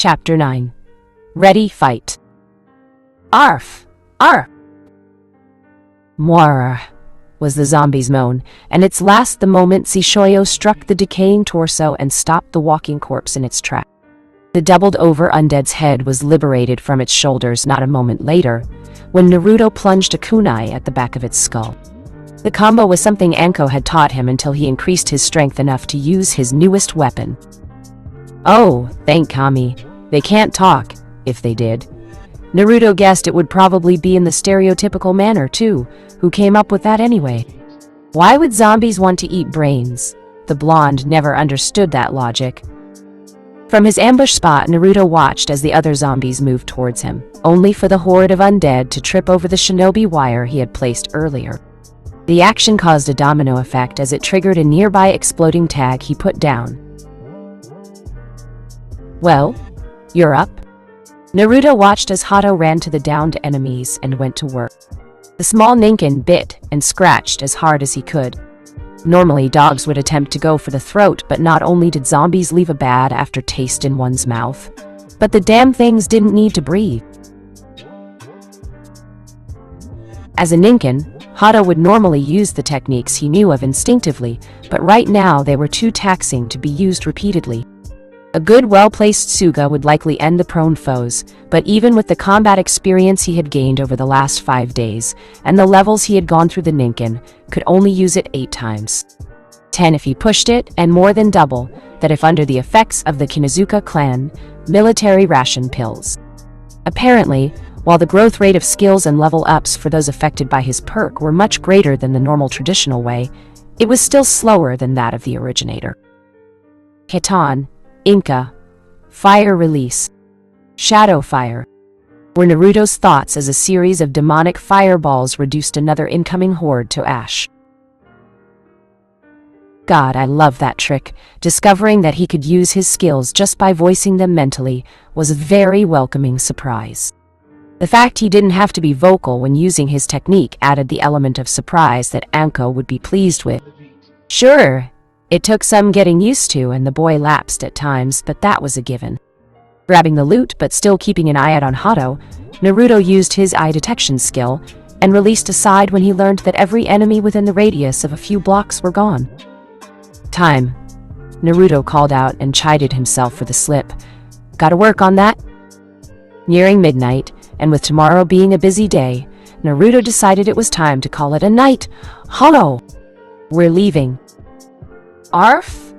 Chapter 9. Ready, fight. Arf! Arf! Moira, was the zombie's moan, and its last the moment Shishoyo struck the decaying torso and stopped the walking corpse in its track. The doubled-over undead's head was liberated from its shoulders not a moment later, when Naruto plunged a kunai at the back of its skull. The combo was something Anko had taught him until he increased his strength enough to use his newest weapon. Oh, thank Kami. They can't talk, if they did. Naruto guessed it would probably be in the stereotypical manner, too. Who came up with that anyway? Why would zombies want to eat brains? The blonde never understood that logic. From his ambush spot, Naruto watched as the other zombies moved towards him, only for the horde of undead to trip over the shinobi wire he had placed earlier. The action caused a domino effect as it triggered a nearby exploding tag he put down. Well, you're up. Naruto watched as Hato ran to the downed enemies and went to work. The small ninkin bit and scratched as hard as he could. Normally, dogs would attempt to go for the throat, but not only did zombies leave a bad aftertaste in one's mouth, but the damn things didn't need to breathe. As a ninkin, Hato would normally use the techniques he knew of instinctively, but right now they were too taxing to be used repeatedly. A good, well-placed Suga would likely end the prone foes, but even with the combat experience he had gained over the last 5 days, and the levels he had gone through the ninkin, could only use it 8 times. 10 if he pushed it, and more than double that if under the effects of the Kinazuka clan military ration pills. Apparently, while the growth rate of skills and level ups for those affected by his perk were much greater than the normal traditional way, it was still slower than that of the originator. Kitan, Inca, Fire Release, Shadow Fire, were Naruto's thoughts as a series of demonic fireballs reduced another incoming horde to ash. God, I love that trick. Discovering that he could use his skills just by voicing them mentally was a very welcoming surprise. The fact he didn't have to be vocal when using his technique added the element of surprise that Anko would be pleased with. Sure, it took some getting used to and the boy lapsed at times, but that was a given. Grabbing the loot but still keeping an eye out on Hato, Naruto used his eye detection skill and released aside when he learned that every enemy within the radius of a few blocks were gone. Time, Naruto called out and chided himself for the slip. Gotta work on that. Nearing midnight, and with tomorrow being a busy day, Naruto decided it was time to call it a night. Hato! We're leaving. Arf?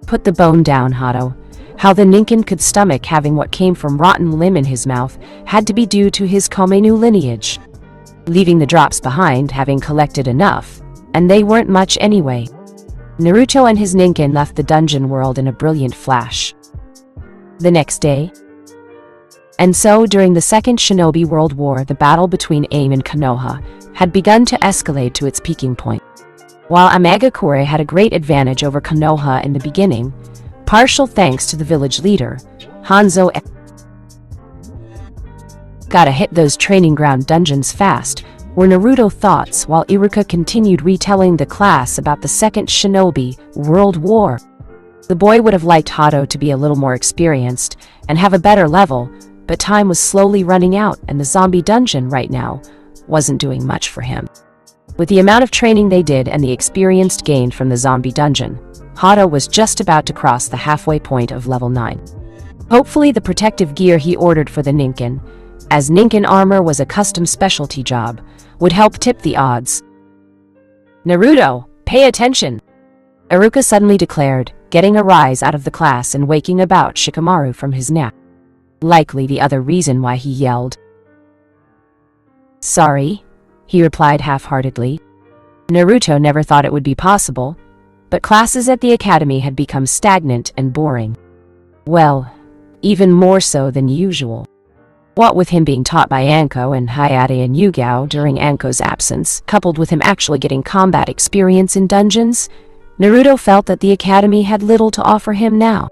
Put the bone down, Hato. How the ninkin could stomach having what came from rotten limb in his mouth had to be due to his Komenu lineage. Leaving the drops behind, having collected enough, and they weren't much anyway. Naruto and his ninkin left the dungeon world in a brilliant flash. The next day. And so, during the Second Shinobi World War, the battle between Aim and Konoha had begun to escalate to its peaking point. While Amagakure had a great advantage over Konoha in the beginning, partial thanks to the village leader, Hanzo. Gotta hit those training ground dungeons fast, were Naruto thoughts while Iruka continued retelling the class about the Second Shinobi World War. The boy would have liked Hato to be a little more experienced and have a better level, but time was slowly running out and the zombie dungeon right now wasn't doing much for him. With the amount of training they did and the experience gained from the zombie dungeon, Hato was just about to cross the halfway point of level 9. Hopefully the protective gear he ordered for the ninkin, as ninkin armor was a custom specialty job, would help tip the odds. Naruto, pay attention! Iruka suddenly declared, getting a rise out of the class and waking about Shikamaru from his nap. Likely the other reason why he yelled. Sorry, he replied half-heartedly. Naruto never thought it would be possible, but classes at the academy had become stagnant and boring. Well, even more so than usual. What with him being taught by Anko and Hayate and Yugao during Anko's absence, coupled with him actually getting combat experience in dungeons, Naruto felt that the academy had little to offer him now.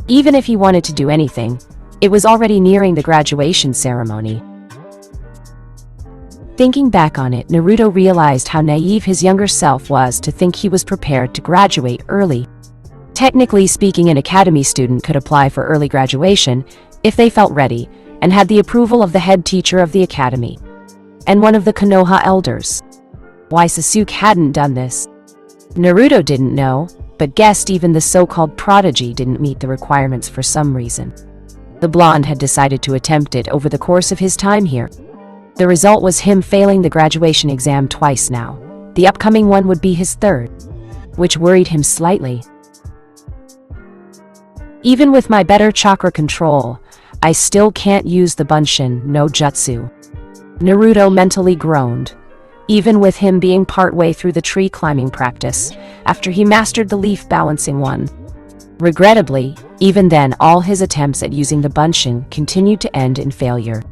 Even if he wanted to do anything, it was already nearing the graduation ceremony. Thinking back on it, Naruto realized how naive his younger self was to think he was prepared to graduate early. Technically speaking, an academy student could apply for early graduation if they felt ready and had the approval of the head teacher of the academy and one of the Konoha elders. Why Sasuke hadn't done this, Naruto didn't know, but guessed even the so-called prodigy didn't meet the requirements for some reason. The blonde had decided to attempt it over the course of his time here. The result was him failing the graduation exam twice now. The upcoming one would be his third, which worried him slightly. Even with my better chakra control, I still can't use the Bunshin no Jutsu. Naruto mentally groaned, even with him being partway through the tree climbing practice, after he mastered the leaf balancing one. Regrettably, even then all his attempts at using the Bunshin continued to end in failure.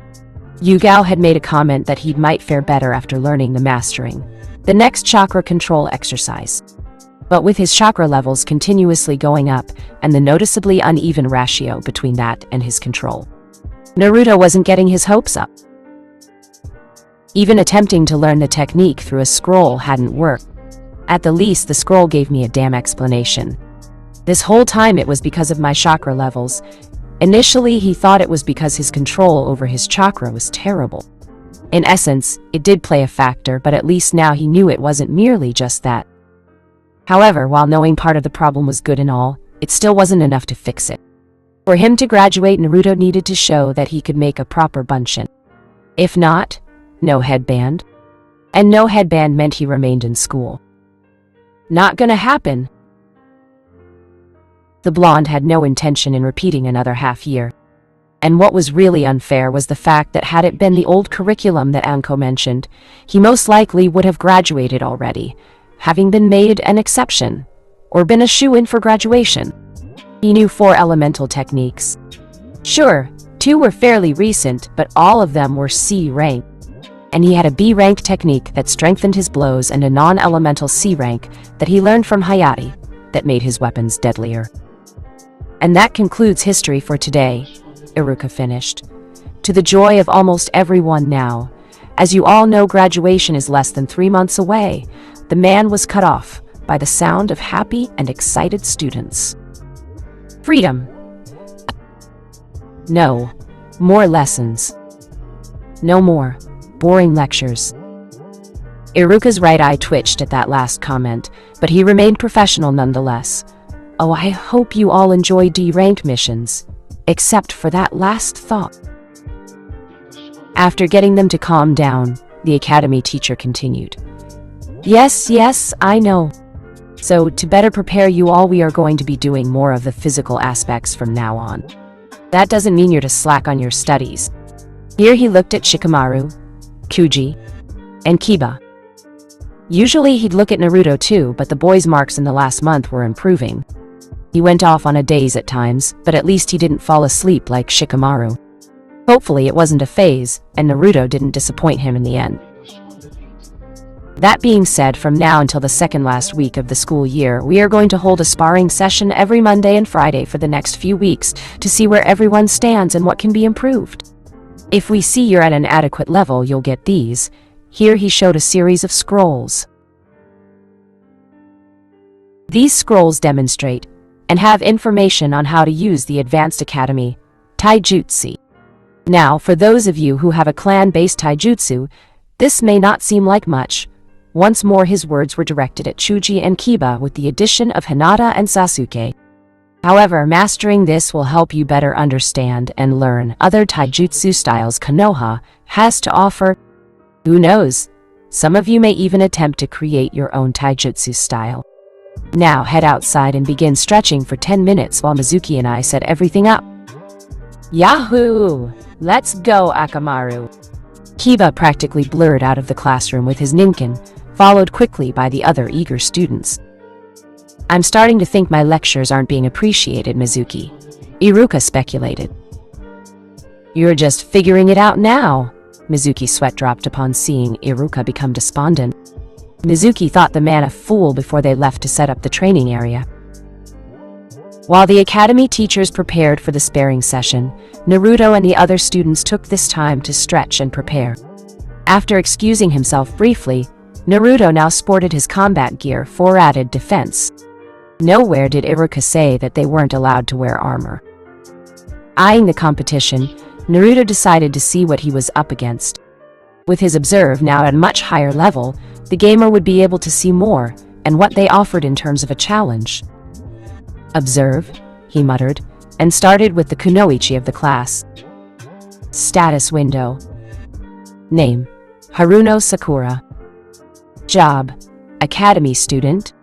Yugao had made a comment that he might fare better after learning the mastering the next chakra control exercise. But with his chakra levels continuously going up and the noticeably uneven ratio between that and his control, Naruto wasn't getting his hopes up. Even attempting to learn the technique through a scroll hadn't worked. At the least, the scroll gave me a damn explanation. This whole time it was because of my chakra levels. Initially, he thought it was because his control over his chakra was terrible. In essence, it did play a factor, but at least now he knew it wasn't merely just that. However, while knowing part of the problem was good and all, it still wasn't enough to fix it. For him to graduate, Naruto needed to show that he could make a proper Bunshin. If not, no headband. And no headband meant he remained in school. Not gonna happen. The blonde had no intention in repeating another half year. And what was really unfair was the fact that had it been the old curriculum that Anko mentioned, he most likely would have graduated already, having been made an exception, or been a shoo-in for graduation. He knew 4 elemental techniques. Sure, 2 were fairly recent, but all of them were C rank. And he had a B rank technique that strengthened his blows and a non-elemental C rank that he learned from Hayate that made his weapons deadlier. And that concludes history for today, Iruka finished. To the joy of almost everyone now, as you all know, graduation is less than 3 months away. The man was cut off by the sound of happy and excited students. Freedom. No more lessons. No more boring lectures. Iruka's right eye twitched at that last comment, but he remained professional nonetheless. Oh, I hope you all enjoy D-rank missions, except for that last thought. After getting them to calm down, the academy teacher continued. Yes, I know. So, to better prepare you all, we are going to be doing more of the physical aspects from now on. That doesn't mean you're to slack on your studies. Here he looked at Shikamaru, Kuji, and Kiba. Usually he'd look at Naruto too, but the boy's marks in the last month were improving. He went off on a daze at times, but at least he didn't fall asleep like Shikamaru. Hopefully it wasn't a phase, and Naruto didn't disappoint him in the end. That being said, from now until the second last week of the school year, we are going to hold a sparring session every Monday and Friday for the next few weeks to see where everyone stands and what can be improved. If we see you're at an adequate level, you'll get these. Here he showed a series of scrolls. These scrolls demonstrate and have information on how to use the Advanced Academy Taijutsu. Now, for those of you who have a clan-based taijutsu, this may not seem like much. Once more his words were directed at Chuji and Kiba with the addition of Hinata and Sasuke. However, mastering this will help you better understand and learn other taijutsu styles Konoha has to offer. Who knows? Some of you may even attempt to create your own taijutsu style. Now head outside and begin stretching for 10 minutes while Mizuki and I set everything up. Yahoo! Let's go, Akamaru! Kiba practically blurred out of the classroom with his ninkin, followed quickly by the other eager students. I'm starting to think my lectures aren't being appreciated, Mizuki, Iruka speculated. You're just figuring it out now. Mizuki's sweat dropped upon seeing Iruka become despondent. Mizuki thought the man a fool before they left to set up the training area. While the academy teachers prepared for the sparring session, Naruto and the other students took this time to stretch and prepare. After excusing himself briefly, Naruto now sported his combat gear for added defense. Nowhere did Iruka say that they weren't allowed to wear armor. Eyeing the competition, Naruto decided to see what he was up against. With his observe now at a much higher level, the gamer would be able to see more and what they offered in terms of a challenge. Observe, he muttered, and started with the kunoichi of the class. Status window. Name: Haruno Sakura. Job: Academy student.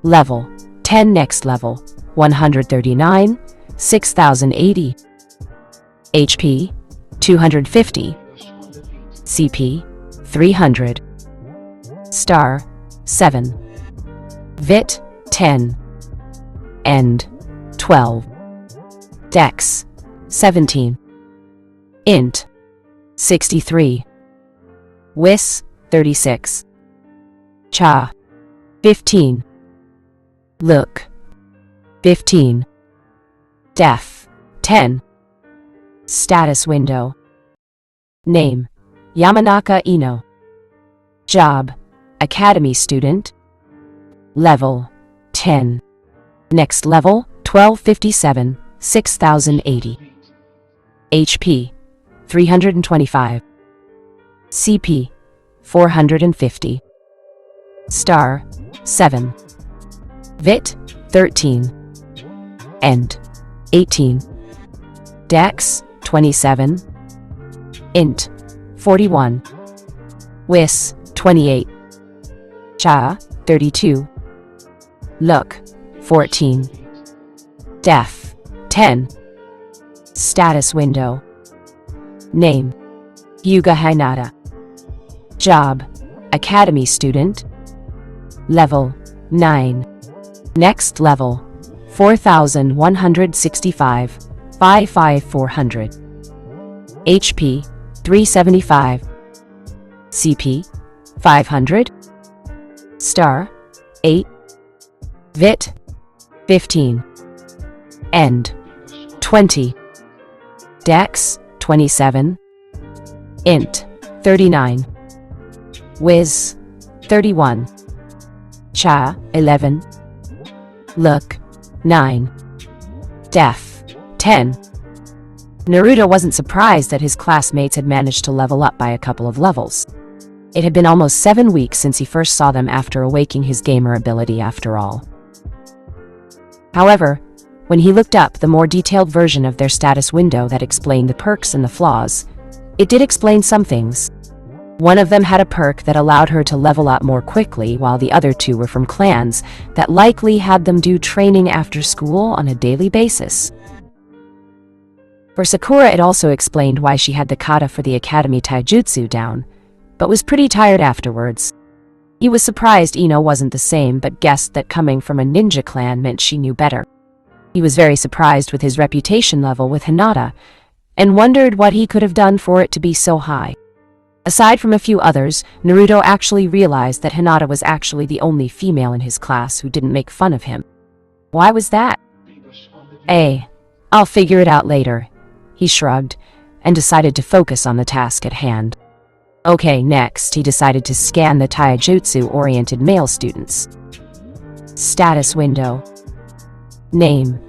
Level: 10. Next level: 139, 6080. HP: 250. CP: 300. Star: 7. Vit: 10. End: 12. Dex: 17. Int: 63. Wis: 36. Cha: 15. Look: 15. Def: 10. Status window. Name: Yamanaka Ino. Job: Academy student. Level: 10. Next level: 1257, 6080. HP: 325. CP: 450. Star: 7. Vit: 13. End: 18. Dex: 27. Int: 41. Wis: 28. Cha: 32. Look: 14. Def: 10. Status window. Name: Hyuga Hinata. Job: Academy student. Level: 9. Next level: 4165, 55400. HP: 375. CP: 500. Star: 8. Vit: 15. End: 20. Dex: 27. Int: 39. Wiz: 31. Cha: 11. Look: 9. Def: 10. Naruto wasn't surprised that his classmates had managed to level up by a couple of levels. It had been almost 7 weeks since he first saw them after awaking his gamer ability after all. However, when he looked up the more detailed version of their status window that explained the perks and the flaws, it did explain some things. One of them had a perk that allowed her to level up more quickly, while the other two were from clans that likely had them do training after school on a daily basis. For Sakura, it also explained why she had the kata for the academy taijutsu down, but was pretty tired afterwards. He was surprised Ino wasn't the same, but guessed that coming from a ninja clan meant she knew better. He was very surprised with his reputation level with Hinata, and wondered what he could have done for it to be so high. Aside from a few others, Naruto actually realized that Hinata was actually the only female in his class who didn't make fun of him. Why was that? I'll figure it out later. He shrugged, and decided to focus on the task at hand. Okay, next, he decided to scan the taijutsu-oriented male students. Status window. Name: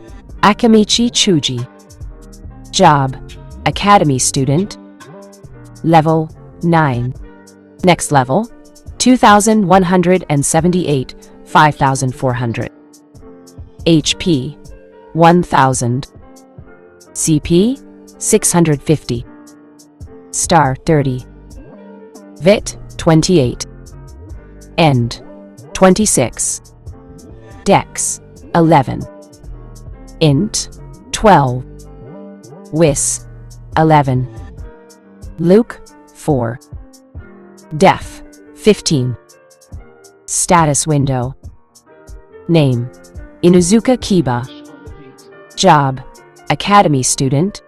Akamichi Chuji. Job: Academy student. Level: 9. Next level: 2178, 5400. HP: 1000. CP: 650. Star: 30. Vit: 28. End: 26. Dex: 11. Int: 12. Wis: 11. Luke: 4. Def: 15. Status window. Name: Inuzuka Kiba. Job: Academy student.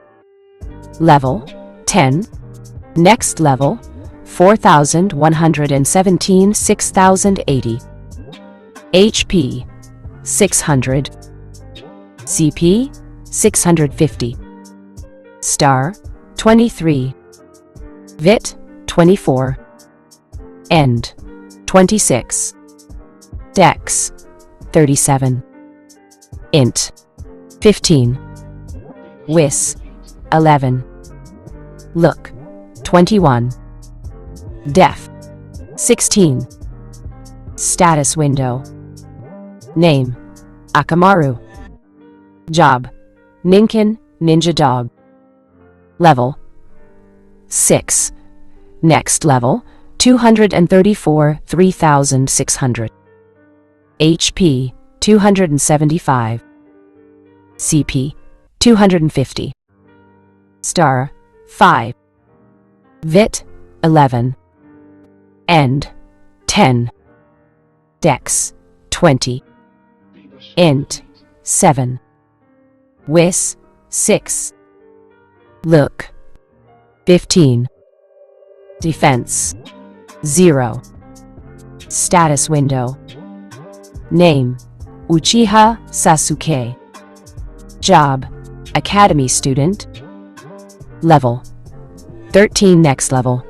Level: 10. Next level: 4117, 6080. HP: 600. CP: 650. Star: 23. Vit: 24. End: 26. Dex: 37. Int 15. Wis 11. Look 21. Def 16. Status window. Name Akamaru. Job Ninkin Ninja Dog. Level 6. Next level 234 3600. HP 275. CP 250. Star 5. Vit 11. End 10. Dex 20. Int 7. Wis 6. Look 15. Defense 0. Status window. Name Uchiha Sasuke. Job Academy student. Level 13. Next level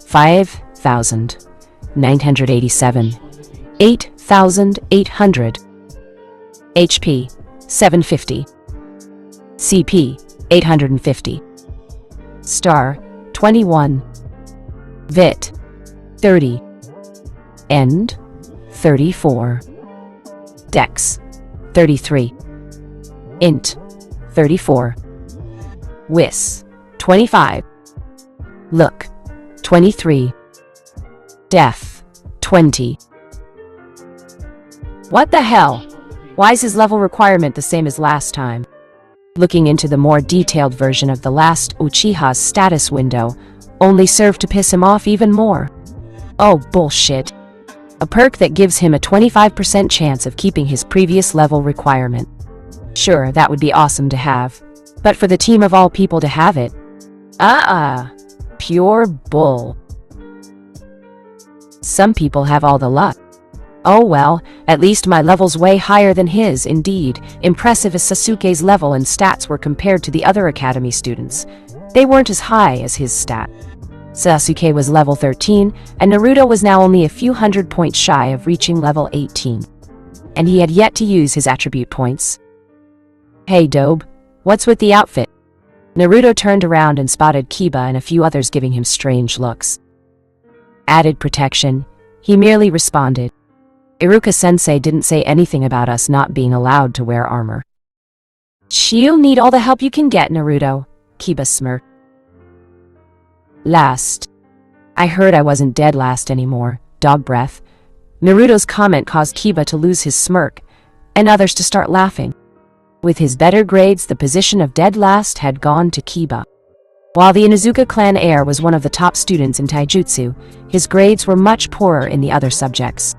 5987. 8800. HP 750. CP 850. Star 21. Vit 30. End 34. Dex 33. Int 34. Wis 25. Look 23. Def 20. What the hell? Why is his level requirement the same as last time? Looking into the more detailed version of the last Uchiha's status window only served to piss him off even more. Oh, bullshit. A perk that gives him a 25% chance of keeping his previous level requirement. Sure, that would be awesome to have. But for the team of all people to have it? Pure bull. Some people have all the luck. Oh well, at least my level's way higher than his, indeed. Impressive as Sasuke's level and stats were compared to the other academy students. They weren't as high as his stat. Sasuke was level 13, and Naruto was now only a few hundred points shy of reaching level 18. And he had yet to use his attribute points. Hey Dobe, what's with the outfit? Naruto turned around and spotted Kiba and a few others giving him strange looks. Added protection, he merely responded. Iruka-sensei didn't say anything about us not being allowed to wear armor. You'll need all the help you can get, Naruto, Kiba smirked. Last. I heard I wasn't dead last anymore, dog breath. Naruto's comment caused Kiba to lose his smirk, and others to start laughing. With his better grades, the position of dead last had gone to Kiba. While the Inuzuka clan heir was one of the top students in taijutsu, his grades were much poorer in the other subjects.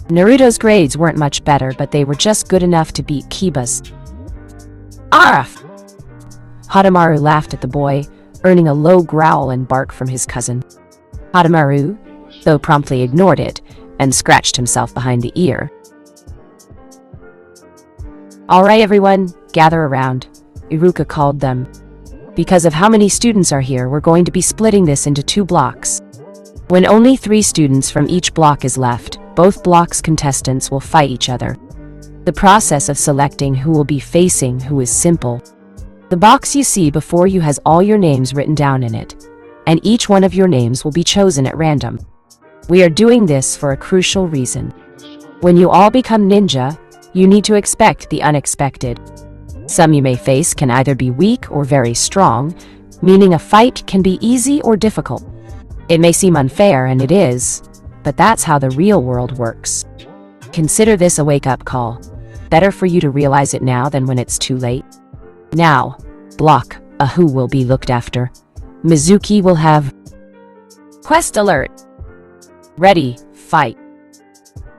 Naruto's grades weren't much better, but they were just good enough to beat Kiba's. Arf! Hadamaru laughed at the boy, earning a low growl and bark from his cousin. Hadamaru, though, promptly ignored it and scratched himself behind the ear. All right, everyone, gather around, Iruka called them. Because of how many students are here, we're going to be splitting this into 2 blocks. When only 3 students from each block is left, both blocks' contestants will fight each other. The process of selecting who will be facing who is simple. The box you see before you has all your names written down in it, and each one of your names will be chosen at random. We are doing this for a crucial reason. When you all become ninja, you need to expect the unexpected. Some you may face can either be weak or very strong, meaning a fight can be easy or difficult. It may seem unfair, and it is, but that's how the real world works. Consider this a wake-up call. Better for you to realize it now than when it's too late. Now, block a who will be looked after. Mizuki will have quest alert. Ready, fight.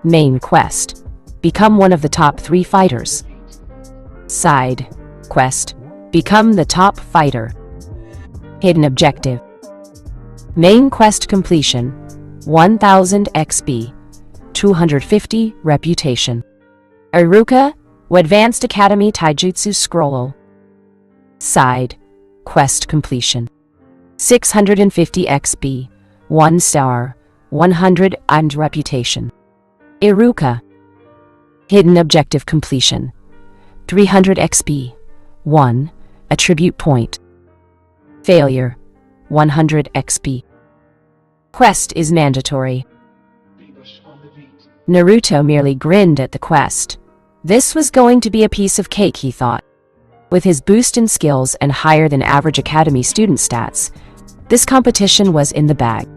Main quest. Become one of the top 3 fighters. Side quest. Become the top fighter. Hidden objective. Main quest completion. 1000 XP. 250 reputation. Iruka, Advanced Academy Taijutsu Scroll. Side quest completion. 650 XP. 1 star. 100 and reputation. Iruka. Hidden objective completion. 300 XP. 1. Attribute point. Failure. 100 XP. Quest is mandatory. Naruto merely grinned at the quest. This was going to be a piece of cake, he thought. With his boost in skills and higher than average academy student stats, this competition was in the bag.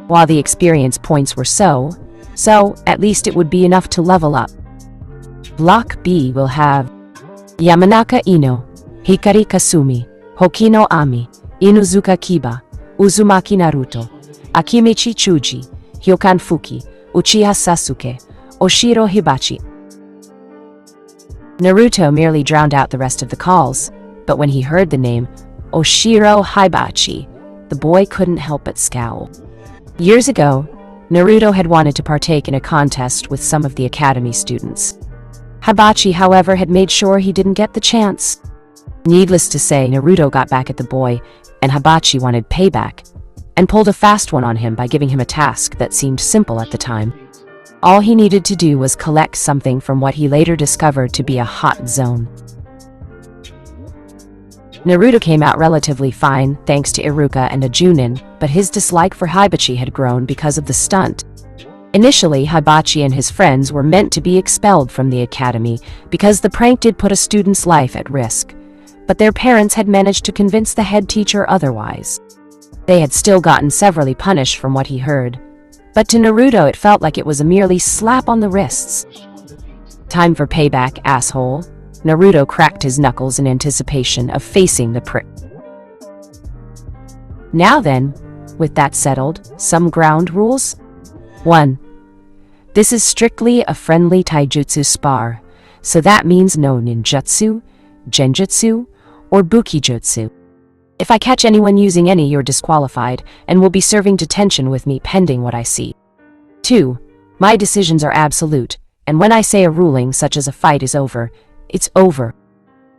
While the experience points were so, at least it would be enough to level up. Block B will have Yamanaka Ino, Hikari Kasumi, Hokino Ami, Inuzuka Kiba, Uzumaki Naruto, Akimechi Chuji, Hyokan Fuki, Uchiha Sasuke, Oshiro Hibachi. Naruto merely drowned out the rest of the calls, but when he heard the name Oshiro Hibachi, the boy couldn't help but scowl. Years ago, Naruto had wanted to partake in a contest with some of the academy students. Hibachi, however, had made sure he didn't get the chance. Needless to say, Naruto got back at the boy, and Hibachi wanted payback, and pulled a fast one on him by giving him a task that seemed simple at the time. All he needed to do was collect something from what he later discovered to be a hot zone. Naruto came out relatively fine thanks to Iruka and a Junin, but his dislike for Hibachi had grown because of the stunt. Initially, Hibachi and his friends were meant to be expelled from the academy because the prank did put a student's life at risk, but their parents had managed to convince the head teacher otherwise. They had still gotten severely punished from what he heard, but to Naruto it felt like it was a merely slap on the wrists. Time for payback, asshole. Naruto cracked his knuckles in anticipation of facing the prick. Now then, with that settled, some ground rules? 1. This is strictly a friendly taijutsu spar, so that means no ninjutsu, genjutsu, or bukijutsu. If I catch anyone using any, you're disqualified, and will be serving detention with me pending what I see. 2. My decisions are absolute, and when I say a ruling such as a fight is over, it's over.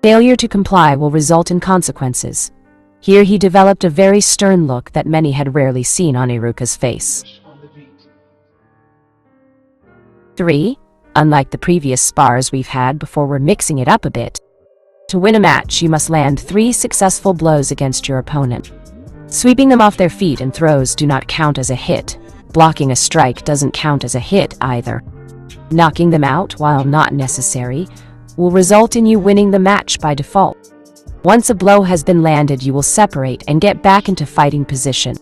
Failure to comply will result in consequences. Here he developed a very stern look that many had rarely seen on Iruka's face. 3. Unlike the previous spars we've had before, we're mixing it up a bit. To win a match, you must land 3 successful blows against your opponent. Sweeping them off their feet and throws do not count as a hit. Blocking a strike doesn't count as a hit either. Knocking them out, while not necessary, will result in you winning the match by default. Once a blow has been landed, you will separate and get back into fighting position.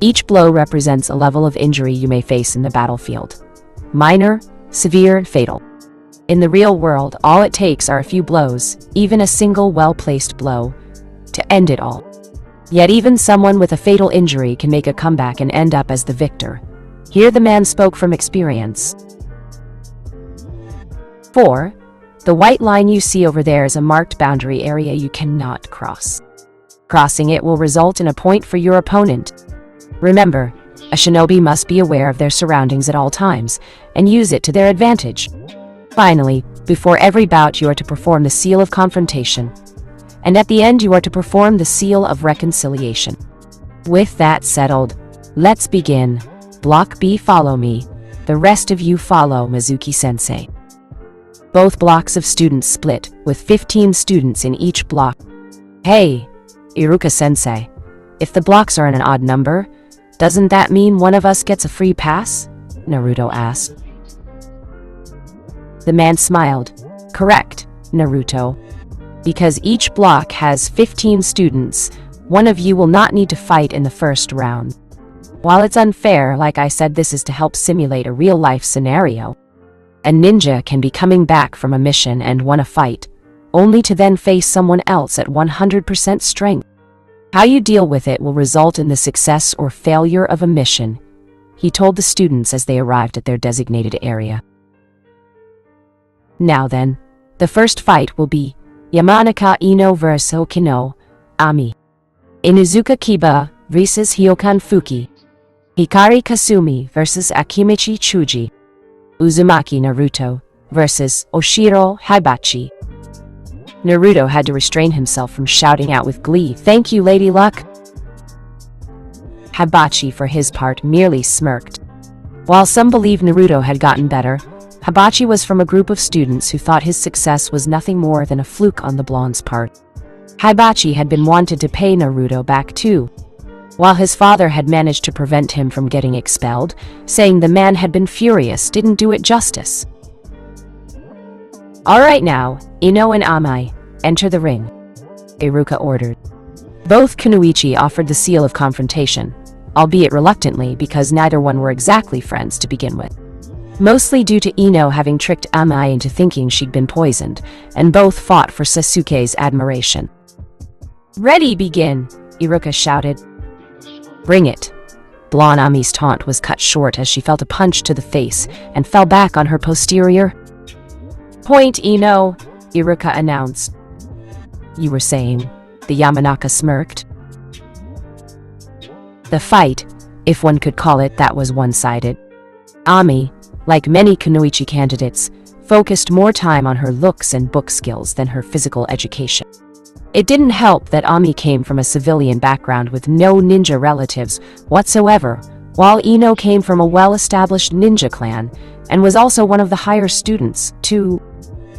Each blow represents a level of injury you may face in the battlefield. Minor, severe, fatal. In the real world, all it takes are a few blows, even a single well-placed blow, to end it all. Yet even someone with a fatal injury can make a comeback and end up as the victor. Here the man spoke from experience. 4. The white line you see over there is a marked boundary area you cannot cross. Crossing it will result in a point for your opponent. Remember, a shinobi must be aware of their surroundings at all times, and use it to their advantage. Finally, before every bout you are to perform the seal of confrontation, and at the end you are to perform the seal of reconciliation. With that settled, let's begin. Block B, follow me. The rest of you follow Mizuki-sensei. Both blocks of students split, with 15 students in each block. Hey, Iruka-sensei, if the blocks are in an odd number, doesn't that mean one of us gets a free pass? Naruto asked. The man smiled. Correct, Naruto. Because each block has 15 students, one of you will not need to fight in the first round. While it's unfair, like I said, this is to help simulate a real-life scenario. A ninja can be coming back from a mission and won a fight, only to then face someone else at 100% strength. How you deal with it will result in the success or failure of a mission, he told the students as they arrived at their designated area. Now then, the first fight will be Yamanaka Ino vs Hokino Ami, Inuzuka Kiba vs Hyokan Fuki, Hikari Kasumi vs Akimechi Chuji, Uzumaki Naruto vs Oshiro Hibachi. Naruto had to restrain himself from shouting out with glee, "Thank you, Lady Luck!" Hibachi, for his part, merely smirked. While some believe Naruto had gotten better, Hibachi was from a group of students who thought his success was nothing more than a fluke on the blonde's part. Hibachi had been wanted to pay Naruto back too, while his father had managed to prevent him from getting expelled, saying the man had been furious didn't do it justice. "All right now, Ino and Amai, enter the ring," Iruka ordered. Both Kunoichi offered the seal of confrontation, albeit reluctantly because neither one were exactly friends to begin with. Mostly due to Ino having tricked Amai into thinking she'd been poisoned, and both fought for Sasuke's admiration. "Ready, begin," Iruka shouted. "Bring it." Blonde Ami's taunt was cut short as she felt a punch to the face and fell back on her posterior. "Point, Ino," Iruka announced. "You were saying," the Yamanaka smirked. The fight, if one could call it that, was one-sided. Ami, like many Kunoichi candidates, focused more time on her looks and book skills than her physical education. It didn't help that Ami came from a civilian background with no ninja relatives whatsoever, while Ino came from a well-established ninja clan and was also one of the higher students, too.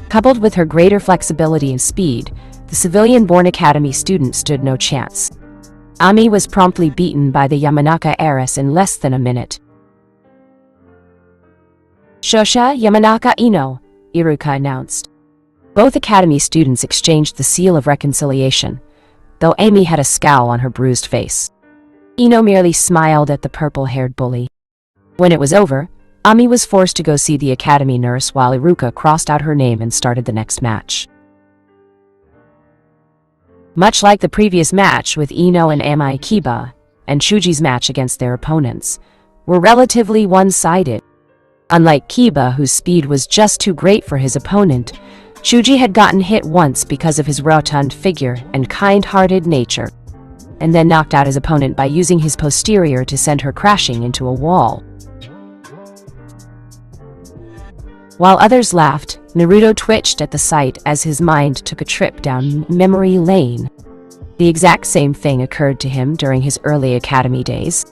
Coupled with her greater flexibility and speed, the civilian-born academy student stood no chance. Ami was promptly beaten by the Yamanaka heiress in less than a minute. "Shosha Yamanaka Ino," Iruka announced. Both academy students exchanged the seal of reconciliation, though Ami had a scowl on her bruised face. Ino merely smiled at the purple-haired bully. When it was over, Ami was forced to go see the academy nurse while Iruka crossed out her name and started the next match. Much like the previous match with Ino and Amai, Kiba and Chuji's match against their opponents were relatively one-sided. Unlike Kiba, whose speed was just too great for his opponent, Chuji had gotten hit once because of his rotund figure and kind-hearted nature, and then knocked out his opponent by using his posterior to send her crashing into a wall. While others laughed, Naruto twitched at the sight as his mind took a trip down memory lane. The exact same thing occurred to him during his early academy days.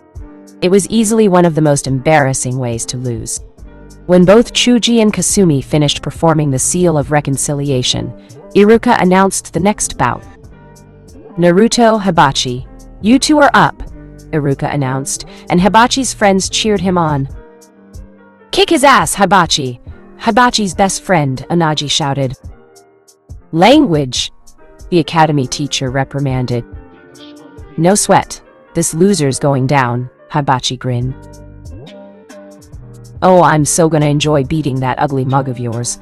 It was easily one of the most embarrassing ways to lose. When both Chuji and Kasumi finished performing the seal of reconciliation, Iruka announced the next bout. "Naruto, Hibachi, you two are up," Iruka announced, and Hibachi's friends cheered him on. "Kick his ass, Hibachi! Hibachi's best friend," Anaji shouted. "Language," the academy teacher reprimanded. "No sweat. This loser's going down," Hibachi grinned. "Oh, I'm so gonna enjoy beating that ugly mug of yours."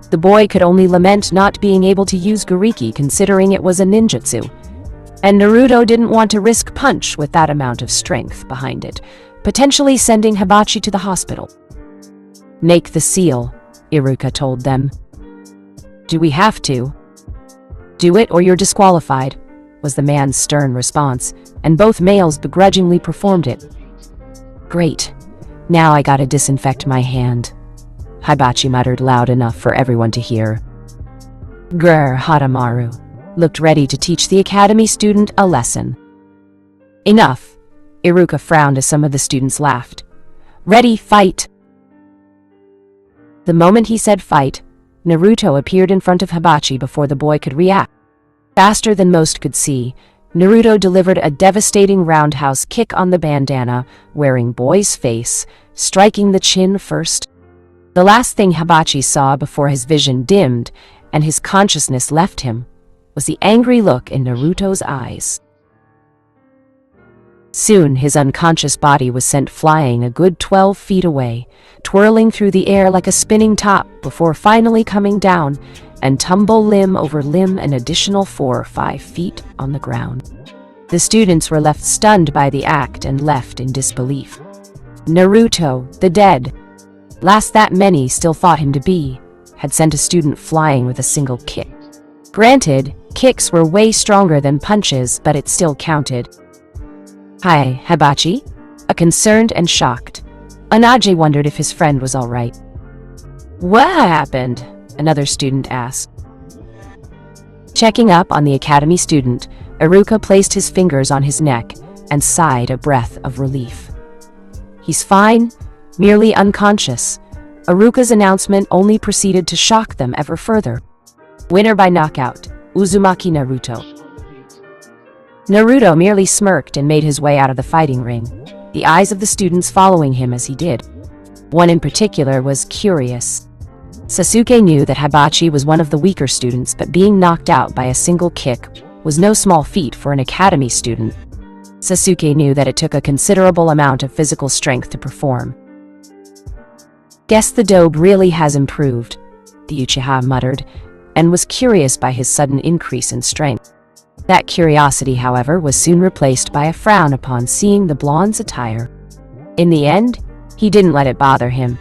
The boy could only lament not being able to use Gariki considering it was a ninjutsu. And Naruto didn't want to risk punch with that amount of strength behind it, potentially sending Hibachi to the hospital. "Make the seal," Iruka told them. "Do we have to?" "Do it or you're disqualified," was the man's stern response, and both males begrudgingly performed it. "Great. Now I gotta disinfect my hand," Hibachi muttered loud enough for everyone to hear. Grr, Hadamaru looked ready to teach the academy student a lesson. "Enough," Iruka frowned as some of the students laughed. "Ready, fight!" The moment he said fight, Naruto appeared in front of Hibachi before the boy could react. Faster than most could see, Naruto delivered a devastating roundhouse kick on the bandana, wearing boy's face, striking the chin first. The last thing Hibachi saw before his vision dimmed and his consciousness left him was the angry look in Naruto's eyes. Soon, his unconscious body was sent flying a good 12 feet away, twirling through the air like a spinning top before finally coming down and tumble limb over limb an additional 4 or 5 feet on the ground. The students were left stunned by the act and left in disbelief. Naruto, the dead, last that many still thought him to be, had sent a student flying with a single kick. Granted, kicks were way stronger than punches, but it still counted. "Hi, Hibachi?" A concerned and shocked Anaji wondered if his friend was all right. "What happened?" another student asked. Checking up on the academy student, Iruka placed his fingers on his neck and sighed a breath of relief. "He's fine, merely unconscious. Iruka's announcement only proceeded to shock them ever further. Winner by knockout, Uzumaki Naruto. Naruto merely smirked and made his way out of the fighting ring, the eyes of the students following him as he did. One in particular was curious. Sasuke knew that Hibachi was one of the weaker students, but being knocked out by a single kick was no small feat for an academy student. Sasuke knew that it took a considerable amount of physical strength to perform. "Guess the dobe really has improved," the Uchiha muttered, and was curious by his sudden increase in strength. That curiosity, however, was soon replaced by a frown upon seeing the blonde's attire. In the end, he didn't let it bother him.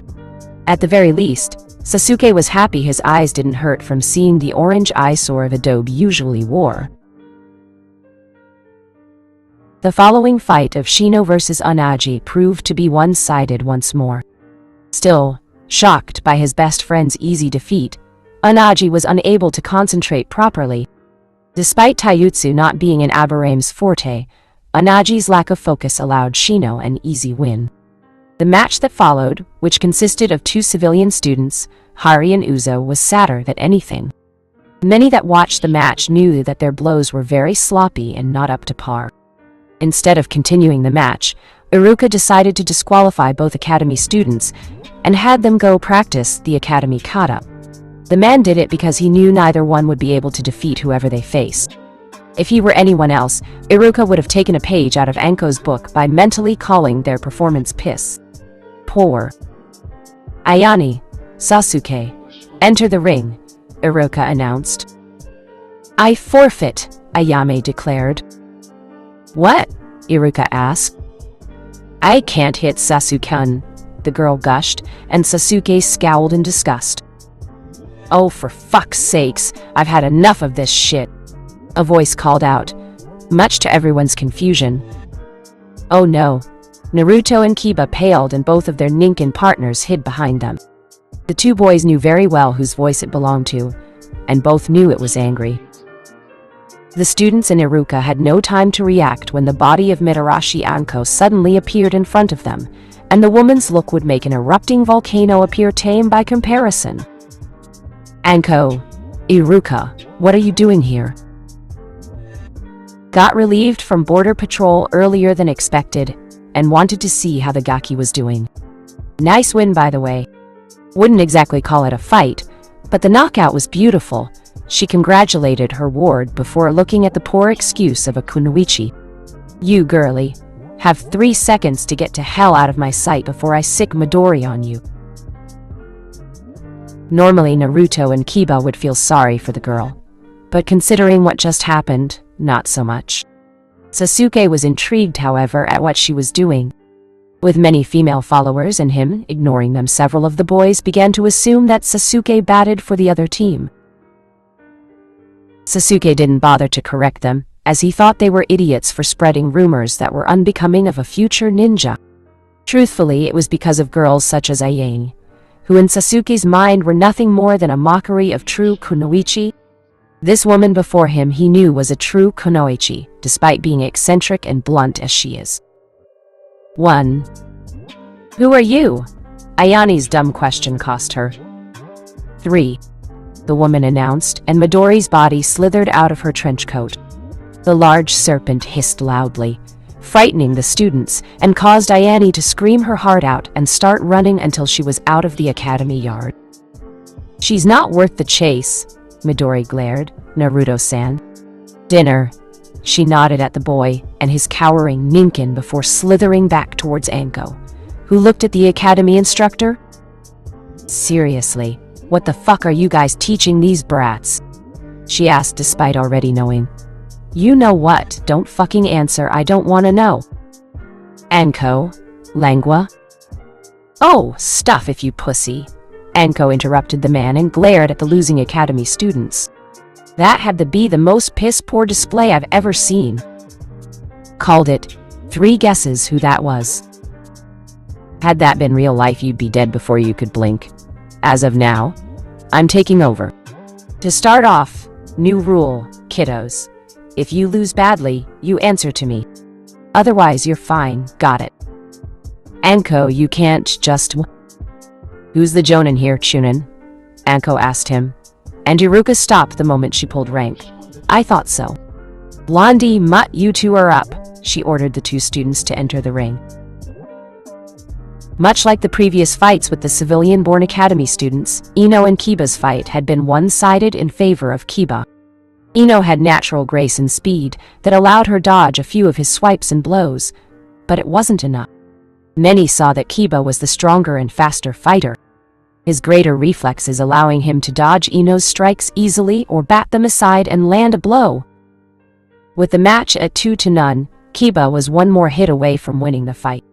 At the very least, Sasuke was happy his eyes didn't hurt from seeing the orange eyesore the dobe usually wore. The following fight of Shino versus Unaji proved to be one-sided once more. Still, shocked by his best friend's easy defeat, Unaji was unable to concentrate properly. Despite taijutsu not being an Abareme's forte, Unaji's lack of focus allowed Shino an easy win. The match that followed, which consisted of two civilian students, Hari and Uzo, was sadder than anything. Many that watched the match knew that their blows were very sloppy and not up to par. Instead of continuing the match, Iruka decided to disqualify both academy students and had them go practice the academy kata. The man did it because he knew neither one would be able to defeat whoever they faced. If he were anyone else, Iruka would have taken a page out of Anko's book by mentally calling their performance piss poor. "Ayane, Sasuke, enter the ring," Iruka announced. "I forfeit," Ayame declared. "What?" Iruka asked. "I can't hit Sasuke," the girl gushed, and Sasuke scowled in disgust. "Oh, for fuck's sakes, I've had enough of this shit," a voice called out, much to everyone's confusion. Oh no. Naruto and Kiba paled and both of their Ninken partners hid behind them. The two boys knew very well whose voice it belonged to, and both knew it was angry. The students in Iruka had no time to react when the body of Mitarashi Anko suddenly appeared in front of them, and the woman's look would make an erupting volcano appear tame by comparison. "Anko, Iruka, what are you doing here?" Got relieved from border patrol earlier than expected, and wanted to see how the Gaki was doing. Nice win, by the way. Wouldn't exactly call it a fight, but the knockout was beautiful. She congratulated her ward before looking at the poor excuse of a kunoichi. "You girly, have 3 seconds to get to hell out of my sight before I sick Midori on you." Normally Naruto and Kiba would feel sorry for the girl, but considering what just happened, not so much. Sasuke was intrigued, however, at what she was doing. With many female followers and him ignoring them, several of the boys began to assume that Sasuke batted for the other team. Sasuke didn't bother to correct them, as he thought they were idiots for spreading rumors that were unbecoming of a future ninja. Truthfully, it was because of girls such as Ayane, who in Sasuke's mind were nothing more than a mockery of true kunoichi. This woman before him he knew was a true kunoichi, despite being eccentric and blunt as she is. 1. "Who are you?" Ayane's dumb question cost her. 3. The woman announced, and Midori's body slithered out of her trench coat. The large serpent hissed loudly, frightening the students, and caused Ayane to scream her heart out and start running until she was out of the academy yard. "She's not worth the chase," Midori glared. "Naruto-san." "Dinner." She nodded at the boy and his cowering Ninken before slithering back towards Anko, who looked at the academy instructor. "Seriously, what the fuck are you guys teaching these brats?" she asked despite already knowing. "You know what, don't fucking answer, I don't wanna know." "Anko, Langua?" "Oh, stuff if you pussy." Anko interrupted the man and glared at the losing academy students. That had to be the most piss-poor display I've ever seen. Called it. 3 guesses who that was. Had that been real life, you'd be dead before you could blink. As of now, I'm taking over. To start off, new rule, kiddos. If you lose badly, you answer to me. Otherwise, you're fine, got it? Anko, you can't just... "Who's the Jonin here, Chunin?" Anko asked him, and Iruka stopped the moment she pulled rank. "I thought so." "Blondie, Mutt, you two are up," she ordered the two students to enter the ring. Much like the previous fights with the civilian-born academy students, Ino and Kiba's fight had been one-sided in favor of Kiba. Ino had natural grace and speed that allowed her dodge a few of his swipes and blows, but it wasn't enough. Many saw that Kiba was the stronger and faster fighter, his greater reflexes allowing him to dodge Ino's strikes easily or bat them aside and land a blow. With the match at 2-0, Kiba was one more hit away from winning the fight.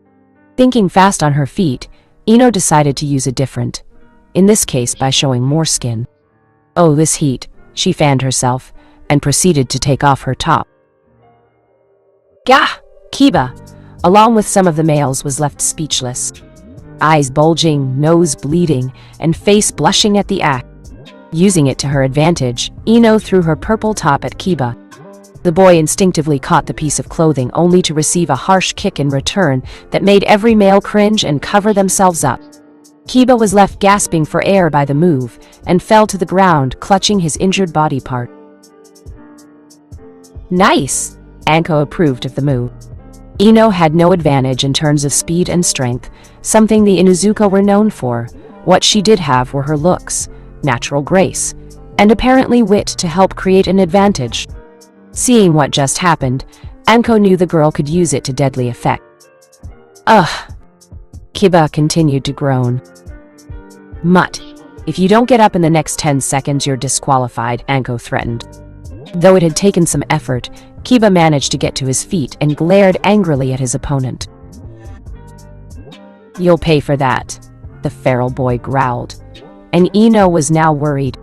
Thinking fast on her feet, Ino decided to use a different, in this case by showing more skin. "Oh, this heat," she fanned herself, and proceeded to take off her top. Gah! Kiba, along with some of the males, was left speechless. Eyes bulging, nose bleeding, and face blushing at the act. Using it to her advantage, Ino threw her purple top at Kiba. The boy instinctively caught the piece of clothing only to receive a harsh kick in return that made every male cringe and cover themselves up. Kiba was left gasping for air by the move and fell to the ground, clutching his injured body part. "Nice!" Anko approved of the move. Ino had no advantage in terms of speed and strength, something the Inuzuka were known for. What she did have were her looks, natural grace, and apparently wit to help create an advantage. Seeing what just happened, Anko knew the girl could use it to deadly effect. "Ugh." Kiba continued to groan. "Mutt, if you don't get up in the next 10 seconds, you're disqualified," Anko threatened. Though it had taken some effort, Kiba managed to get to his feet and glared angrily at his opponent. "You'll pay for that," the feral boy growled, and Ino was now worried.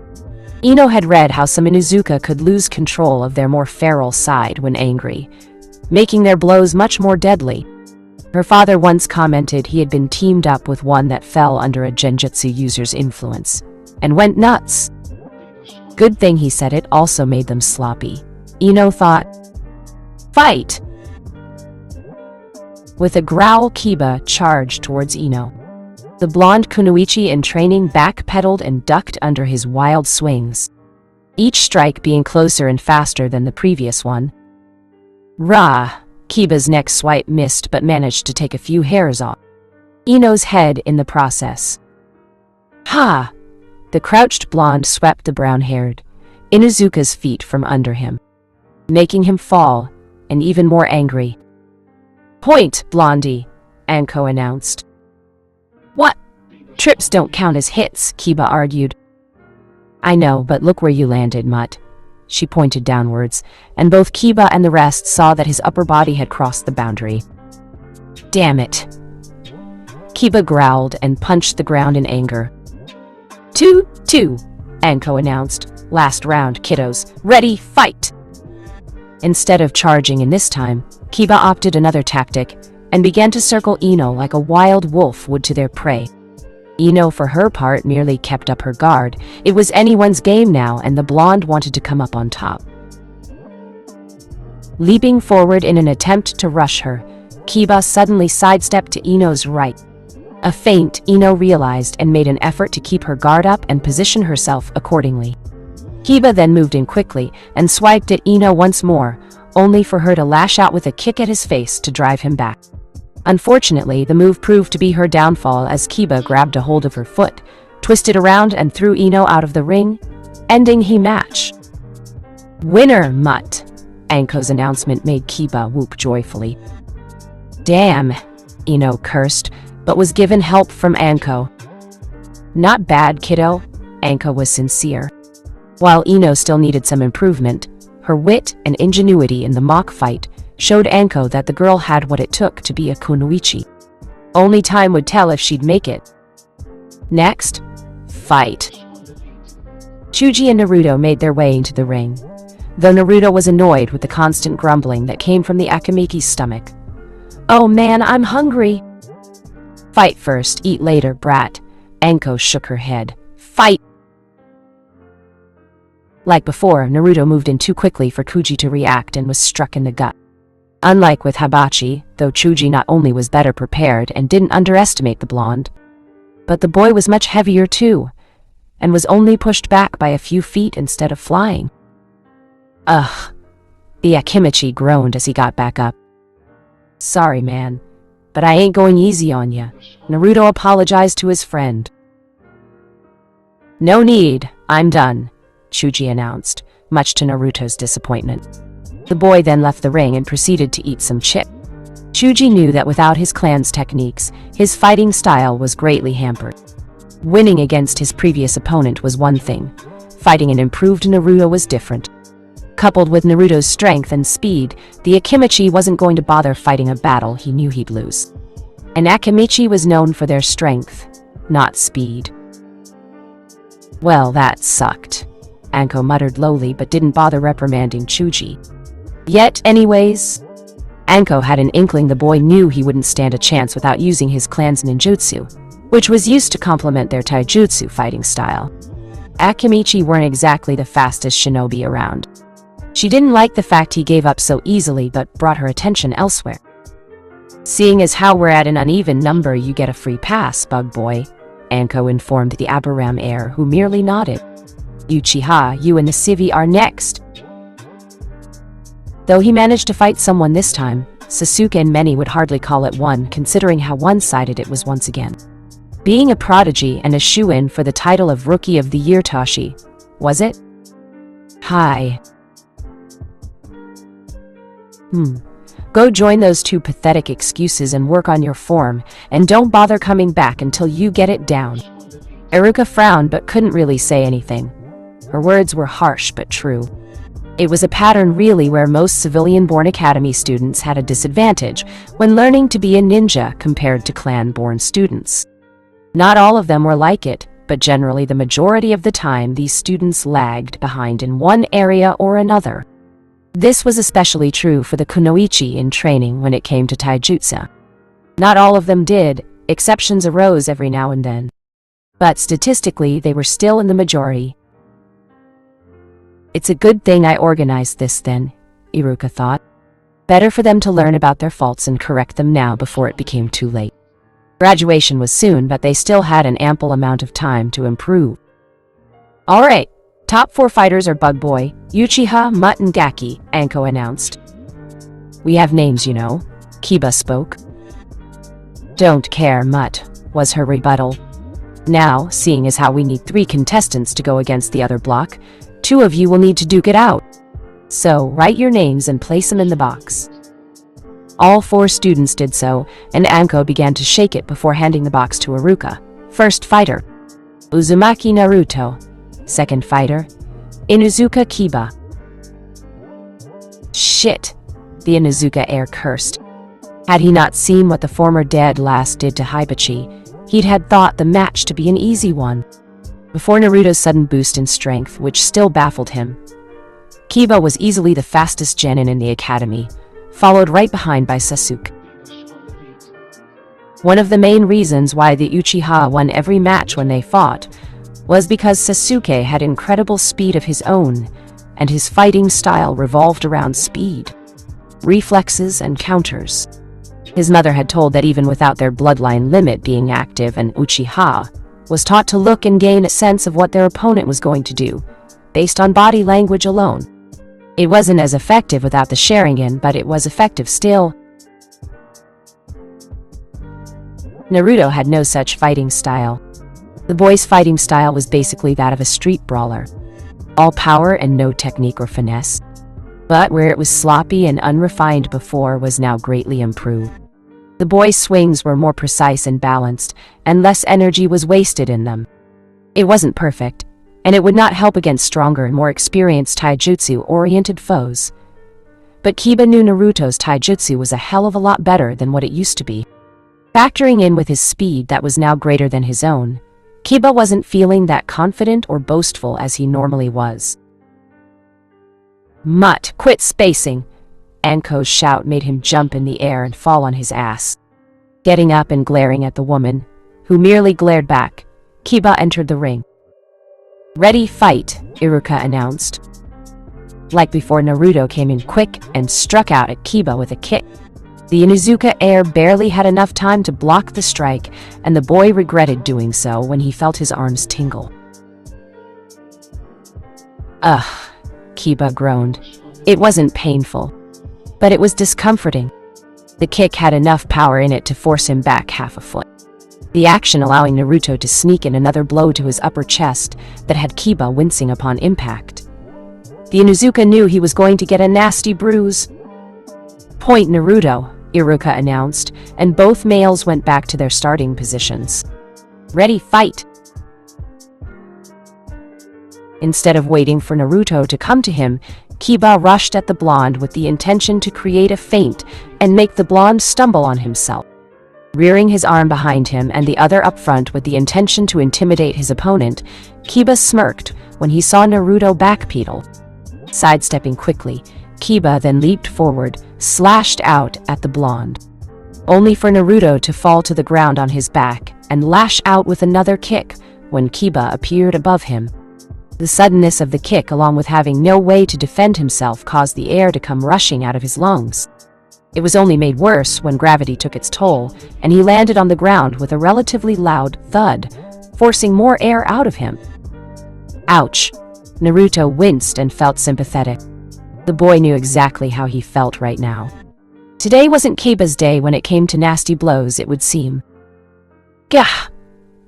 Ino had read how some Inuzuka could lose control of their more feral side when angry, making their blows much more deadly. Her father once commented he had been teamed up with one that fell under a genjutsu user's influence, and went nuts. Good thing he said it also made them sloppy. Ino thought. "Fight!" With a growl, Kiba charged towards Ino. The blonde kunoichi in training backpedaled and ducked under his wild swings, each strike being closer and faster than the previous one. Rah! Kiba's next swipe missed but managed to take a few hairs off Ino's head in the process. Ha! The crouched blonde swept the brown-haired Inuzuka's feet from under him, making him fall, and even more angry. "Point, Blondie," Anko announced. "What? Trips don't count as hits," Kiba argued. "I know, but look where you landed, Mutt." She pointed downwards, and both Kiba and the rest saw that his upper body had crossed the boundary. "Damn it." Kiba growled and punched the ground in anger. 2-2, Anko announced. "Last round, kiddos. Ready, fight!" Instead of charging in this time, Kiba opted another tactic and began to circle Ino like a wild wolf would to their prey. Ino, for her part, merely kept up her guard. It was anyone's game now, and the blonde wanted to come up on top. Leaping forward in an attempt to rush her, Kiba suddenly sidestepped to Ino's right. A feint, Ino realized, and made an effort to keep her guard up and position herself accordingly. Kiba then moved in quickly and swiped at Ino once more, only for her to lash out with a kick at his face to drive him back. Unfortunately, the move proved to be her downfall as Kiba grabbed a hold of her foot, twisted around and threw Ino out of the ring, ending the match. "Winner, Mutt!" Anko's announcement made Kiba whoop joyfully. "Damn," Ino cursed, but was given help from Anko. "Not bad, kiddo," Anko was sincere. While Ino still needed some improvement, her wit and ingenuity in the mock fight showed Anko that the girl had what it took to be a kunoichi. Only time would tell if she'd make it. Next, fight. Chuji and Naruto made their way into the ring, though Naruto was annoyed with the constant grumbling that came from the Akamiki's stomach. "Oh man, I'm hungry." "Fight first, eat later, brat." Anko shook her head. "Fight!" Like before, Naruto moved in too quickly for Chuji to react and was struck in the gut. Unlike with Hibachi, though Chuji not only was better prepared and didn't underestimate the blonde, But the boy was much heavier too, and was only pushed back by a few feet instead of flying. Ugh, the Akimichi groaned as he got back up. Sorry, man, but I ain't going easy on ya. Naruto apologized to his friend. No need, I'm done, Chuji announced, much to Naruto's disappointment. The boy then left the ring and proceeded to eat some chip. Chuji knew that without his clan's techniques, his fighting style was greatly hampered. Winning against his previous opponent was one thing. Fighting an improved Naruto was different. Coupled with Naruto's strength and speed, the Akimichi wasn't going to bother fighting a battle he knew he'd lose. And Akimichi was known for their strength, not speed. Well, that sucked, Anko muttered lowly but didn't bother reprimanding Chuji. Yet, anyways, Anko had an inkling the boy knew he wouldn't stand a chance without using his clan's ninjutsu, which was used to complement their taijutsu fighting style. Akimichi weren't exactly the fastest shinobi around. She didn't like the fact he gave up so easily but brought her attention elsewhere. Seeing as how we're at an uneven number, you get a free pass, bug boy, Anko informed the Abraham heir, who merely nodded. Uchiha, you and the Civi are next. Though he managed to fight someone this time, Sasuke and many would hardly call it one, considering how one-sided it was once again. Being a prodigy and a shoo-in for the title of Rookie of the Year, Tashi, was it? Hi. Go join those two pathetic excuses and work on your form, and don't bother coming back until you get it down. Iruka frowned but couldn't really say anything. Her words were harsh but true. It was a pattern really where most civilian-born academy students had a disadvantage when learning to be a ninja compared to clan-born students. Not all of them were like it, but generally the majority of the time these students lagged behind in one area or another. This was especially true for the kunoichi in training when it came to taijutsu. Not all of them did, exceptions arose every now and then. But statistically they were still in the majority. It's a good thing I organized this then, Iruka thought. Better for them to learn about their faults and correct them now before it became too late. Graduation was soon, but they still had an ample amount of time to improve. Alright, top 4 fighters are Bug Boy, Uchiha, Mutt, and Gaki, Anko announced. We have names, you know, Kiba spoke. Don't care, Mutt, was her rebuttal. Now, seeing as how we need 3 contestants to go against the other block, 2 of you will need to duke it out. So, write your names and place them in the box. All 4 students did so, and Anko began to shake it before handing the box to Iruka. First fighter, Uzumaki Naruto. Second fighter, Inuzuka Kiba. Shit, the Inuzuka heir cursed. Had he not seen what the former dead last did to Hibachi, he'd had thought the match to be an easy one. Before Naruto's sudden boost in strength, which still baffled him, Kiba was easily the fastest genin in the academy, followed right behind by Sasuke. One of the main reasons why the Uchiha won every match when they fought was because Sasuke had incredible speed of his own, and his fighting style revolved around speed, reflexes, and counters. His mother had told that even without their bloodline limit being active, an Uchiha was taught to look and gain a sense of what their opponent was going to do, based on body language alone. It wasn't as effective without the Sharingan, but it was effective still. Naruto had no such fighting style. The boy's fighting style was basically that of a street brawler. All power and no technique or finesse. But where it was sloppy and unrefined before was now greatly improved. The boy's swings were more precise and balanced, and less energy was wasted in them. It wasn't perfect, and it would not help against stronger and more experienced taijutsu-oriented foes. But Kiba knew Naruto's taijutsu was a hell of a lot better than what it used to be. Factoring in with his speed that was now greater than his own, Kiba wasn't feeling that confident or boastful as he normally was. Mutt, quit spacing! Anko's shout made him jump in the air and fall on his ass. Getting up and glaring at the woman, who merely glared back, Kiba entered the ring. Ready, fight, Iruka announced. Like before, Naruto came in quick and struck out at Kiba with a kick. The Inuzuka heir barely had enough time to block the strike, and the boy regretted doing so when he felt his arms tingle. Ugh, Kiba groaned. It wasn't painful, but it was discomforting. The kick had enough power in it to force him back half a foot, the action allowing Naruto to sneak in another blow to his upper chest that had Kiba wincing upon impact. The Inuzuka knew he was going to get a nasty bruise. "Point Naruto," Iruka announced, and both males went back to their starting positions. "Ready, fight!" Instead of waiting for Naruto to come to him, Kiba rushed at the blonde with the intention to create a feint and make the blonde stumble on himself. Rearing his arm behind him and the other up front with the intention to intimidate his opponent, Kiba smirked when he saw Naruto backpedal. Sidestepping quickly, Kiba then leaped forward, slashed out at the blonde, only for Naruto to fall to the ground on his back and lash out with another kick when Kiba appeared above him. The suddenness of the kick, along with having no way to defend himself, caused the air to come rushing out of his lungs. It was only made worse when gravity took its toll, and he landed on the ground with a relatively loud thud, forcing more air out of him. Ouch! Naruto winced and felt sympathetic. The boy knew exactly how he felt right now. Today wasn't Kiba's day when it came to nasty blows, it would seem. Gah!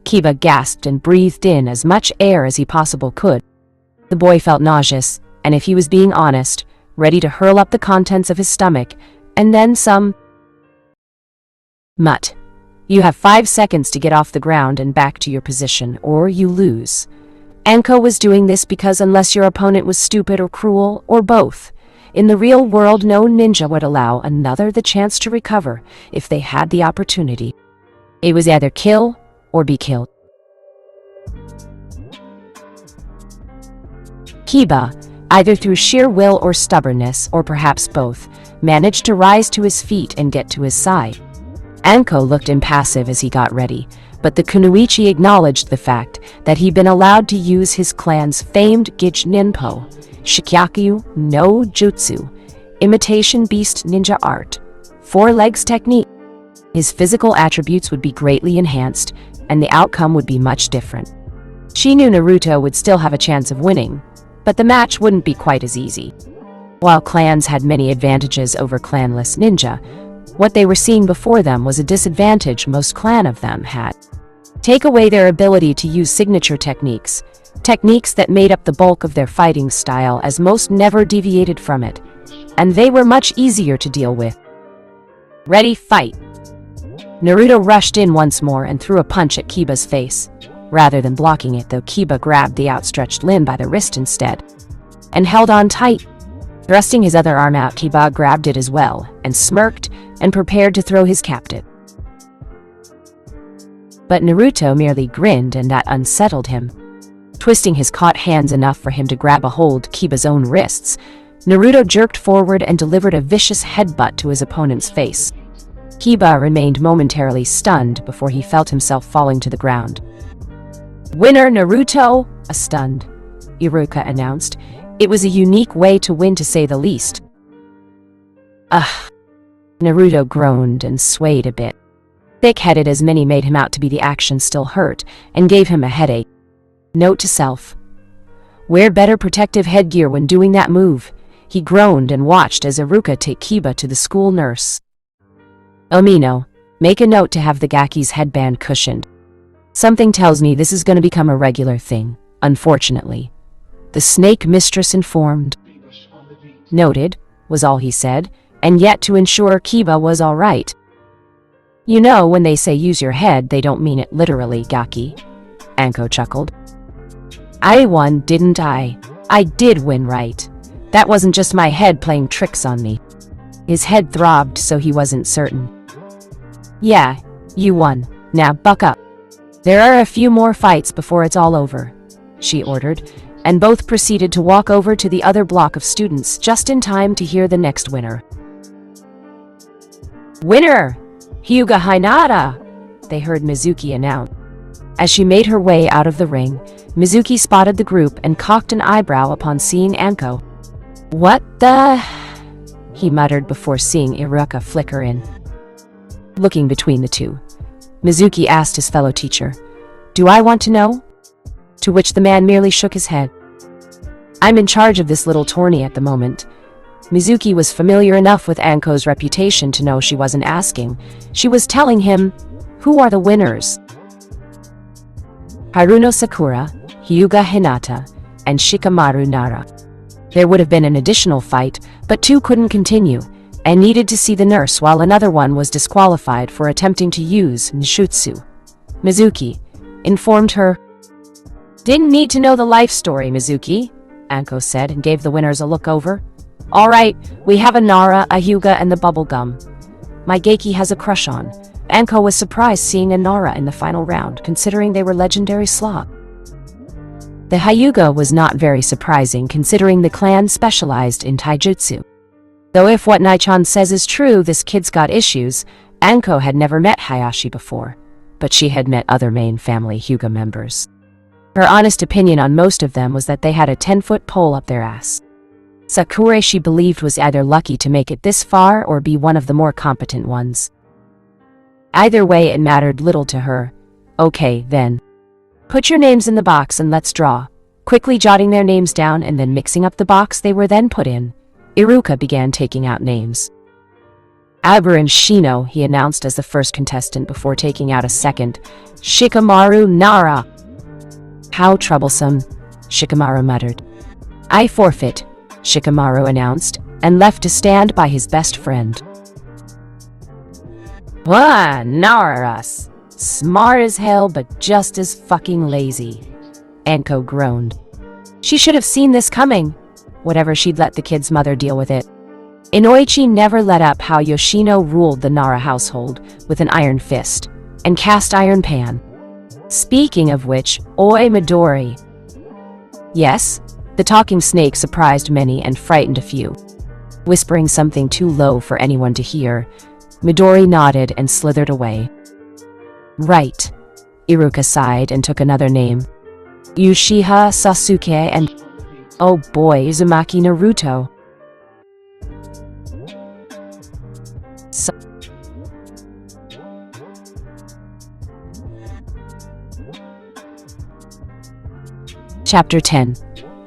Kiba gasped and breathed in as much air as he possibly could. The boy felt nauseous, and if he was being honest, ready to hurl up the contents of his stomach, and then some. Mutt. You have 5 seconds to get off the ground and back to your position, or you lose. Anko was doing this because unless your opponent was stupid or cruel, or both, in the real world no ninja would allow another the chance to recover if they had the opportunity. It was either kill or be killed. Kiba, either through sheer will or stubbornness, or perhaps both, managed to rise to his feet and get to his side. Anko looked impassive as he got ready, but the kunoichi acknowledged the fact that he'd been allowed to use his clan's famed Gijninpo, Shikyaku no Jutsu, imitation beast ninja art, 4 legs technique. His physical attributes would be greatly enhanced, and the outcome would be much different. She knew Naruto would still have a chance of winning, but the match wouldn't be quite as easy. While clans had many advantages over clanless ninja, what they were seeing before them was a disadvantage most clan of them had. Take away their ability to use signature techniques that made up the bulk of their fighting style, as most never deviated from it, and they were much easier to deal with. Ready, fight! Naruto rushed in once more and threw a punch at Kiba's face. Rather than blocking it, though, Kiba grabbed the outstretched limb by the wrist instead, and held on tight. Thrusting his other arm out, Kiba grabbed it as well, and smirked and prepared to throw his captive. But Naruto merely grinned, and that unsettled him. Twisting his caught hands enough for him to grab a hold of Kiba's own wrists, Naruto jerked forward and delivered a vicious headbutt to his opponent's face. Kiba remained momentarily stunned before he felt himself falling to the ground. "Winner, Naruto!" a stunned Iruka announced. It was a unique way to win, to say the least. Ugh. Naruto groaned and swayed a bit. Thick-headed as many made him out to be, the action still hurt and gave him a headache. Note to self: wear better protective headgear when doing that move. He groaned and watched as Iruka take Kiba to the school nurse. Omino, make a note to have the Gaki's headband cushioned. Something tells me this is going to become a regular thing, unfortunately. The snake mistress informed. Noted, was all he said, and yet to ensure Kiba was all right. You know, when they say use your head, they don't mean it literally, Gaki. Anko chuckled. I won, didn't I? I did win, right? That wasn't just my head playing tricks on me. His head throbbed, so he wasn't certain. Yeah, you won. Now buck up. There are a few more fights before it's all over, she ordered, and both proceeded to walk over to the other block of students just in time to hear the next winner. Winner! Hyuga Hinata! They heard Mizuki announce. As she made her way out of the ring, Mizuki spotted the group and cocked an eyebrow upon seeing Anko. What the? he muttered before seeing Iruka flicker in. Looking between the two, Mizuki asked his fellow teacher, "Do I want to know?" To which the man merely shook his head. "I'm in charge of this little tourney at the moment." Mizuki was familiar enough with Anko's reputation to know she wasn't asking. She was telling him, "Who are the winners?" Haruno Sakura, Hyuga Hinata, and Shikamaru Nara. There would have been an additional fight, but two couldn't continue, and needed to see the nurse while another one was disqualified for attempting to use Nishutsu. Mizuki informed her. "Didn't need to know the life story, Mizuki," Anko said and gave the winners a look over. "All right, we have a Nara, a Hyuga, and the bubblegum. My Geiki has a crush on." Anko was surprised seeing a Nara in the final round, considering they were legendary slot. The Hyuga was not very surprising considering the clan specialized in taijutsu. Though if what Nai-chan says is true, this kid's got issues, Anko had never met Hayashi before, but she had met other main family Hyuga members. Her honest opinion on most of them was that they had a 10-foot pole up their ass. Sakura she believed was either lucky to make it this far or be one of the more competent ones. Either way, it mattered little to her. "Okay, then. Put your names in the box and let's draw." Quickly jotting their names down and then mixing up the box they were then put in, Iruka began taking out names. "Aberron Shino," he announced as the first contestant before taking out a second. "Shikamaru Nara." "How troublesome," Shikamaru muttered. "I forfeit," Shikamaru announced, and left to stand by his best friend. "Wah, Nara's smart as hell but just as fucking lazy," Anko groaned. She should have seen this coming. Whatever, she'd let the kid's mother deal with it. Inoichi never let up how Yoshino ruled the Nara household with an iron fist and cast iron pan. Speaking of which, Oi Midori. Yes, the talking snake surprised many and frightened a few. Whispering something too low for anyone to hear, Midori nodded and slithered away. "Right." Iruka sighed and took another name. "Uchiha Sasuke and, oh boy, Uzumaki Naruto." Chapter 10.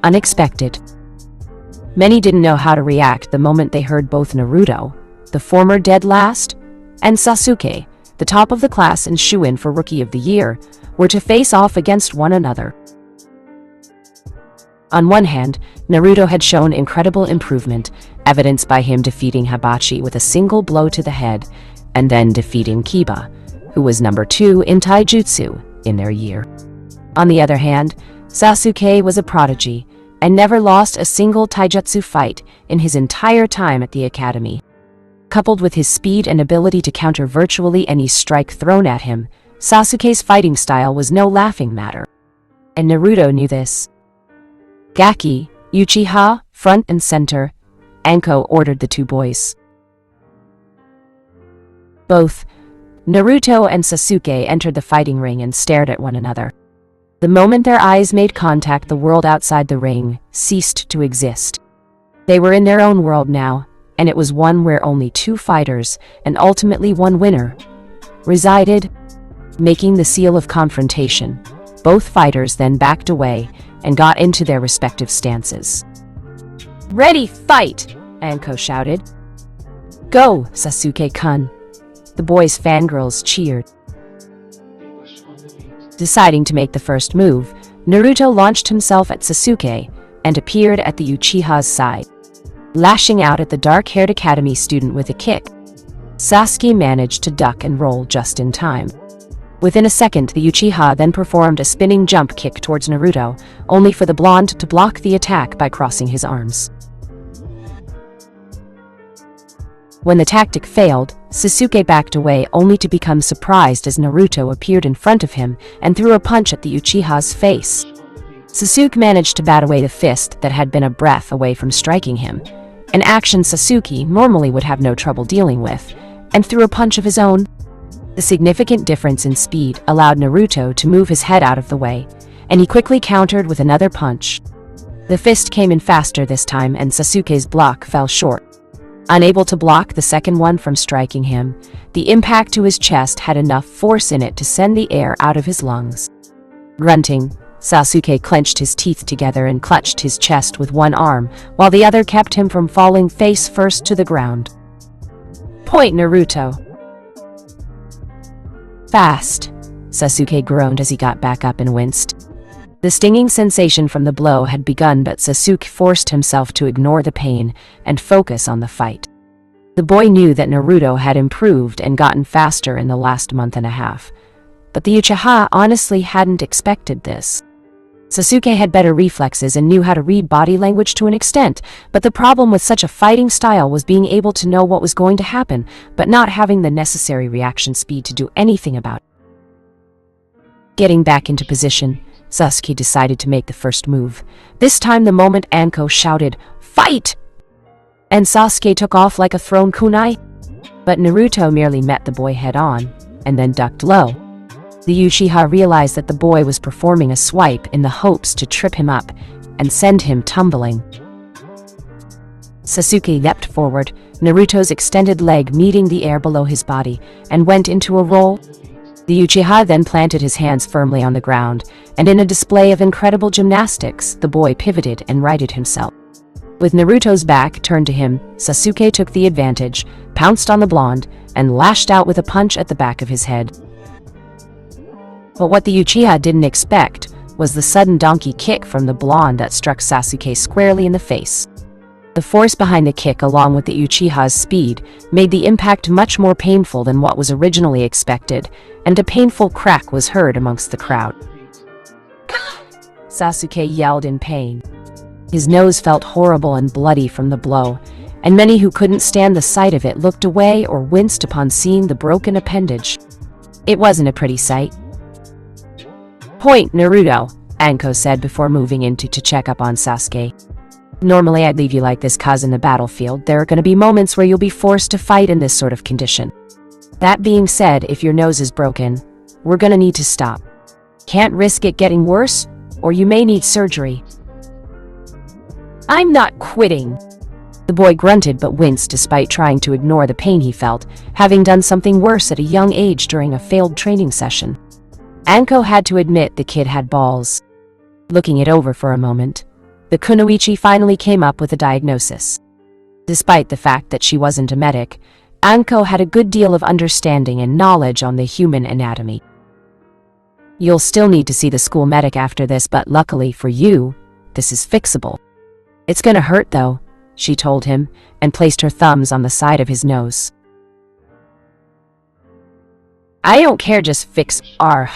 Unexpected. Many didn't know how to react the moment they heard both Naruto, the former dead last, and Sasuke, the top of the class and shoo-in for Rookie of the Year, were to face off against one another. On one hand, Naruto had shown incredible improvement, evidenced by him defeating Hibachi with a single blow to the head, and then defeating Kiba, who was number 2 in taijutsu in their year. On the other hand, Sasuke was a prodigy, and never lost a single taijutsu fight in his entire time at the academy. Coupled with his speed and ability to counter virtually any strike thrown at him, Sasuke's fighting style was no laughing matter. And Naruto knew this. "Gaki, Uchiha, front and center," Anko ordered the two boys. Both Naruto and Sasuke entered the fighting ring and stared at one another. The moment their eyes made contact, the world outside the ring ceased to exist. They were in their own world now, and it was one where only two fighters, and ultimately one winner, resided. Making the seal of confrontation, both fighters then backed away and got into their respective stances. "Ready, fight!" Anko shouted. "Go, Sasuke-kun!" The boys' fangirls cheered. Deciding to make the first move, Naruto launched himself at Sasuke and appeared at the Uchiha's side, lashing out at the dark-haired academy student with a kick. Sasuke managed to duck and roll just in time. Within a second, the Uchiha then performed a spinning jump kick towards Naruto, only for the blonde to block the attack by crossing his arms. When the tactic failed, Sasuke backed away only to become surprised as Naruto appeared in front of him and threw a punch at the Uchiha's face. Sasuke managed to bat away the fist that had been a breath away from striking him, an action Sasuke normally would have no trouble dealing with, and threw a punch of his own. The significant difference in speed allowed Naruto to move his head out of the way, and he quickly countered with another punch. The fist came in faster this time and Sasuke's block fell short. Unable to block the second one from striking him, the impact to his chest had enough force in it to send the air out of his lungs. Grunting, Sasuke clenched his teeth together and clutched his chest with one arm, while the other kept him from falling face first to the ground. Point, Naruto. Fast, Sasuke groaned as he got back up and winced. The stinging sensation from the blow had begun, but Sasuke forced himself to ignore the pain and focus on the fight. The boy knew that Naruto had improved and gotten faster in the last month and a half, but the Uchiha honestly hadn't expected this. Sasuke had better reflexes and knew how to read body language to an extent, but the problem with such a fighting style was being able to know what was going to happen, but not having the necessary reaction speed to do anything about it. Getting back into position, Sasuke decided to make the first move. This time the moment Anko shouted, "Fight!" and Sasuke took off like a thrown kunai. But Naruto merely met the boy head-on, and then ducked low. The Uchiha realized that the boy was performing a swipe in the hopes to trip him up and send him tumbling. Sasuke leapt forward, Naruto's extended leg meeting the air below his body, and went into a roll. The Uchiha then planted his hands firmly on the ground, and in a display of incredible gymnastics, the boy pivoted and righted himself. With Naruto's back turned to him, Sasuke took the advantage, pounced on the blonde, and lashed out with a punch at the back of his head. But what the Uchiha didn't expect was the sudden donkey kick from the blonde that struck Sasuke squarely in the face. The force behind the kick, along with the Uchiha's speed, made the impact much more painful than what was originally expected, and a painful crack was heard amongst the crowd. Sasuke yelled in pain. His nose felt horrible and bloody from the blow, and many who couldn't stand the sight of it looked away or winced upon seeing the broken appendage. It wasn't a pretty sight. Point, Naruto, Anko said before moving in to check up on Sasuke. Normally I'd leave you like this, cause in the battlefield there are going to be moments where you'll be forced to fight in this sort of condition. That being said, if your nose is broken, we're going to need to stop. Can't risk it getting worse, or you may need surgery. I'm not quitting. The boy grunted but winced despite trying to ignore the pain he felt, having done something worse at a young age during a failed training session. Anko had to admit the kid had balls. Looking it over for a moment, the kunoichi finally came up with a diagnosis. Despite the fact that she wasn't a medic, Anko had a good deal of understanding and knowledge on the human anatomy. You'll still need to see the school medic after this, but luckily for you, this is fixable. It's gonna hurt though, she told him, and placed her thumbs on the side of his nose. I don't care, just fix our...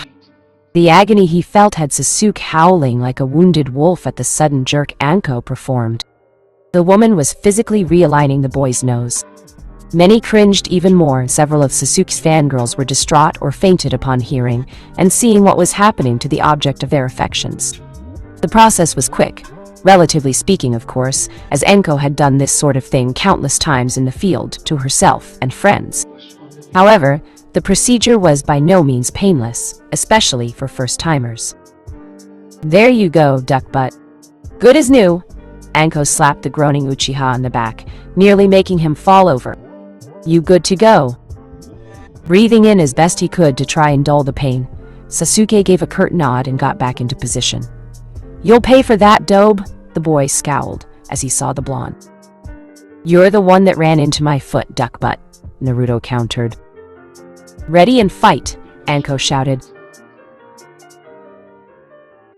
The agony he felt had Sasuke howling like a wounded wolf at the sudden jerk Anko performed. The woman was physically realigning the boy's nose. Many cringed even more. Several of Sasuke's fangirls were distraught or fainted upon hearing and seeing what was happening to the object of their affections. The process was quick, relatively speaking of course, as Anko had done this sort of thing countless times in the field to herself and friends. However, the procedure was by no means painless, especially for first-timers. There you go, duck butt. Good as new. Anko slapped the groaning Uchiha on the back, nearly making him fall over. You good to go? Breathing in as best he could to try and dull the pain, Sasuke gave a curt nod and got back into position. You'll pay for that, Dobe, the boy scowled as he saw the blonde. You're the one that ran into my foot, duck butt, Naruto countered. Ready and fight, Anko shouted.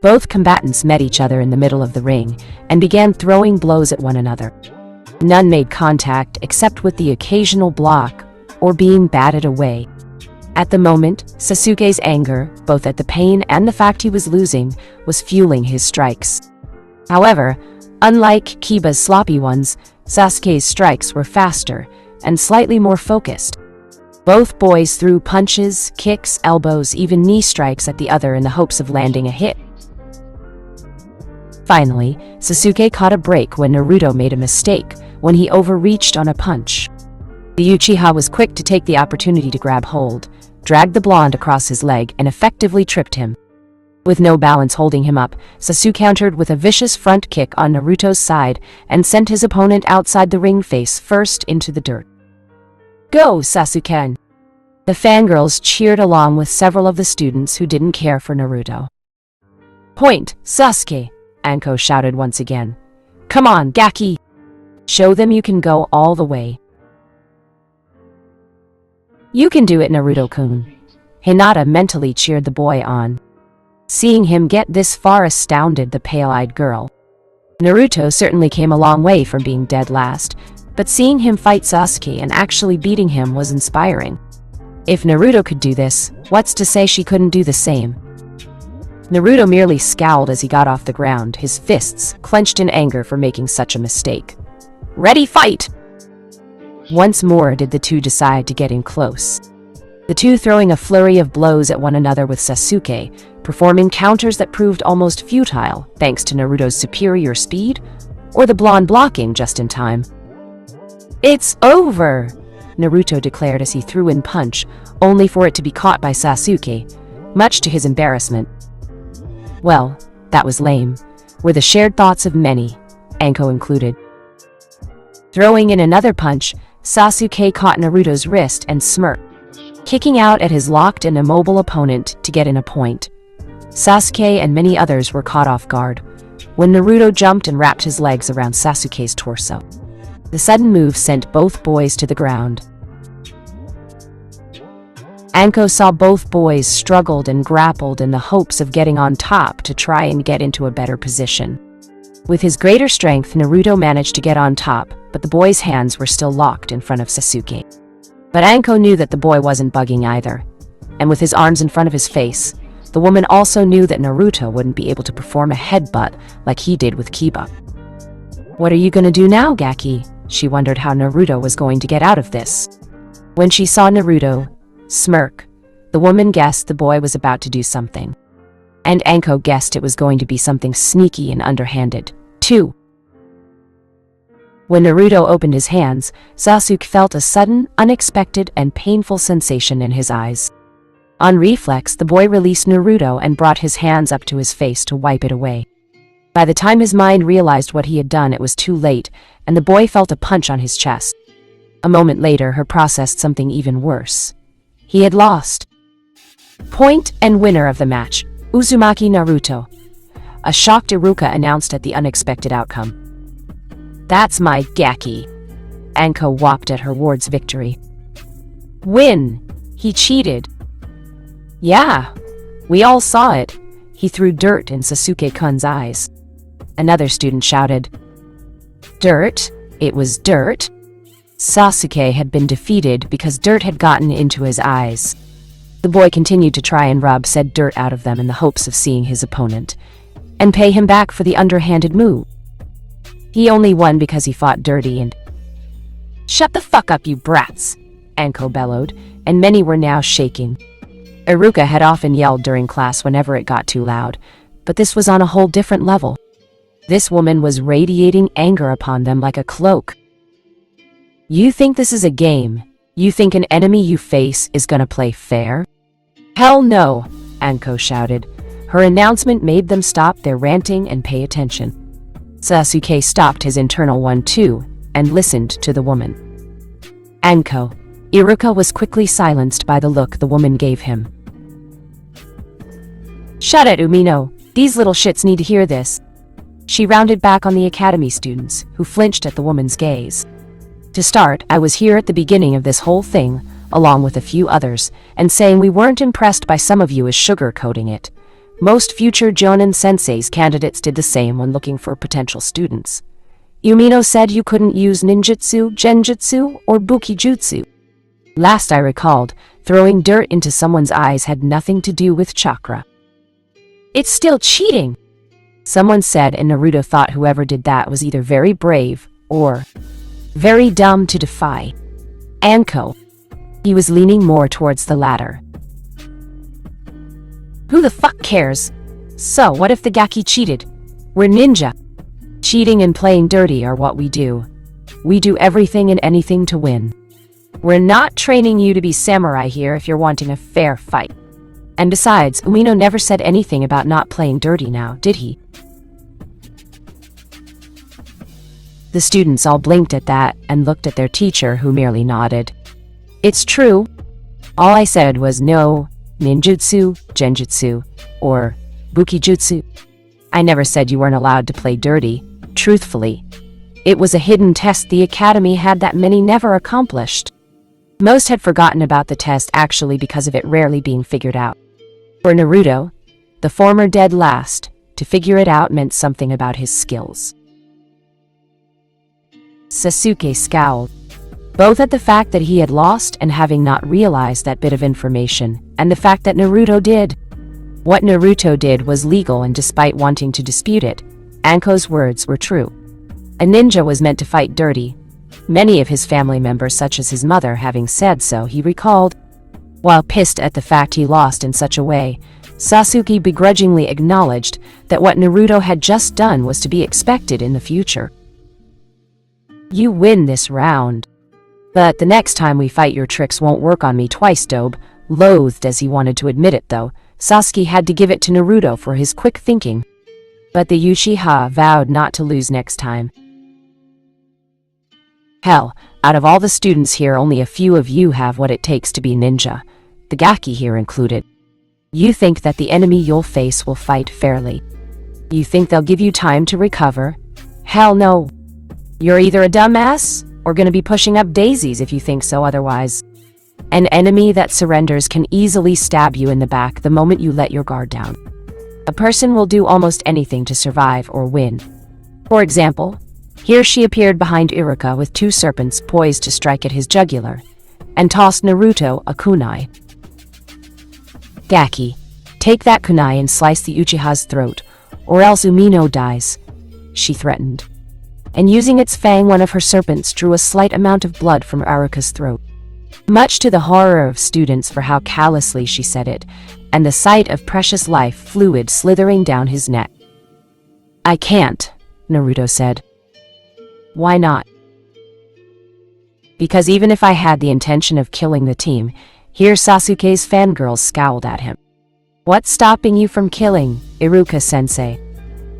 Both combatants met each other in the middle of the ring and began throwing blows at one another. None made contact except with the occasional block or being batted away. At the moment, Sasuke's anger, both at the pain and the fact he was losing, was fueling his strikes. However, unlike Kiba's sloppy ones, Sasuke's strikes were faster and slightly more focused. Both boys threw punches, kicks, elbows, even knee strikes at the other in the hopes of landing a hit. Finally, Sasuke caught a break when Naruto made a mistake when he overreached on a punch. The Uchiha was quick to take the opportunity to grab hold, dragged the blonde across his leg, and effectively tripped him. With no balance holding him up, Sasuke countered with a vicious front kick on Naruto's side and sent his opponent outside the ring face first into the dirt. "Go, Sasuke!" The fangirls cheered along with several of the students who didn't care for Naruto. "Point, Sasuke!" Anko shouted once again. "Come on, Gaki! Show them you can go all the way." "You can do it, Naruto-kun." Hinata mentally cheered the boy on. Seeing him get this far astounded the pale-eyed girl. Naruto certainly came a long way from being dead last, but seeing him fight Sasuke and actually beating him was inspiring. If Naruto could do this, what's to say she couldn't do the same? Naruto merely scowled as he got off the ground, his fists clenched in anger for making such a mistake. "Ready, fight!" Once more did the two decide to get in close. The two throwing a flurry of blows at one another with Sasuke, performing counters that proved almost futile thanks to Naruto's superior speed, or the blonde blocking just in time. "It's over!" Naruto declared as he threw in punch, only for it to be caught by Sasuke, much to his embarrassment. Well, that was lame, were the shared thoughts of many, Anko included. Throwing in another punch, Sasuke caught Naruto's wrist and smirked, kicking out at his locked and immobile opponent to get in a point. Sasuke and many others were caught off guard when Naruto jumped and wrapped his legs around Sasuke's torso. The sudden move sent both boys to the ground. Anko saw both boys struggled and grappled in the hopes of getting on top to try and get into a better position. With his greater strength, Naruto managed to get on top, but the boy's hands were still locked in front of Sasuke. But Anko knew that the boy wasn't bugging either, and with his arms in front of his face, the woman also knew that Naruto wouldn't be able to perform a headbutt like he did with Kiba. "What are you gonna do now, Gaki?" She wondered how Naruto was going to get out of this. When she saw Naruto smirk, the woman guessed the boy was about to do something. And Anko guessed it was going to be something sneaky and underhanded, too. When Naruto opened his hands, Sasuke felt a sudden, unexpected, and painful sensation in his eyes. On reflex, the boy released Naruto and brought his hands up to his face to wipe it away. By the time his mind realized what he had done, it was too late, and the boy felt a punch on his chest. A moment later, he processed something even worse. He had lost. Point and winner of the match, Uzumaki Naruto. A shocked Iruka announced at the unexpected outcome. "That's my Gaki." Anko whopped at her ward's victory. "Win! He cheated." "Yeah, we all saw it. He threw dirt in Sasuke-kun's eyes." Another student shouted. "Dirt? It was dirt?" Sasuke had been defeated because dirt had gotten into his eyes. The boy continued to try and rub said dirt out of them in the hopes of seeing his opponent, and pay him back for the underhanded move. He only won because he fought dirty and— "Shut the fuck up, you brats!" Anko bellowed, and many were now shaking. Iruka had often yelled during class whenever it got too loud, but this was on a whole different level. This woman was radiating anger upon them like a cloak. "You think this is a game? You think an enemy you face is gonna play fair?" "Hell no!" Anko shouted. Her announcement made them stop their ranting and pay attention. Sasuke stopped his internal one too, and listened to the woman. "Anko." Iruka was quickly silenced by the look the woman gave him. "Shut it, Umino. These little shits need to hear this." She rounded back on the academy students, who flinched at the woman's gaze. "To start, I was here at the beginning of this whole thing, along with a few others, and saying we weren't impressed by some of you is sugarcoating it. Most future Jonin Sensei's candidates did the same when looking for potential students. Umino said you couldn't use ninjutsu, genjutsu, or bukijutsu. Last I recalled, throwing dirt into someone's eyes had nothing to do with chakra." "It's still cheating," someone said, and Naruto thought whoever did that was either very brave or very dumb to defy Anko. He was leaning more towards the latter. "Who the fuck cares? So what if the Gaki cheated? We're ninja. Cheating and playing dirty are what we do. We do everything and anything to win. We're not training you to be samurai here if you're wanting a fair fight." And besides, Umino never said anything about not playing dirty now, did he? The students all blinked at that and looked at their teacher, who merely nodded. It's true. All I said was no ninjutsu, genjutsu, or bukijutsu. I never said you weren't allowed to play dirty, truthfully. It was a hidden test the academy had that many never accomplished. Most had forgotten about the test actually because of it rarely being figured out. For Naruto, the former dead last, to figure it out meant something about his skills. Sasuke scowled, both at the fact that he had lost and having not realized that bit of information, and the fact that Naruto did. What Naruto did was legal, and despite wanting to dispute it, Anko's words were true. A ninja was meant to fight dirty, many of his family members such as his mother having said so, he recalled. While pissed at the fact he lost in such a way, Sasuke begrudgingly acknowledged that what Naruto had just done was to be expected in the future. You win this round. But the next time we fight your tricks won't work on me twice, Dobe. Loathed as he wanted to admit it though, Sasuke had to give it to Naruto for his quick thinking. But the Uchiha vowed not to lose next time. Hell, out of all the students here, only a few of you have what it takes to be ninja, the Gaki here included. You think that the enemy you'll face will fight fairly. You think they'll give you time to recover? Hell no. You're either a dumbass or gonna be pushing up daisies if you think so otherwise. An enemy that surrenders can easily stab you in the back the moment you let your guard down. A person will do almost anything to survive or win. For example, here she appeared behind Iruka with two serpents poised to strike at his jugular, and tossed Naruto a kunai. Gaki, take that kunai and slice the Uchiha's throat, or else Umino dies, she threatened. And using its fang, one of her serpents drew a slight amount of blood from Iruka's throat. Much to the horror of students for how callously she said it, and the sight of precious life fluid slithering down his neck. I can't, Naruto said. Why not? Because even if I had the intention of killing the team, here Sasuke's fangirls scowled at him. What's stopping you from killing Iruka-sensei?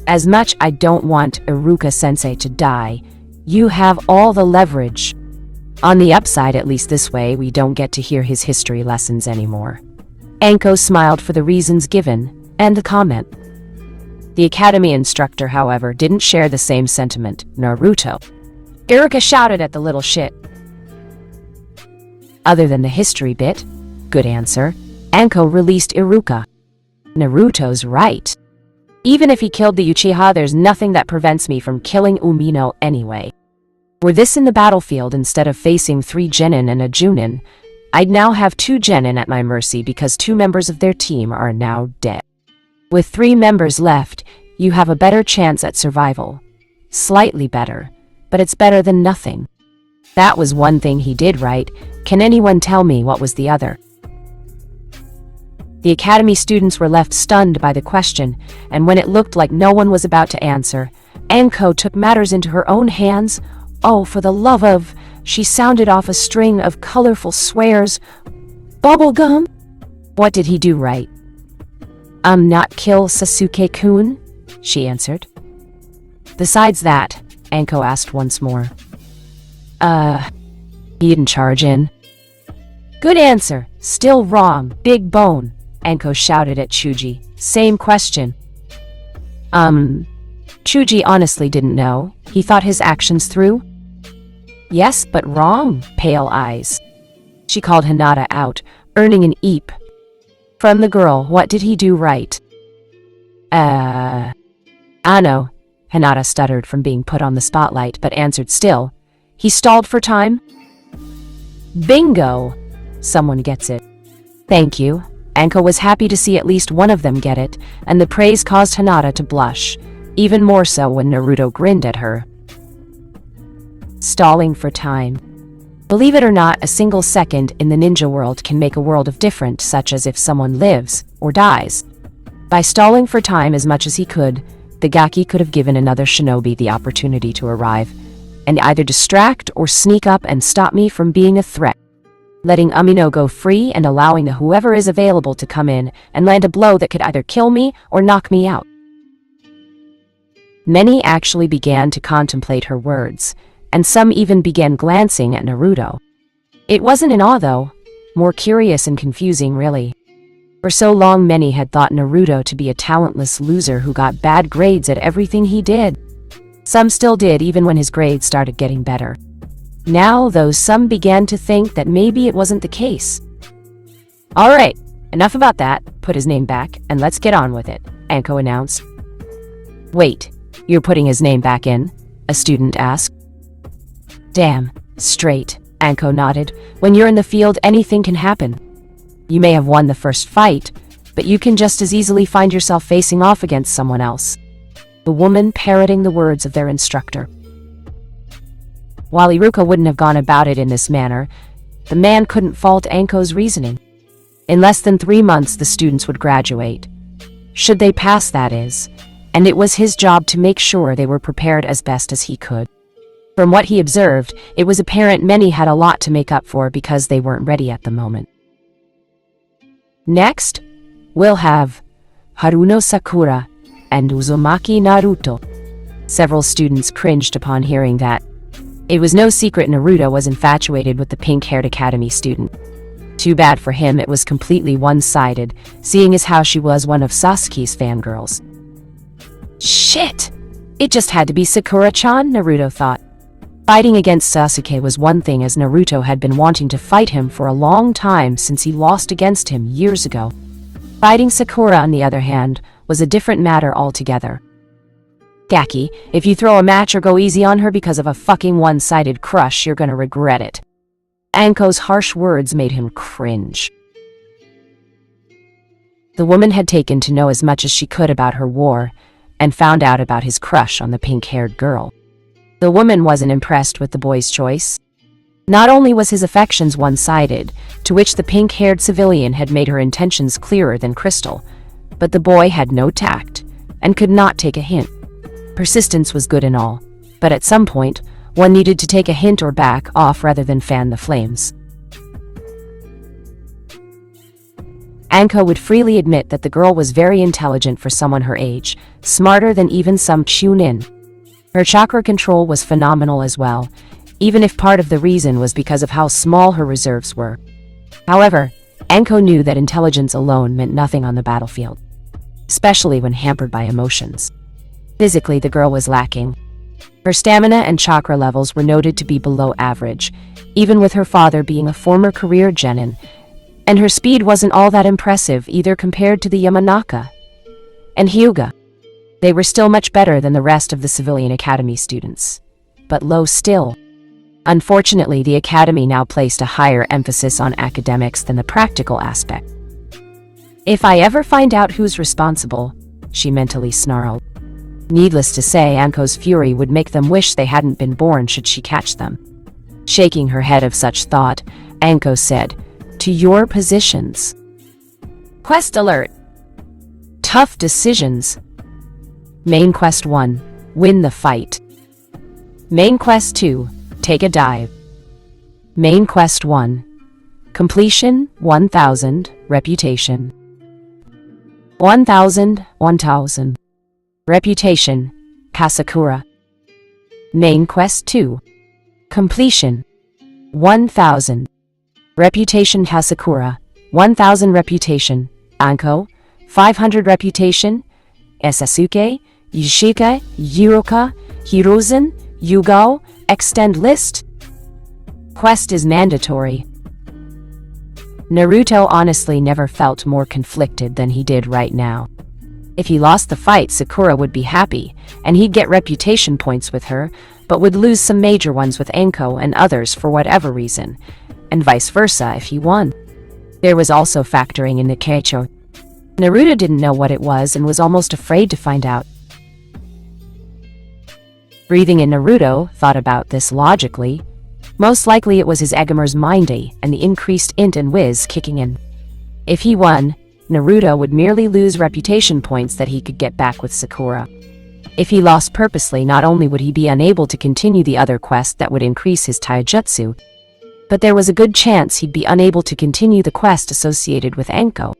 As much I don't want Iruka-sensei to die, you have all the leverage. On the upside, at least this way, we don't get to hear his history lessons anymore. Anko smiled for the reasons given, and the comment. The academy instructor, however, didn't share the same sentiment. Naruto. Iruka shouted at the little shit. Other than the history bit, good answer, Anko released Iruka. Naruto's right. Even if he killed the Uchiha, there's nothing that prevents me from killing Umino anyway. Were this in the battlefield instead of facing 3 genin and a junin, I'd now have 2 genin at my mercy because 2 members of their team are now dead. With 3 members left, you have a better chance at survival. Slightly better, but it's better than nothing. That was one thing he did right. Can anyone tell me what was the other? The academy students were left stunned by the question, and when it looked like no one was about to answer, Anko took matters into her own hands. Oh, for the love of... She sounded off a string of colorful swears. Bubblegum? What did he do right? Not kill Sasuke-kun, she answered. Besides that, Anko asked once more. He didn't charge in. Good answer. Still wrong. Big bone, Anko shouted at Chuji. Same question. Chuji honestly didn't know. He thought his actions through. Yes, but wrong, pale eyes. She called Hinata out, earning an eep. From the girl, what did he do right? I know, Hinata stuttered from being put on the spotlight, but answered still. He stalled for time? Bingo! Someone gets it. Thank you. Anko was happy to see at least one of them get it, and the praise caused Hinata to blush, even more so when Naruto grinned at her. Stalling for time. Believe it or not, a single second in the ninja world can make a world of difference, such as if someone lives or dies. By stalling for time as much as he could, the Gaki could have given another shinobi the opportunity to arrive, and either distract or sneak up and stop me from being a threat. letting Umino go free and allowing the whoever is available to come in and land a blow that could either kill me or knock me out. Many actually began to contemplate her words, and some even began glancing at Naruto. It wasn't in awe though, more curious and confusing really. For so long many had thought Naruto to be a talentless loser who got bad grades at everything he did. Some still did even when his grades started getting better. Now, though, some began to think that maybe it wasn't the case. "Alright, enough about that, put his name back, and let's get on with it," Anko announced. "Wait, you're putting his name back in?" a student asked. "Damn, straight," Anko nodded. "When you're in the field, anything can happen. You may have won the first fight, but you can just as easily find yourself facing off against someone else." The woman parroting the words of their instructor. While Iruka wouldn't have gone about it in this manner, the man couldn't fault Anko's reasoning. In less than 3 months, the students would graduate. Should they pass, that is, and it was his job to make sure they were prepared as best as he could. From what he observed, it was apparent many had a lot to make up for because they weren't ready at the moment. Next, we'll have Haruno Sakura and Uzumaki Naruto. Several students cringed upon hearing that. It was no secret Naruto was infatuated with the pink-haired academy student. Too bad for him, it was completely one-sided, seeing as how she was one of Sasuke's fangirls. Shit! It just had to be Sakura-chan, Naruto thought. Fighting against Sasuke was one thing, as Naruto had been wanting to fight him for a long time since he lost against him years ago. Fighting Sakura, on the other hand, was a different matter altogether. "Gaki, if you throw a match or go easy on her because of a fucking one-sided crush, you're gonna regret it." Anko's harsh words made him cringe. The woman had taken to know as much as she could about her war, and found out about his crush on the pink-haired girl. The woman wasn't impressed with the boy's choice. Not only was his affections one-sided, to which the pink-haired civilian had made her intentions clearer than crystal, but the boy had no tact, and could not take a hint. Persistence was good and all, but at some point, one needed to take a hint or back off rather than fan the flames. Anko would freely admit that the girl was very intelligent for someone her age, smarter than even some chunin. Her chakra control was phenomenal as well, even if part of the reason was because of how small her reserves were. However, Anko knew that intelligence alone meant nothing on the battlefield, especially when hampered by emotions. Physically, the girl was lacking. Her stamina and chakra levels were noted to be below average, even with her father being a former career genin, and her speed wasn't all that impressive either compared to the Yamanaka and Hyuga. They were still much better than the rest of the civilian academy students, but low still. Unfortunately, the academy now placed a higher emphasis on academics than the practical aspect. "If I ever find out who's responsible," she mentally snarled. Needless to say, Anko's fury would make them wish they hadn't been born should she catch them. Shaking her head of such thought, Anko said, "To your positions." Quest alert! Tough decisions. Main Quest 1. Win the fight. Main Quest 2. Take a dive. Main Quest 1. Completion 1000. Reputation 1000. 1000. Reputation, Kasakura. Main Quest 2. Completion 1000. Reputation Kasakura, 1000 reputation. Anko, 500 reputation. Sasuke, Yoshika, Yiruka, Hiruzen, Yugao, extend list. Quest is mandatory. Naruto honestly never felt more conflicted than he did right now. If he lost the fight, Sakura would be happy, and he'd get reputation points with her, but would lose some major ones with Anko and others for whatever reason, and vice versa if he won. There was also factoring in the Keicho. Naruto didn't know what it was and was almost afraid to find out. Breathing in, Naruto thought about this logically. Most likely it was his Egamer's mindy and the increased int and whiz kicking in. If he won, Naruto would merely lose reputation points that he could get back with Sakura. If he lost purposely, not only would he be unable to continue the other quest that would increase his taijutsu, but there was a good chance he'd be unable to continue the quest associated with Anko.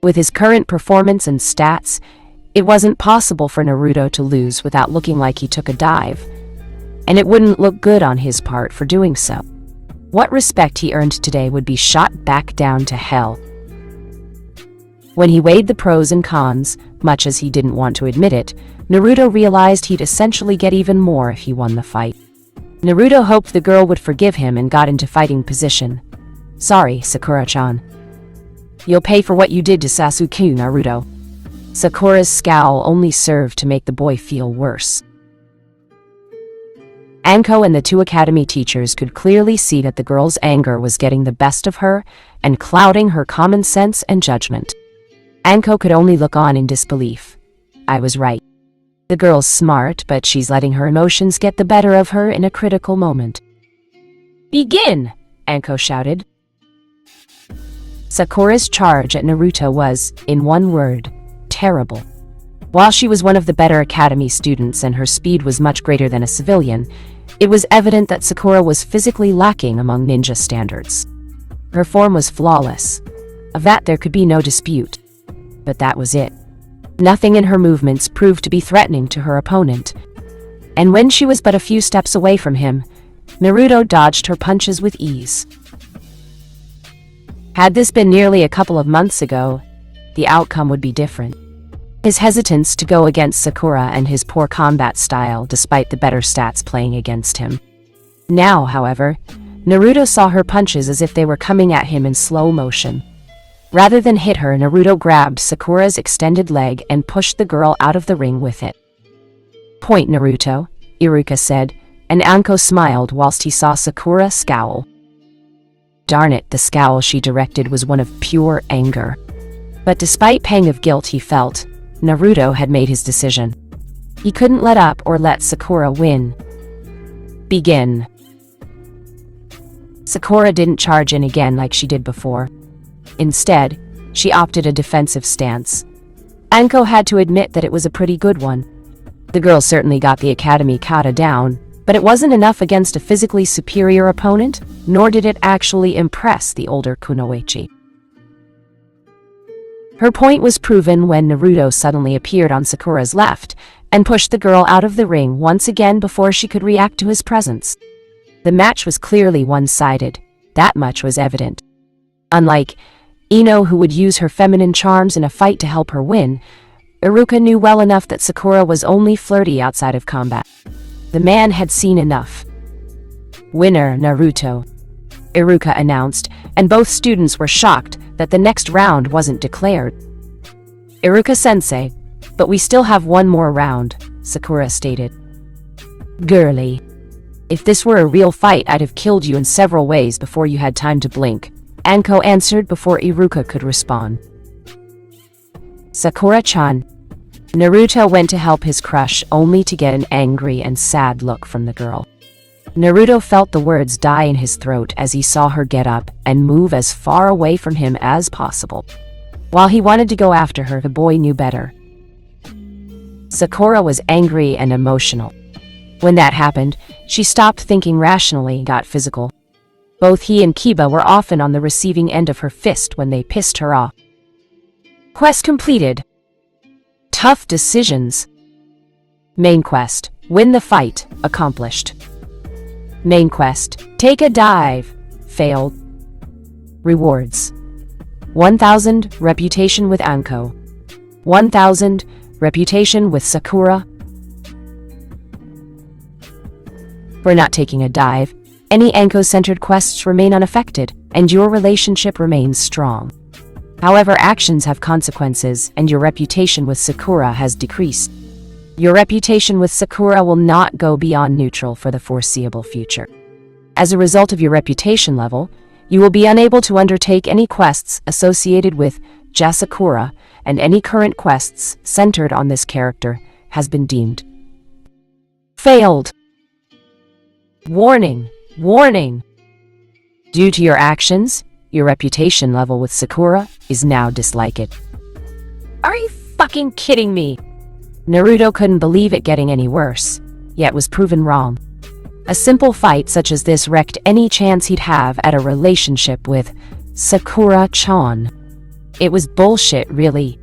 With his current performance and stats, it wasn't possible for Naruto to lose without looking like he took a dive, and it wouldn't look good on his part for doing so. What respect he earned today would be shot back down to hell. When he weighed the pros and cons, much as he didn't want to admit it, Naruto realized he'd essentially get even more if he won the fight. Naruto hoped the girl would forgive him and got into fighting position. "Sorry, Sakura-chan. You'll pay for what you did to Sasuke, Naruto." Sakura's scowl only served to make the boy feel worse. Anko and the two academy teachers could clearly see that the girl's anger was getting the best of her and clouding her common sense and judgment. Anko could only look on in disbelief. "I was right. The girl's smart, but she's letting her emotions get the better of her in a critical moment." "Begin!" Anko shouted. Sakura's charge at Naruto was, in one word, terrible. While she was one of the better academy students and her speed was much greater than a civilian, it was evident that Sakura was physically lacking among ninja standards. Her form was flawless. Of that there could be no dispute. But that was it. Nothing in her movements proved to be threatening to her opponent. And when she was but a few steps away from him, Naruto dodged her punches with ease. Had this been nearly a couple of months ago, the outcome would be different. His hesitance to go against Sakura and his poor combat style despite the better stats playing against him. Now, however, Naruto saw her punches as if they were coming at him in slow motion. Rather than hit her, Naruto grabbed Sakura's extended leg and pushed the girl out of the ring with it. "Point, Naruto," Iruka said, and Anko smiled whilst he saw Sakura scowl. Darn it, the scowl she directed was one of pure anger. But despite pang of guilt he felt, Naruto had made his decision. He couldn't let up or let Sakura win. "Begin." Sakura didn't charge in again like she did before. Instead, she opted a defensive stance. Anko had to admit that it was a pretty good one. The girl certainly got the academy kata down, but it wasn't enough against a physically superior opponent, nor did it actually impress the older Kunoichi. Her point was proven when Naruto suddenly appeared on Sakura's left and pushed the girl out of the ring once again before she could react to his presence. The match was clearly one-sided. That much was evident. Unlike Ino, who would use her feminine charms in a fight to help her win, Iruka knew well enough that Sakura was only flirty outside of combat. The man had seen enough. "Winner, Naruto," Iruka announced, and both students were shocked that the next round wasn't declared. "Iruka-sensei, but we still have one more round," Sakura stated. "Girly. If this were a real fight, I'd have killed you in several ways before you had time to blink," Anko answered before Iruka could respond. "Sakura-chan." Naruto went to help his crush only to get an angry and sad look from the girl. Naruto felt the words die in his throat as he saw her get up and move as far away from him as possible. While he wanted to go after her, the boy knew better. Sakura was angry and emotional. When that happened, she stopped thinking rationally and got physical. Both he and Kiba were often on the receiving end of her fist when they pissed her off. Quest completed. Tough decisions. Main quest, win the fight, accomplished. Main quest, take a dive, failed. Rewards. 1,000 reputation with Anko. 1,000 reputation with Sakura. For not taking a dive, any Anko-centered quests remain unaffected, and your relationship remains strong. However, actions have consequences, and your reputation with Sakura has decreased. Your reputation with Sakura will not go beyond neutral for the foreseeable future. As a result of your reputation level, you will be unable to undertake any quests associated with Sakura, and any current quests centered on this character has been deemed failed. Warning! Warning! Due to your actions, your reputation level with Sakura is now disliked. Are you fucking kidding me? Naruto couldn't believe it getting any worse, yet was proven wrong. A simple fight such as this wrecked any chance he'd have at a relationship with Sakura-chan. It was bullshit, really.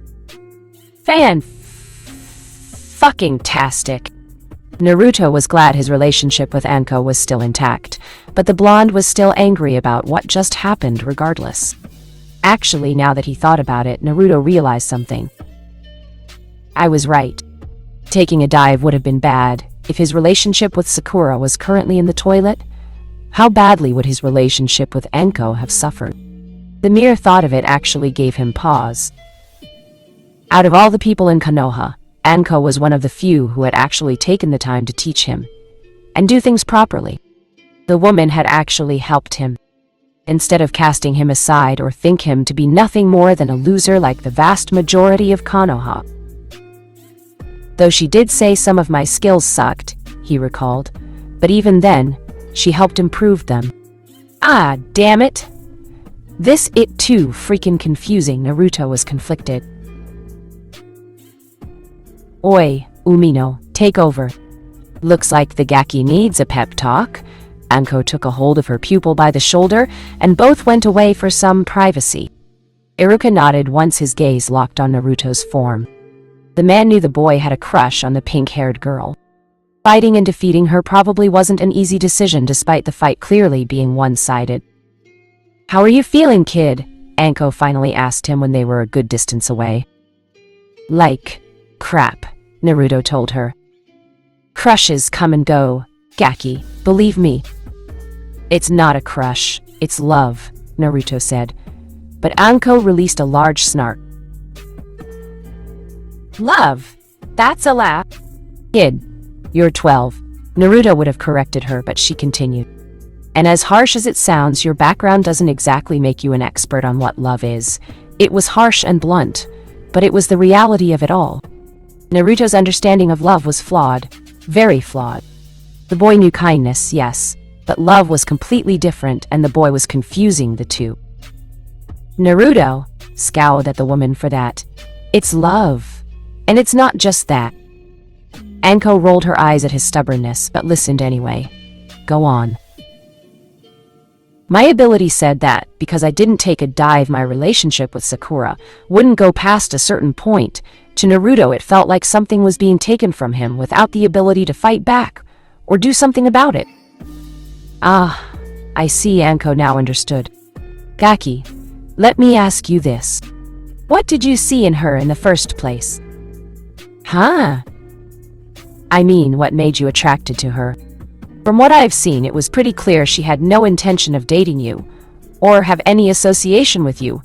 Fucking-tastic. Naruto was glad his relationship with Anko was still intact, but the blonde was still angry about what just happened regardless. Actually, now that he thought about it, Naruto realized something. I was right. Taking a dive would have been bad. If his relationship with Sakura was currently in the toilet, how badly would his relationship with Anko have suffered? The mere thought of it actually gave him pause. Out of all the people in Konoha, Anko was one of the few who had actually taken the time to teach him and do things properly. The woman had actually helped him, instead of casting him aside or think him to be nothing more than a loser like the vast majority of Konoha. Though she did say some of my skills sucked, he recalled, but even then, she helped improve them. Ah, damn it! It too freaking confusing. Naruto was conflicted. Oi, Umino, take over. Looks like the Gaki needs a pep talk. Anko took a hold of her pupil by the shoulder, and both went away for some privacy. Iruka nodded once his gaze locked on Naruto's form. The man knew the boy had a crush on the pink-haired girl. Fighting and defeating her probably wasn't an easy decision despite the fight clearly being one-sided. How are you feeling, kid? Anko finally asked him when they were a good distance away. Like crap, Naruto told her. Crushes come and go, Gaki, believe me. It's not a crush, it's love, Naruto said. But Anko released a large snark. Love? That's a laugh. Kid, you're 12. Naruto would have corrected her, but she continued. And as harsh as it sounds, your background doesn't exactly make you an expert on what love is. It was harsh and blunt, but it was the reality of it all. Naruto's understanding of love was flawed, very flawed. The boy knew kindness, yes, but love was completely different, and the boy was confusing the two. Naruto scowled at the woman for that. It's love. And it's not just that. Anko rolled her eyes at his stubbornness, but listened anyway. Go on. My ability said that, because I didn't take a dive, my relationship with Sakura wouldn't go past a certain point. To Naruto, it felt like something was being taken from him without the ability to fight back, or do something about it. Ah, I see. Anko now understood. Gaki, let me ask you this. What did you see in her in the first place? Huh? I mean, what made you attracted to her? From what I've seen, it was pretty clear she had no intention of dating you, or have any association with you.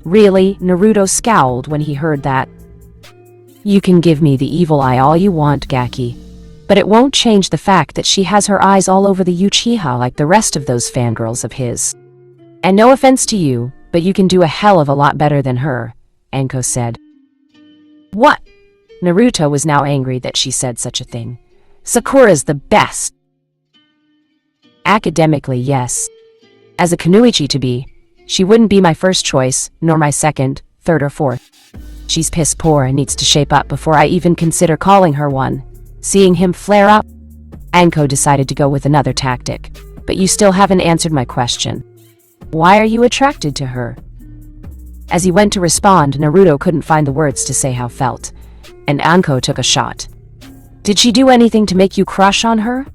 Really? Naruto scowled when he heard that. You can give me the evil eye all you want, Gaki, but it won't change the fact that she has her eyes all over the Uchiha like the rest of those fangirls of his. And no offense to you, but you can do a hell of a lot better than her, Anko said. What? Naruto was now angry that she said such a thing. Sakura's the best. Academically, yes. As a kunoichi to be, she wouldn't be my first choice, nor my second, third, or fourth. She's piss poor and needs to shape up before I even consider calling her one. Seeing him flare up, Anko decided to go with another tactic. But you still haven't answered my question. Why are you attracted to her? As he went to respond, Naruto couldn't find the words to say how felt, and Anko took a shot. Did she do anything to make you crush on her?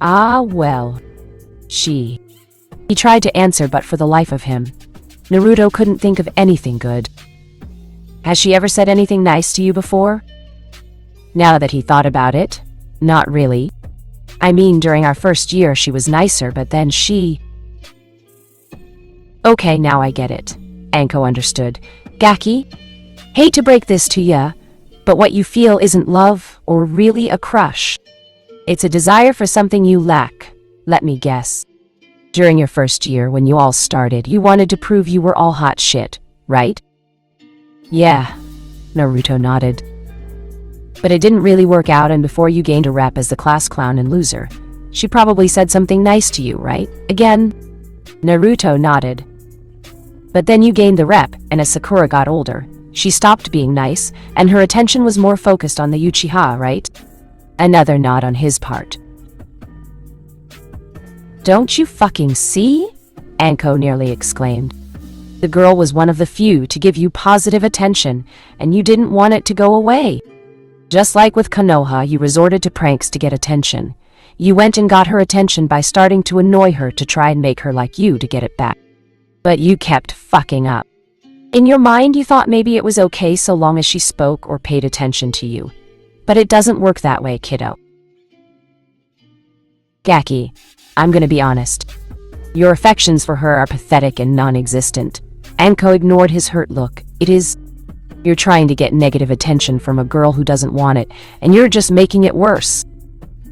Ah, well. He tried to answer, but for the life of him, Naruto couldn't think of anything good. Has she ever said anything nice to you before? Now that he thought about it, not really. I mean, during our first year she was nicer, but then she... Okay, now I get it. Anko understood. Gaki, hate to break this to ya, but what you feel isn't love or really a crush. It's a desire for something you lack. Let me guess. During your first year, when you all started, you wanted to prove you were all hot shit, right? Yeah, Naruto nodded. But it didn't really work out, and before you gained a rep as the class clown and loser, she probably said something nice to you, right? Again? Naruto nodded. But then you gained the rep, and as Sakura got older, she stopped being nice, and her attention was more focused on the Uchiha, right? Another nod on his part. Don't you fucking see? Anko nearly exclaimed. The girl was one of the few to give you positive attention, and you didn't want it to go away. Just like with Konoha, you resorted to pranks to get attention. You went and got her attention by starting to annoy her to try and make her like you to get it back. But you kept fucking up. In your mind, you thought maybe it was okay so long as she spoke or paid attention to you. But it doesn't work that way, kiddo. Gaki, I'm gonna be honest. Your affections for her are pathetic and non-existent. Anko ignored his hurt look. You're trying to get negative attention from a girl who doesn't want it, and you're just making it worse.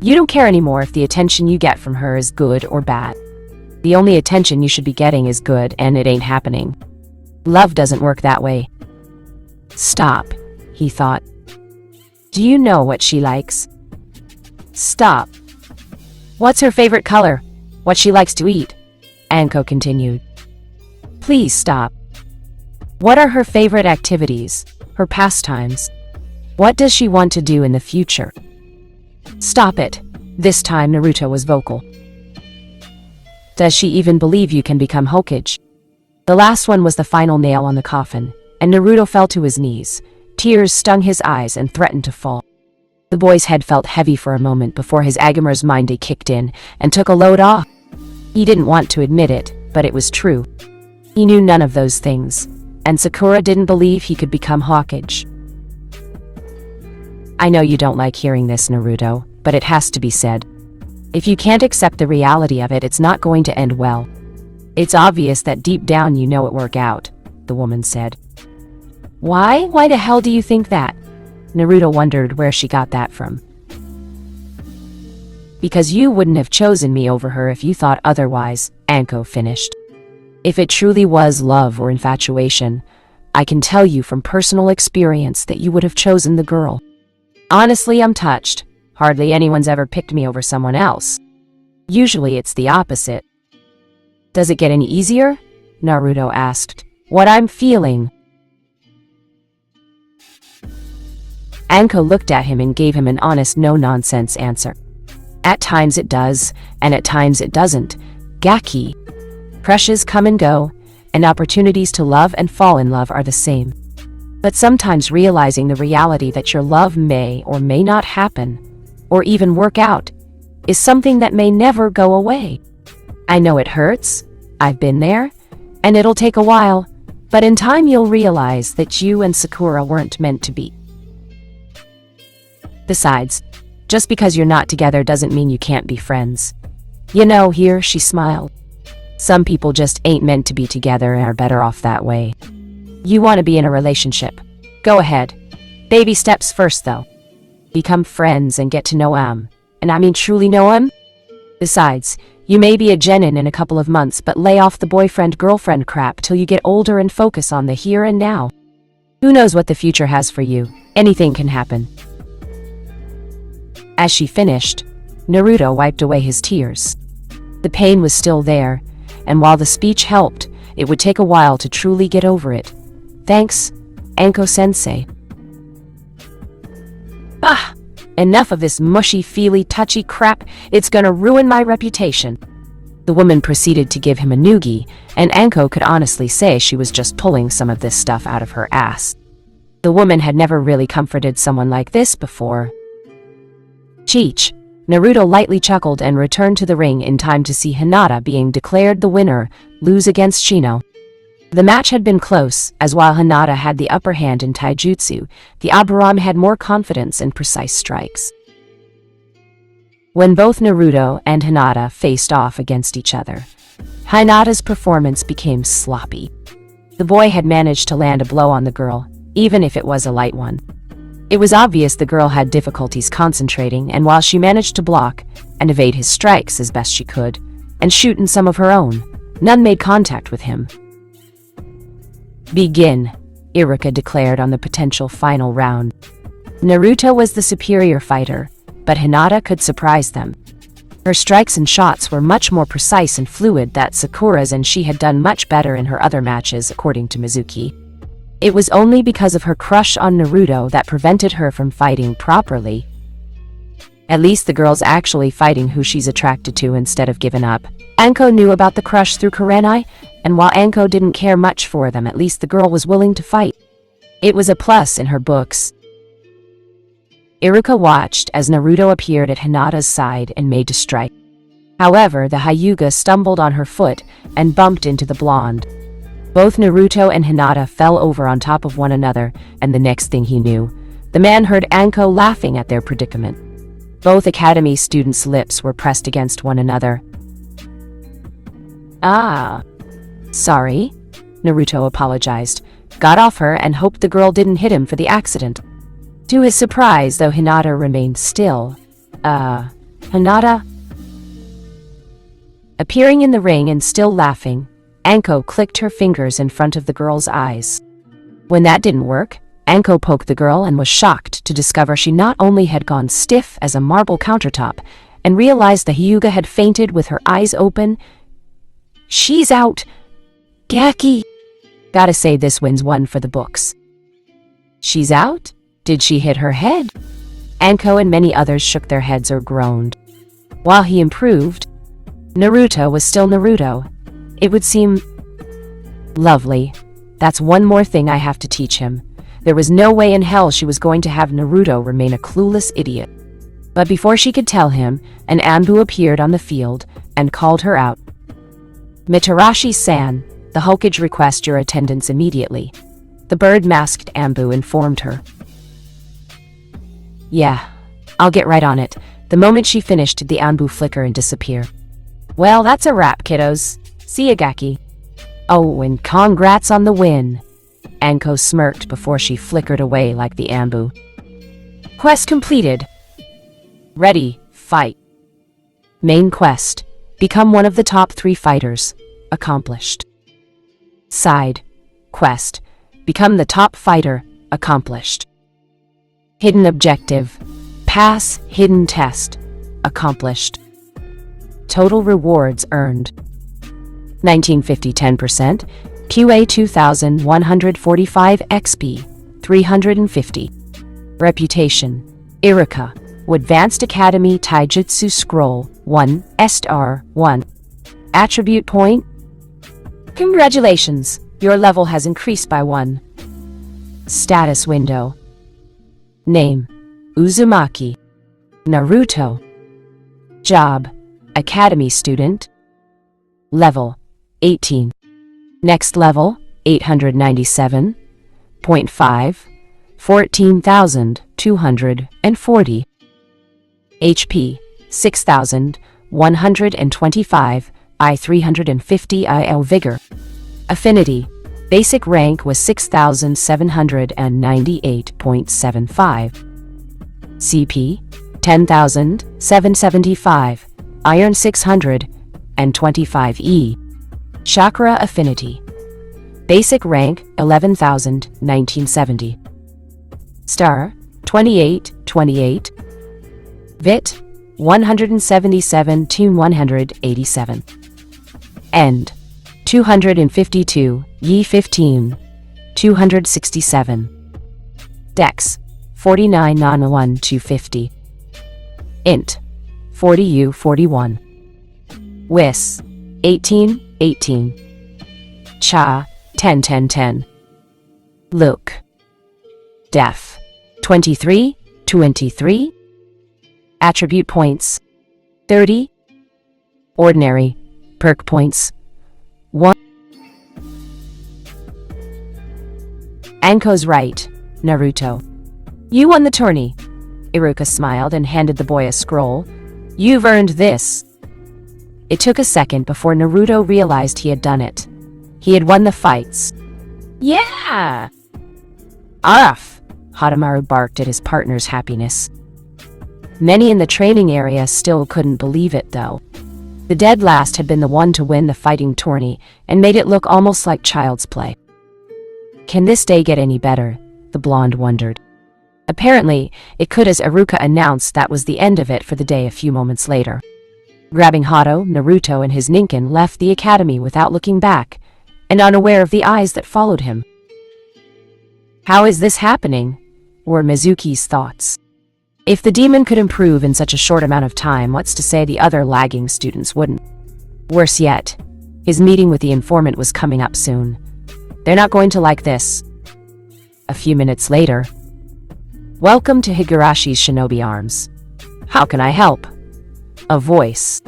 You don't care anymore if the attention you get from her is good or bad. The only attention you should be getting is good, and it ain't happening. Love doesn't work that way. Stop, he thought. Do you know what she likes? Stop. What's her favorite color? What she likes to eat? Anko continued. Please stop. What are her favorite activities? Her pastimes? What does she want to do in the future? Stop it. This time Naruto was vocal. Does she even believe you can become Hokage? The last one was the final nail on the coffin, and Naruto fell to his knees. Tears stung his eyes and threatened to fall. The boy's head felt heavy for a moment before his Agamer's mind kicked in and took a load off. He didn't want to admit it, but it was true. He knew none of those things, and Sakura didn't believe he could become Hokage. I know you don't like hearing this, Naruto, but it has to be said. If you can't accept the reality of it, it's not going to end well. It's obvious that deep down you know it work out, the woman said. Why? Why the hell do you think that? Naruto wondered where she got that from. Because you wouldn't have chosen me over her if you thought otherwise, Anko finished. If it truly was love or infatuation, I can tell you from personal experience that you would have chosen the girl. Honestly, I'm touched. Hardly anyone's ever picked me over someone else. Usually it's the opposite. Does it get any easier? Naruto asked. What I'm feeling. Anko looked at him and gave him an honest, no-nonsense answer. At times it does, and at times it doesn't. Gaki. Crushes come and go, and opportunities to love and fall in love are the same. But sometimes realizing the reality that your love may or may not happen, or even work out, is something that may never go away. I know it hurts, I've been there, and it'll take a while, but in time you'll realize that you and Sakura weren't meant to be. Besides, just because you're not together doesn't mean you can't be friends. You know, here she smiled. Some people just ain't meant to be together and are better off that way. You want to be in a relationship. Go ahead. Baby steps first, though. Become friends and get to know him. And I mean truly know him? Besides, you may be a genin in a couple of months, but lay off the boyfriend-girlfriend crap till you get older and focus on the here and now. Who knows what the future has for you? Anything can happen. As she finished, Naruto wiped away his tears. The pain was still there, and while the speech helped, it would take a while to truly get over it. Thanks, Anko-sensei. Ah! Enough of this mushy, feely, touchy crap. It's gonna ruin my reputation. The woman proceeded to give him a noogie, and Anko could honestly say she was just pulling some of this stuff out of her ass. The woman had never really comforted someone like this before. Cheech. Naruto lightly chuckled and returned to the ring in time to see Hinata being declared the winner, lose against Shino. The match had been close, as while Hinata had the upper hand in taijutsu, the Aburame had more confidence in precise strikes. When both Naruto and Hinata faced off against each other, Hinata's performance became sloppy. The boy had managed to land a blow on the girl, even if it was a light one. It was obvious the girl had difficulties concentrating, and while she managed to block and evade his strikes as best she could, and shoot in some of her own, none made contact with him. Begin, Iruka declared on the potential final round. Naruto was the superior fighter, but Hinata could surprise them. Her strikes and shots were much more precise and fluid than Sakura's, and she had done much better in her other matches, according to Mizuki. It was only because of her crush on Naruto that prevented her from fighting properly. At least the girl's actually fighting who she's attracted to instead of giving up, Anko knew about the crush through Kurenai, and while Anko didn't care much for them, at least the girl was willing to fight. It was a plus in her books. Iruka watched as Naruto appeared at Hinata's side and made to strike. However, the Hyuga stumbled on her foot and bumped into the blonde. Both Naruto and Hinata fell over on top of one another, and the next thing he knew, the man heard Anko laughing at their predicament. Both academy students' lips were pressed against one another. "Ah, sorry," Naruto apologized, got off her and hoped the girl didn't hit him for the accident. To his surprise, though, Hinata remained still. Hinata?" Appearing in the ring and still laughing, Anko clicked her fingers in front of the girl's eyes. When that didn't work, Anko poked the girl and was shocked to discover she not only had gone stiff as a marble countertop and realized the Hyuga had fainted with her eyes open. "She's out! Gaki!" Gotta say this wins one for the books. "She's out? Did she hit her head?" Anko and many others shook their heads or groaned. While he improved, Naruto was still Naruto. It would seem lovely. That's one more thing I have to teach him. There was no way in hell she was going to have Naruto remain a clueless idiot. But before she could tell him, an Anbu appeared on the field and called her out. "Mitarashi-san, the Hokage request your attendance immediately." The bird-masked Anbu informed her. "Yeah, I'll get right on it." The moment she finished, did the Anbu flicker and disappear. "Well, that's a wrap, kiddos. See ya, Gaki." "Oh, and congrats on the win." Anko smirked before she flickered away like the Anbu. Quest completed. Ready, fight. Main quest. Become one of the top 3 fighters. Accomplished. Side quest. Become the top fighter. Accomplished. Hidden objective. Pass hidden test. Accomplished. Total rewards earned. 1950 10%, QA 2145 XP, 350. Reputation. Iruka, Advanced Academy Taijutsu Scroll, 1, Star 1. Attribute point. Congratulations, your level has increased by 1. Status window. Name. Uzumaki. Naruto. Job. Academy student. Level. 18. Next level, 897.5, 14,240. HP, 6,125, I 350 IL Vigor. Affinity, basic rank was 6,798.75. CP, 10,775, Iron 625E. Chakra affinity. Basic rank 11,1970. Star 2828. Vit 177 to 187. End 252 Yi 15 267. Dex 49 non 250. Int 40 U41. Wis 18 18. Cha 10 10 10. Luke. Def 23 23. Attribute points 30. Ordinary perk points 1. Anko's right, Naruto. You won the tourney. Iruka smiled and handed the boy a scroll. You've earned this. It took a second before Naruto realized he had done it. He had won the fights. Yeah! Arf! Hadamaru barked at his partner's happiness. Many in the training area still couldn't believe it, though. The dead last had been the one to win the fighting tourney and made it look almost like child's play. Can this day get any better? The blonde wondered. Apparently, it could, as Iruka announced that was the end of it for the day a few moments later. Grabbing Hato, Naruto and his Ninken left the academy without looking back, and unaware of the eyes that followed him. How is this happening? Were Mizuki's thoughts. If the demon could improve in such a short amount of time, what's to say the other lagging students wouldn't? Worse yet, his meeting with the informant was coming up soon. They're not going to like this. A few minutes later, "Welcome to Higarashi's Shinobi Arms. How can I help?" A voice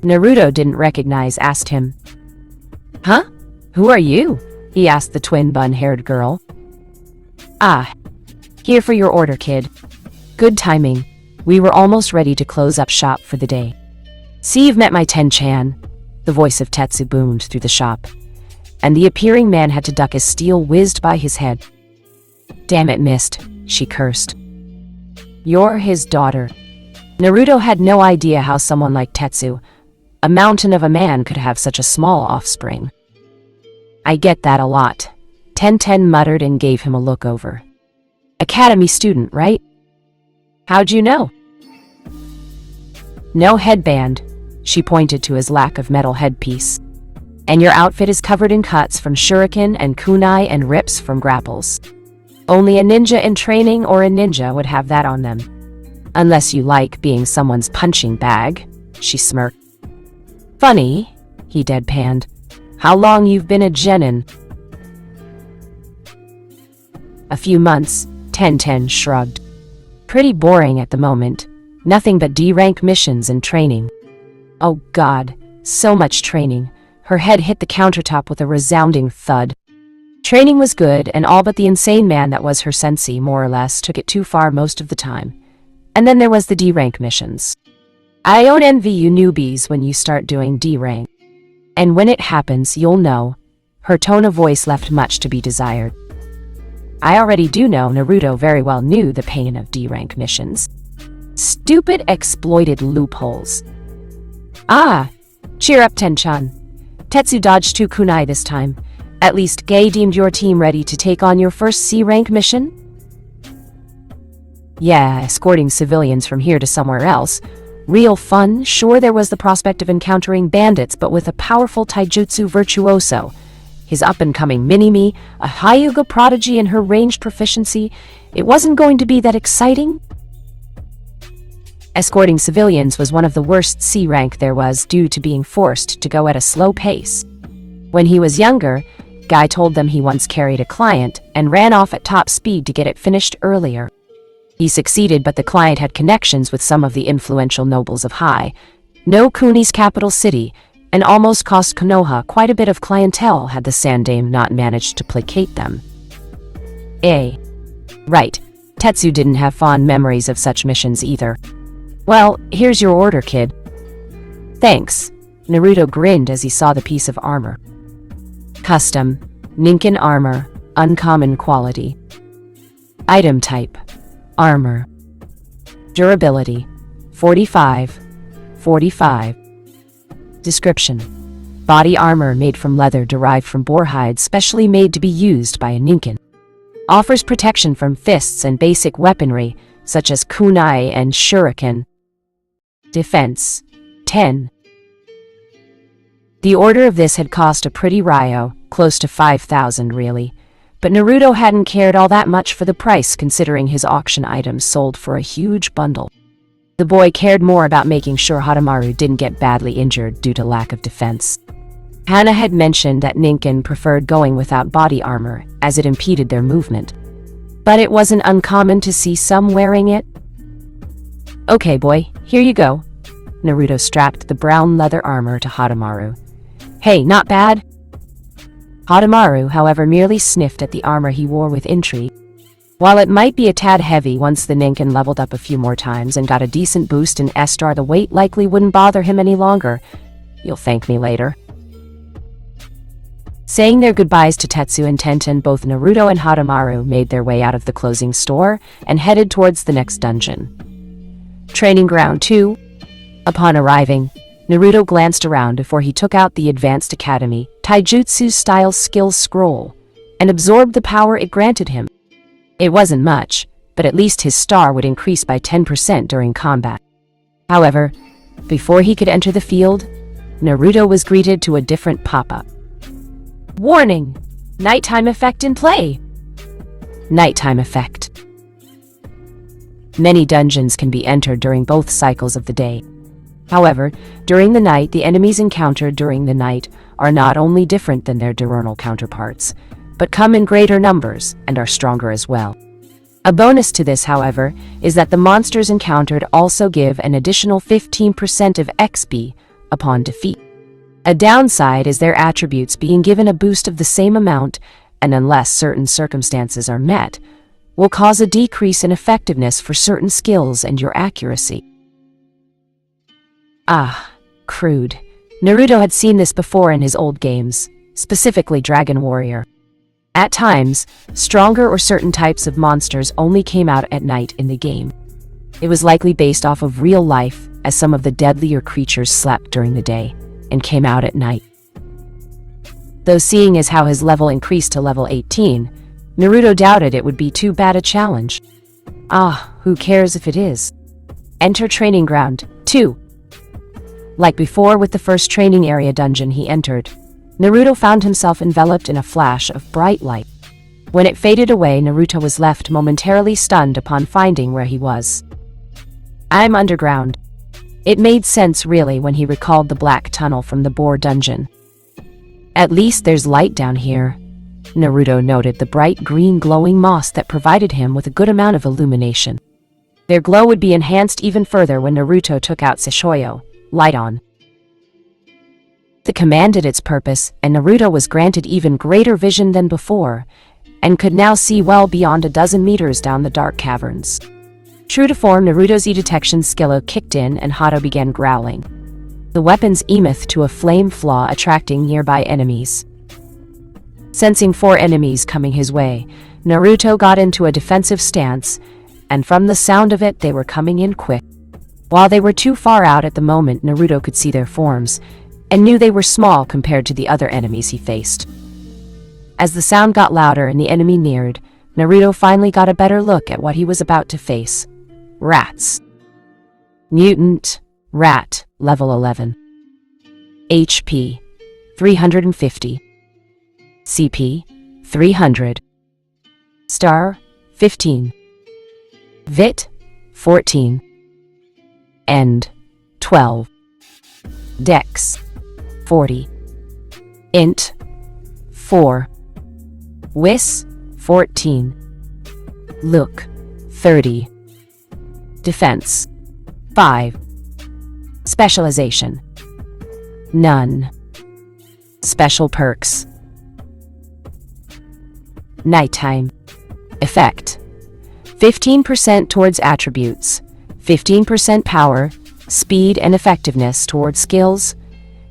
Naruto didn't recognize asked him. "Huh? Who are you?" he asked the twin bun-haired girl. "Ah, here for your order, kid. Good timing. We were almost ready to close up shop for the day." "See, you've met my Ten-chan," the voice of Tetsu boomed through the shop, and the appearing man had to duck as steel whizzed by his head. "Damn it, missed," she cursed. "You're his daughter." Naruto had no idea how someone like Tetsu, a mountain of a man, could have such a small offspring. "I get that a lot," Ten muttered and gave him a look over. "Academy student, right? How'd you know?" "No headband," she pointed to his lack of metal headpiece. "And your outfit is covered in cuts from shuriken and kunai and rips from grapples. Only a ninja in training or a ninja would have that on them. Unless you like being someone's punching bag," she smirked. "Funny," he deadpanned. "How long you've been a genin?" "A few months," Ten shrugged. "Pretty boring at the moment. Nothing but D-rank missions and training." "Oh God, so much training." Her head hit the countertop with a resounding thud. Training was good, and all but the insane man that was her sensei more or less took it too far most of the time. And then there was the D-rank missions. "I don't envy you newbies when you start doing D-rank. And when it happens, you'll know." Her tone of voice left much to be desired. I already do know. Naruto very well knew the pain of D-rank missions. Stupid exploited loopholes. "Ah, cheer up, Ten-chan. Tetsu dodged 2 kunai this time. At least Gay deemed your team ready to take on your first C-rank mission?" "Yeah, escorting civilians from here to somewhere else. Real fun. Sure, there was the prospect of encountering bandits, but with a powerful taijutsu virtuoso, his up-and-coming mini-me, a Hyuga prodigy in her ranged proficiency, it wasn't going to be that exciting." Escorting civilians was one of the worst C-rank there was, due to being forced to go at a slow pace. When he was younger, Guy told them he once carried a client and ran off at top speed to get it finished earlier. He succeeded, but the client had connections with some of the influential nobles of no Kuni's capital city, and almost cost Konoha quite a bit of clientele had the Sandaime not managed to placate them. Right, Tetsu didn't have fond memories of such missions either. "Well, here's your order, kid." "Thanks." Naruto grinned as he saw the piece of armor. Custom, Ninken armor, uncommon quality. Item type, armor. Durability, 45. Description: body armor made from leather derived from boar hide, specially made to be used by a Ninken. Offers protection from fists and basic weaponry, such as kunai and shuriken. Defense, 10. The order of this had cost a pretty ryo, close to 5,000 really, but Naruto hadn't cared all that much for the price considering his auction items sold for a huge bundle. The boy cared more about making sure Haremaru didn't get badly injured due to lack of defense. Hana had mentioned that Ninken preferred going without body armor, as it impeded their movement. But it wasn't uncommon to see some wearing it. "Okay, boy, here you go." Naruto strapped the brown leather armor to Haremaru. "Hey, not bad." Haremaru, however, merely sniffed at the armor he wore with intrigue. While it might be a tad heavy once the Ninken leveled up a few more times and got a decent boost in S-star, the weight likely wouldn't bother him any longer. "You'll thank me later." Saying their goodbyes to Tetsu and Tenten, both Naruto and Haremaru made their way out of the closing store and headed towards the next dungeon. Training Ground 2. Upon arriving, Naruto glanced around before he took out the Advanced Academy Taijutsu-style skill scroll and absorbed the power it granted him. It wasn't much, but at least his star would increase by 10% during combat. However, before he could enter the field, Naruto was greeted to a different pop-up. "Warning! Nighttime effect in play!" Nighttime effect. Many dungeons can be entered during both cycles of the day. However, during the night, the enemies encountered during the night are not only different than their diurnal counterparts, but come in greater numbers and are stronger as well. A bonus to this, however, is that the monsters encountered also give an additional 15% of XP upon defeat. A downside is their attributes being given a boost of the same amount, and unless certain circumstances are met, will cause a decrease in effectiveness for certain skills and your accuracy. Ah, crude. Naruto had seen this before in his old games, specifically Dragon Warrior. At times, stronger or certain types of monsters only came out at night in the game. It was likely based off of real life, as some of the deadlier creatures slept during the day and came out at night. Though seeing as how his level increased to level 18, Naruto doubted it would be too bad a challenge. Ah, who cares if it is? Enter Training Ground 2. Like before with the first training area dungeon he entered, Naruto found himself enveloped in a flash of bright light. When it faded away, Naruto was left momentarily stunned upon finding where he was. I'm underground. It made sense really when he recalled the black tunnel from the Boar dungeon. At least there's light down here. Naruto noted the bright green glowing moss that provided him with a good amount of illumination. Their glow would be enhanced even further when Naruto took out Shishoyo, light on. The command did its purpose, and Naruto was granted even greater vision than before, and could now see well beyond a dozen meters down the dark caverns. True to form, Naruto's E-detection skill kicked in and Hato began growling. The weapons emeth to a flame flaw attracting nearby enemies. Sensing 4 enemies coming his way, Naruto got into a defensive stance, and from the sound of it, they were coming in quick. While they were too far out at the moment, Naruto could see their forms, and knew they were small compared to the other enemies he faced. As the sound got louder and the enemy neared, Naruto finally got a better look at what he was about to face. Rats. Mutant. Rat. Level 11. HP. 350. CP. 300. Star. 15. Vit. 14. End. 12. Dex. 40. Int. 4. Wis. 14. Look. 30. Defense. 5. Specialization. None. Special perks. Nighttime. Effect. 15% towards attributes. 15% power, speed and effectiveness towards skills.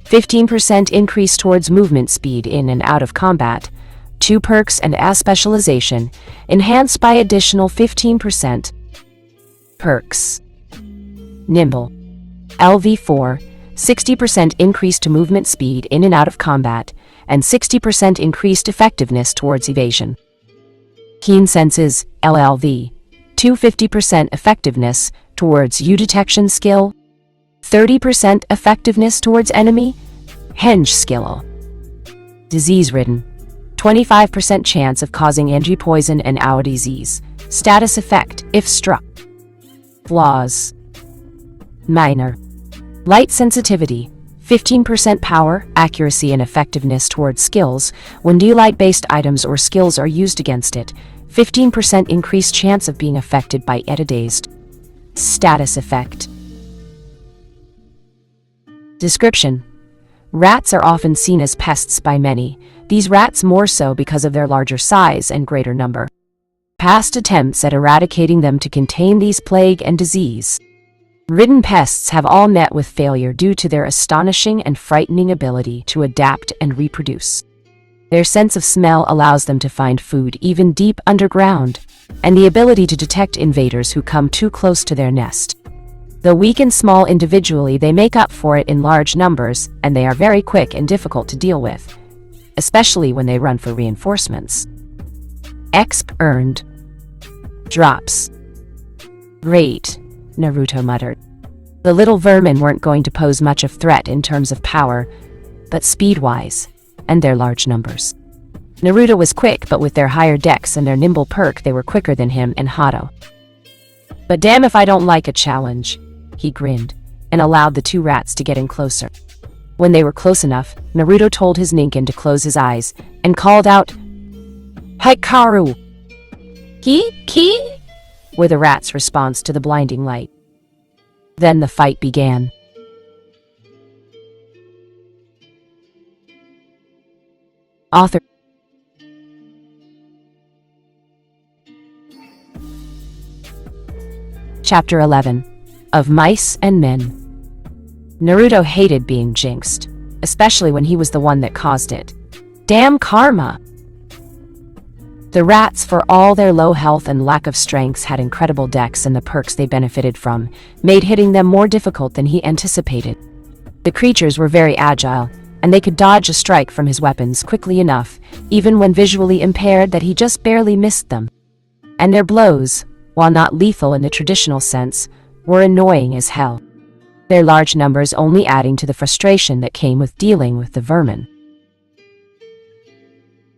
15% increase towards movement speed in and out of combat. 2 perks and as specialization, enhanced by additional 15%. Perks. Nimble. LV4, 60% increase to movement speed in and out of combat, and 60% increased effectiveness towards evasion. Keen Senses, LLV, 250% effectiveness towards U-detection skill, 30% effectiveness towards enemy, henge skill. Disease-ridden, 25% chance of causing anti-poison and owl disease, status effect if struck. Flaws. Minor. Light sensitivity, 15% power, accuracy and effectiveness towards skills. When light-based items or skills are used against it, 15% increased chance of being affected by dazed. Status effect. Description. Rats are often seen as pests by many, these rats more so because of their larger size and greater number. Past attempts at eradicating them to contain these plague and disease-ridden pests have all met with failure due to their astonishing and frightening ability to adapt and reproduce. Their sense of smell allows them to find food even deep underground, and the ability to detect invaders who come too close to their nest. Though weak and small individually, they make up for it in large numbers, and they are very quick and difficult to deal with, especially when they run for reinforcements. Exp earned. Drops. Great, Naruto muttered. The little vermin weren't going to pose much of threat in terms of power, but speed-wise, and their large numbers. Naruto was quick, but with their higher dex and their nimble perk, they were quicker than him and Hato. But damn if I don't like a challenge, he grinned. and allowed the two rats to get in closer. When they were close enough, Naruto told his Ninken to close his eyes and called out, "Hikaru!" Ki? Were the rat's response to the blinding light. Then the fight began. Author Chapter 11. Of Mice and Men. Naruto hated being jinxed, especially when he was the one that caused it. Damn karma! The rats, for all their low health and lack of strengths, had incredible decks, and the perks they benefited from made hitting them more difficult than he anticipated. The creatures were very agile, and they could dodge a strike from his weapons quickly enough, even when visually impaired, that he just barely missed them. And their blows, while not lethal in the traditional sense, were annoying as hell, their large numbers only adding to the frustration that came with dealing with the vermin.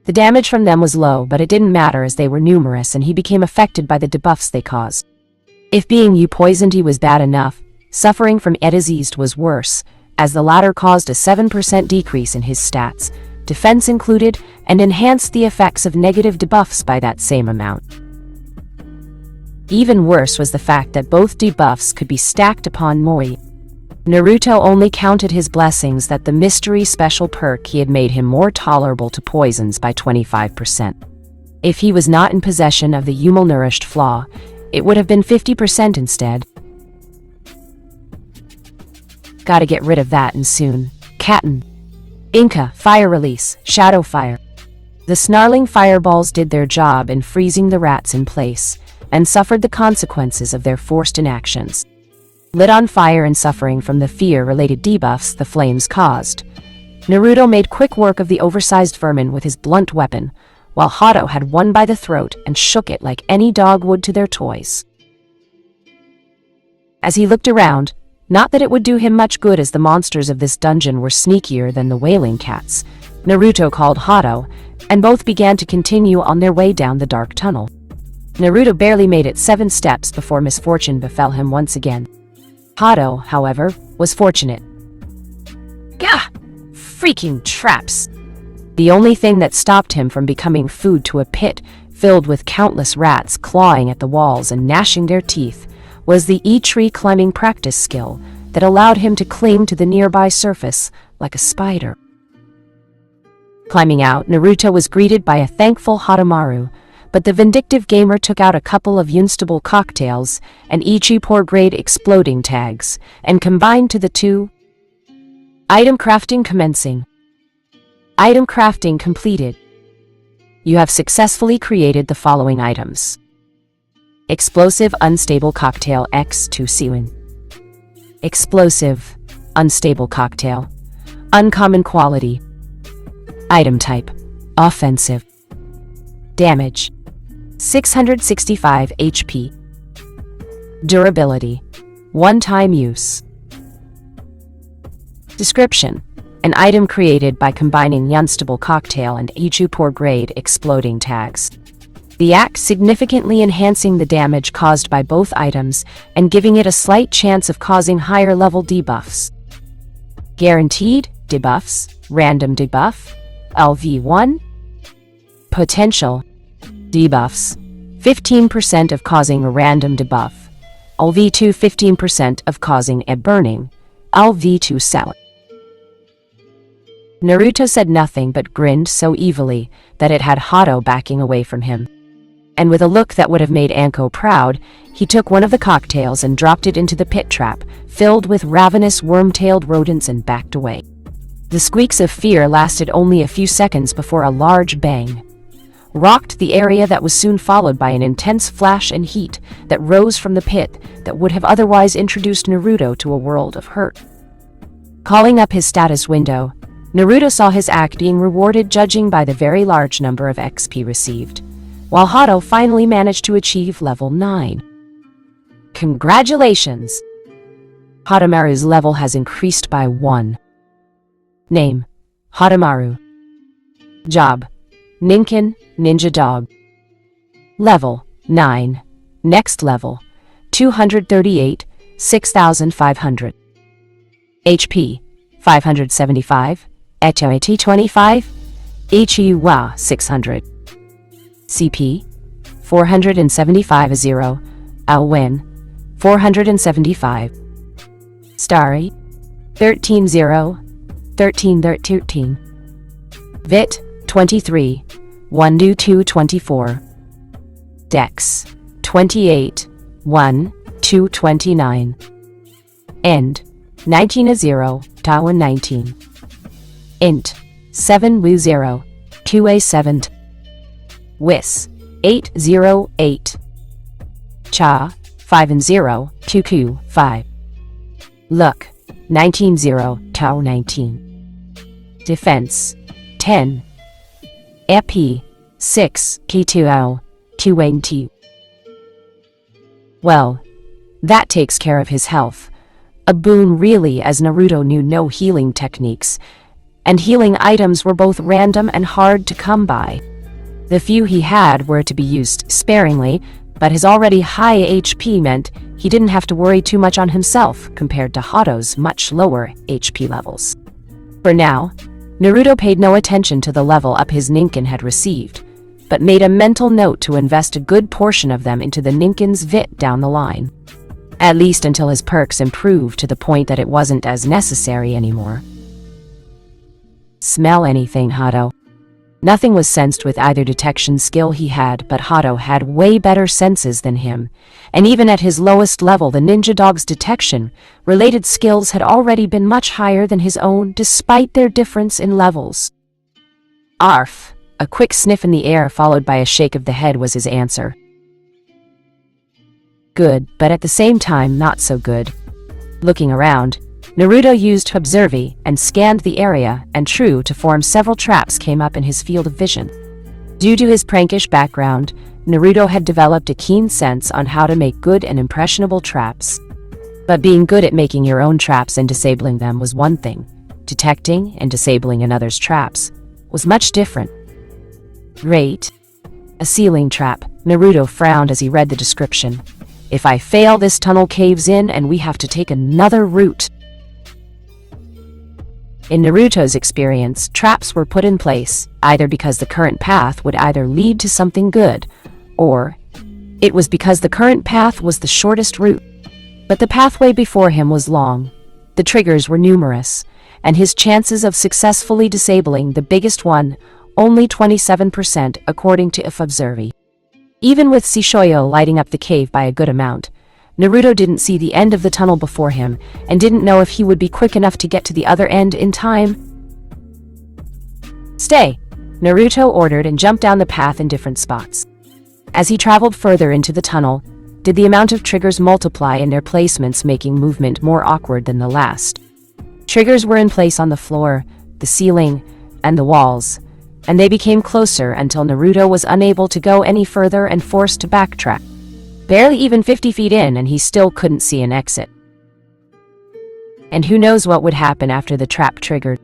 The damage from them was low, but it didn't matter as they were numerous and he became affected by the debuffs they caused. If being poisoned he was bad enough, suffering from a disease was worse, as the latter caused a 7% decrease in his stats, defense included, and enhanced the effects of negative debuffs by that same amount. Even worse was the fact that both debuffs could be stacked upon Moi. Naruto only counted his blessings that the mystery special perk he had made him more tolerable to poisons by 25%. If he was not in possession of the malnourished flaw, it would have been 50% instead. Gotta get rid of that, and soon. Katten. Inca, fire release, shadow fire. The snarling fireballs did their job in freezing the rats in place, and suffered the consequences of their forced inactions. Lit on fire and suffering from the fear-related debuffs the flames caused, Naruto made quick work of the oversized vermin with his blunt weapon, while Hato had one by the throat and shook it like any dog would to their toys. As he looked around, not that it would do him much good as the monsters of this dungeon were sneakier than the wailing cats, Naruto called Hato, and both began to continue on their way down the dark tunnel. Naruto barely made it 7 steps before misfortune befell him once again. Hato, however, was fortunate. Gah! Freaking traps! The only thing that stopped him from becoming food to a pit filled with countless rats clawing at the walls and gnashing their teeth was the tree climbing practice skill that allowed him to cling to the nearby surface like a spider. Climbing out, Naruto was greeted by a thankful Hatomaru, but the vindictive gamer took out a couple of unstable cocktails and poor grade exploding tags, and combined to the two. Item crafting commencing. Item crafting completed. You have successfully created the following items. Explosive unstable cocktail X2 Siwin. Explosive unstable cocktail. Uncommon quality. Item type. Offensive. Damage. 665 HP. Durability. One-time use. Description. An item created by combining unstable cocktail and poor grade exploding tags. The act significantly enhancing the damage caused by both items and giving it a slight chance of causing higher level debuffs. Guaranteed debuffs. Random debuff. LV1. Potential debuffs. 15% of causing a random debuff. LV2 15% of causing a burning. LV2 cell. Naruto said nothing but grinned so evilly that it had Hato backing away from him. And with a look that would have made Anko proud, he took one of the cocktails and dropped it into the pit trap, filled with ravenous worm-tailed rodents, and backed away. The squeaks of fear lasted only a few seconds before a large bang rocked the area that was soon followed by an intense flash and heat that rose from the pit that would have otherwise introduced Naruto to a world of hurt. Calling up his status window, Naruto saw his act being rewarded judging by the very large number of XP received, while Hato finally managed to achieve level 9. Congratulations! Hatomaru's level has increased by 1. Name: Hatomaru. Job: Ninken, Ninja Dog. Level: 9. Next level: 238, 6500. HP 575, HOAT 25, HEUA 600, CP 475 0, Alwin 475, Starry 13 0, 13 13, Vit 23, 1 2 24, Dex 28, 1 2 29, End 19 0, Tau 19, Int 7 Wu 0, QA 7, Wis 808, Cha 5 and 0, QQ 5, Look 19 0, Tau 19, Defense 10, EP 6, K2L, QNT. Well, that takes care of his health. A boon really, as Naruto knew no healing techniques, and healing items were both random and hard to come by. The few he had were to be used sparingly, but his already high HP meant he didn't have to worry too much on himself compared to Hato's much lower HP levels. For now, Naruto paid no attention to the level up his Ninken had received, but made a mental note to invest a good portion of them into the Ninken's Vit down the line. At least until his perks improved to the point that it wasn't as necessary anymore. Smell anything, Hato? Nothing was sensed with either detection skill he had, but Hato had way better senses than him, and even at his lowest level the ninja dog's detection-related skills had already been much higher than his own despite their difference in levels. Arf! A quick sniff in the air followed by a shake of the head was his answer. Good, but at the same time not so good. Looking around, Naruto used Observi and scanned the area, and true to form several traps came up in his field of vision. Due to his prankish background, Naruto had developed a keen sense on how to make good and impressionable traps. But being good at making your own traps and disabling them was one thing. Detecting and disabling another's traps was much different. Great. A ceiling trap. Naruto frowned as he read the description. If I fail, this tunnel caves in and we have to take another route. In Naruto's experience, traps were put in place, either because the current path would either lead to something good, or it was because the current path was the shortest route. But the pathway before him was long, the triggers were numerous, and his chances of successfully disabling the biggest one, only 27% according to Observi. Even with Shishoyo lighting up the cave by a good amount, Naruto didn't see the end of the tunnel before him, and didn't know if he would be quick enough to get to the other end in time. Stay! Naruto ordered and jumped down the path in different spots. As he traveled further into the tunnel, did the amount of triggers multiply in their placements, making movement more awkward than the last. Triggers were in place on the floor, the ceiling, and the walls, and they became closer until Naruto was unable to go any further and forced to backtrack. Barely even 50 feet in, and he still couldn't see an exit. And who knows what would happen after the trap triggered?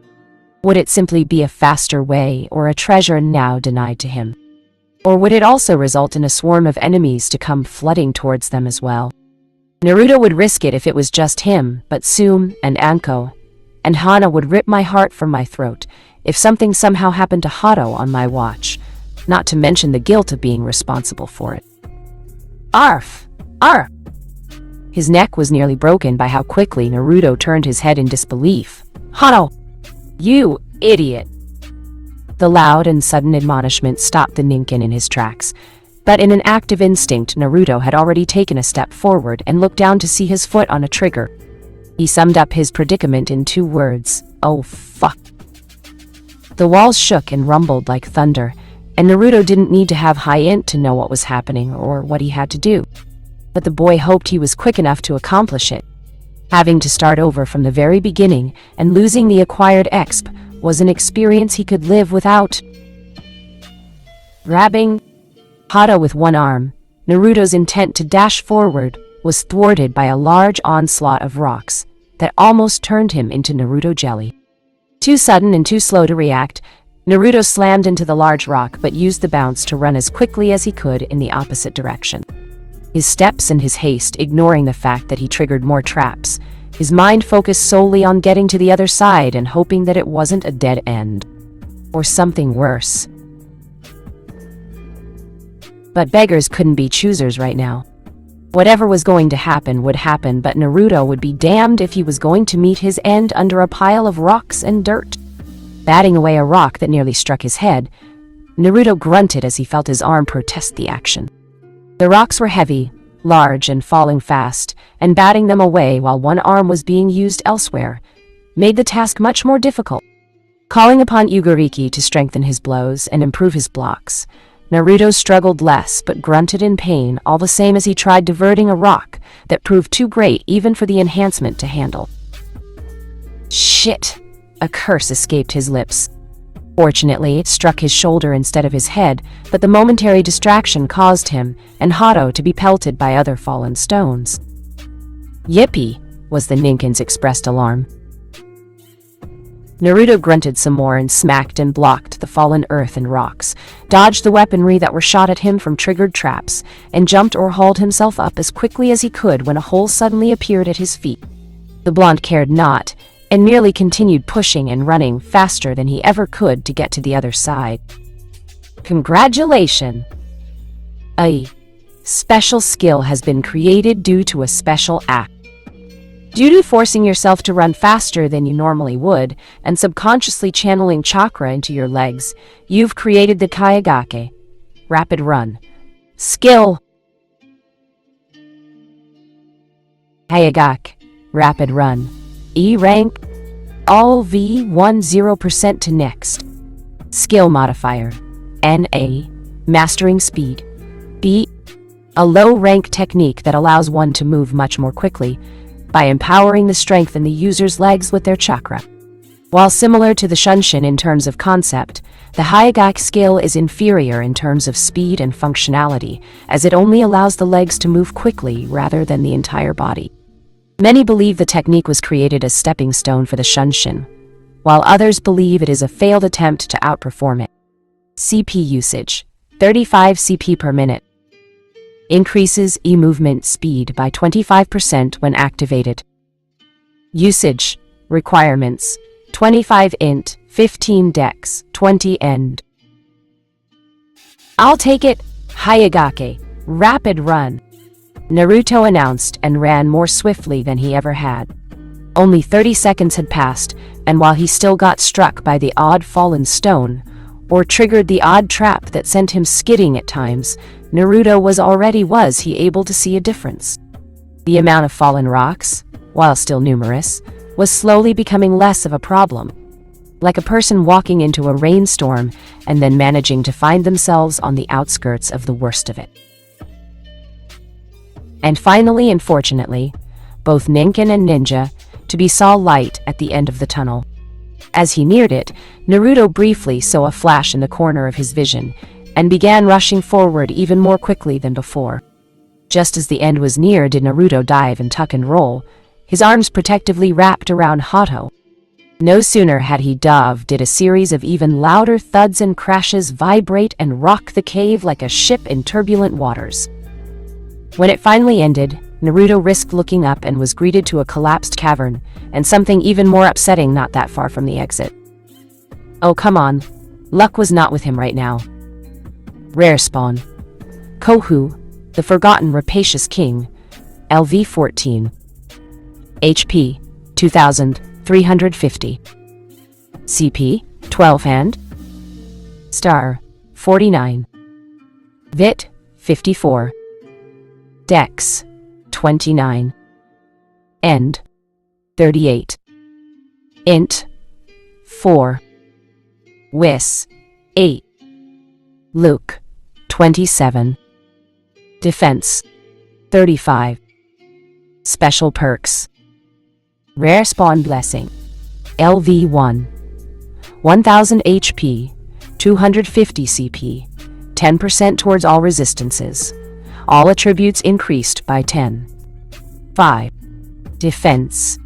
Would it simply be a faster way, or a treasure now denied to him? Or would it also result in a swarm of enemies to come flooding towards them as well? Naruto would risk it if it was just him, but Tsume and Anko and Hana would rip my heart from my throat if something somehow happened to Hato on my watch, not to mention the guilt of being responsible for it. Arf! Arf! His neck was nearly broken by how quickly Naruto turned his head in disbelief. Hato! You idiot! The loud and sudden admonishment stopped the Ninken in his tracks, but in an act of instinct, Naruto had already taken a step forward and looked down to see his foot on a trigger. He summed up his predicament in 2 words. Oh fuck. The walls shook and rumbled like thunder, and Naruto didn't need to have high int to know what was happening or what he had to do. But the boy hoped he was quick enough to accomplish it. Having to start over from the very beginning and losing the acquired exp was an experience he could live without. Grabbing Hato with one arm, Naruto's intent to dash forward was thwarted by a large onslaught of rocks that almost turned him into Naruto jelly. Too sudden and too slow to react, Naruto slammed into the large rock but used the bounce to run as quickly as he could in the opposite direction. His steps and his haste, ignoring the fact that he triggered more traps, His mind focused solely on getting to the other side and hoping that it wasn't a dead end. Or something worse. But beggars couldn't be choosers right now. Whatever was going to happen would happen, but Naruto would be damned if he was going to meet his end under a pile of rocks and dirt. Batting away a rock that nearly struck his head, Naruto grunted as he felt his arm protest the action. The rocks were heavy, large, and falling fast, and batting them away while one arm was being used elsewhere made the task much more difficult. Calling upon Uguriki to strengthen his blows and improve his blocks, Naruto struggled less but grunted in pain all the same as he tried diverting a rock that proved too great even for the enhancement to handle. Shit! A curse escaped his lips. Fortunately, it struck his shoulder instead of his head, but the momentary distraction caused him and Hato to be pelted by other fallen stones. Yippee! Was the Ninken's expressed alarm. Naruto grunted some more and smacked and blocked the fallen earth and rocks, dodged the weaponry that were shot at him from triggered traps, and jumped or hauled himself up as quickly as he could when a hole suddenly appeared at his feet. The blonde cared not, and merely continued pushing and running faster than he ever could to get to the other side. Congratulations! A special skill has been created due to a special act. Due to forcing yourself to run faster than you normally would, and subconsciously channeling chakra into your legs, you've created the Kayagake, Rapid Run. Skill! Kayagake, Rapid Run. E rank, all V10% to next. Skill modifier, NA, Mastering Speed. B, a low rank technique that allows one to move much more quickly, by empowering the strength in the user's legs with their chakra. While similar to the Shunshin in terms of concept, the Hyagake skill is inferior in terms of speed and functionality, as it only allows the legs to move quickly rather than the entire body. Many believe the technique was created as stepping stone for the Shunshin, while others believe it is a failed attempt to outperform it. CP usage, 35 CP per minute. Increases e-movement speed by 25% when activated. Usage requirements: 25 int, 15 dex, 20 end. I'll take it, Hyagake, Rapid Run, Naruto announced and ran more swiftly than he ever had. Only 30 seconds had passed, and while he still got struck by the odd fallen stone, or triggered the odd trap that sent him skidding at times, Naruto was he able to see a difference. The amount of fallen rocks, while still numerous, was slowly becoming less of a problem. Like a person walking into a rainstorm and then managing to find themselves on the outskirts of the worst of it. And finally and fortunately, both Ninken and Ninja saw light at the end of the tunnel. As he neared it, Naruto briefly saw a flash in the corner of his vision, and began rushing forward even more quickly than before. Just as the end was near did Naruto dive and tuck and roll, his arms protectively wrapped around Hato. No sooner had he dove did a series of even louder thuds and crashes vibrate and rock the cave like a ship in turbulent waters. When it finally ended, Naruto risked looking up and was greeted to a collapsed cavern, and something even more upsetting not that far from the exit. Oh come on, luck was not with him right now. Rare spawn. Kohu, the Forgotten Rapacious King, LV 14. HP, 2350. CP, 12 hand. Star, 49. Vit, 54. Dex, 29. End, 38. Int, 4. Wis, 8. Luke, 27. Defense, 35. Special perks. Rare spawn blessing. LV1. 1000 HP, 250 CP, 10% towards all resistances. All attributes increased by 10. 5. Defense.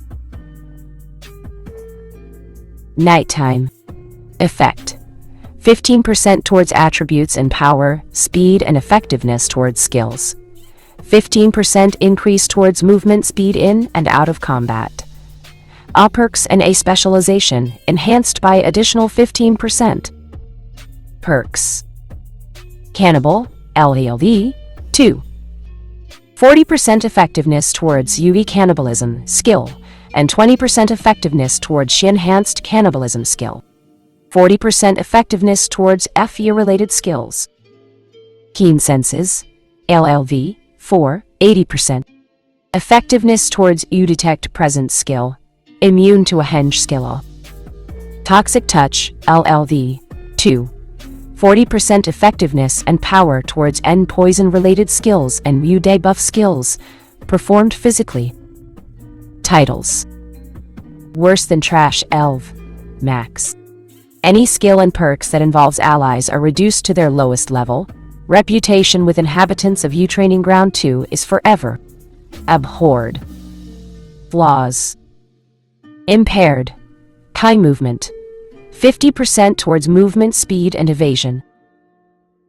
Nighttime. Effect. 15% towards attributes and power, speed and effectiveness towards skills. 15% increase towards movement speed in and out of combat. A perks and a specialization, enhanced by additional 15%. Perks. Cannibal, LELV, 2. 40% effectiveness towards UV cannibalism skill, and 20% effectiveness towards Shi-enhanced cannibalism skill. 40% effectiveness towards FE-related skills. Keen senses, LLV, 4, 80%. Effectiveness towards U-detect presence skill, immune to a henge skill. Toxic touch, LLV, 2. 40% effectiveness and power towards N poison-related skills and Mu debuff skills, performed physically. Titles. Worse than trash, ELV, max. Any skill and perks that involves allies are reduced to their lowest level. Reputation with inhabitants of U Training Ground 2 is forever abhorred. Flaws. Impaired. Kai movement. 50% towards movement speed and evasion.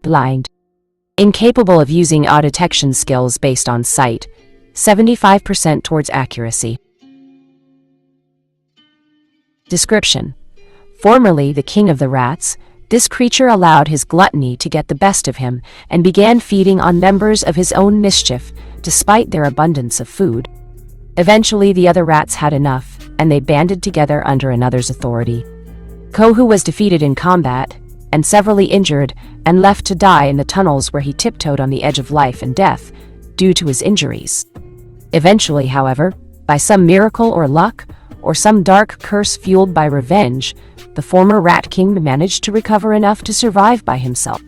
Blind. Incapable of using detection skills based on sight. 75% towards accuracy. Description. Formerly the king of the rats, this creature allowed his gluttony to get the best of him and began feeding on members of his own mischief, despite their abundance of food. Eventually the other rats had enough, and they banded together under another's authority. Kohu was defeated in combat, and severely injured, and left to die in the tunnels where he tiptoed on the edge of life and death, due to his injuries. Eventually, however, by some miracle or luck, or some dark curse fueled by revenge, the former Rat King managed to recover enough to survive by himself.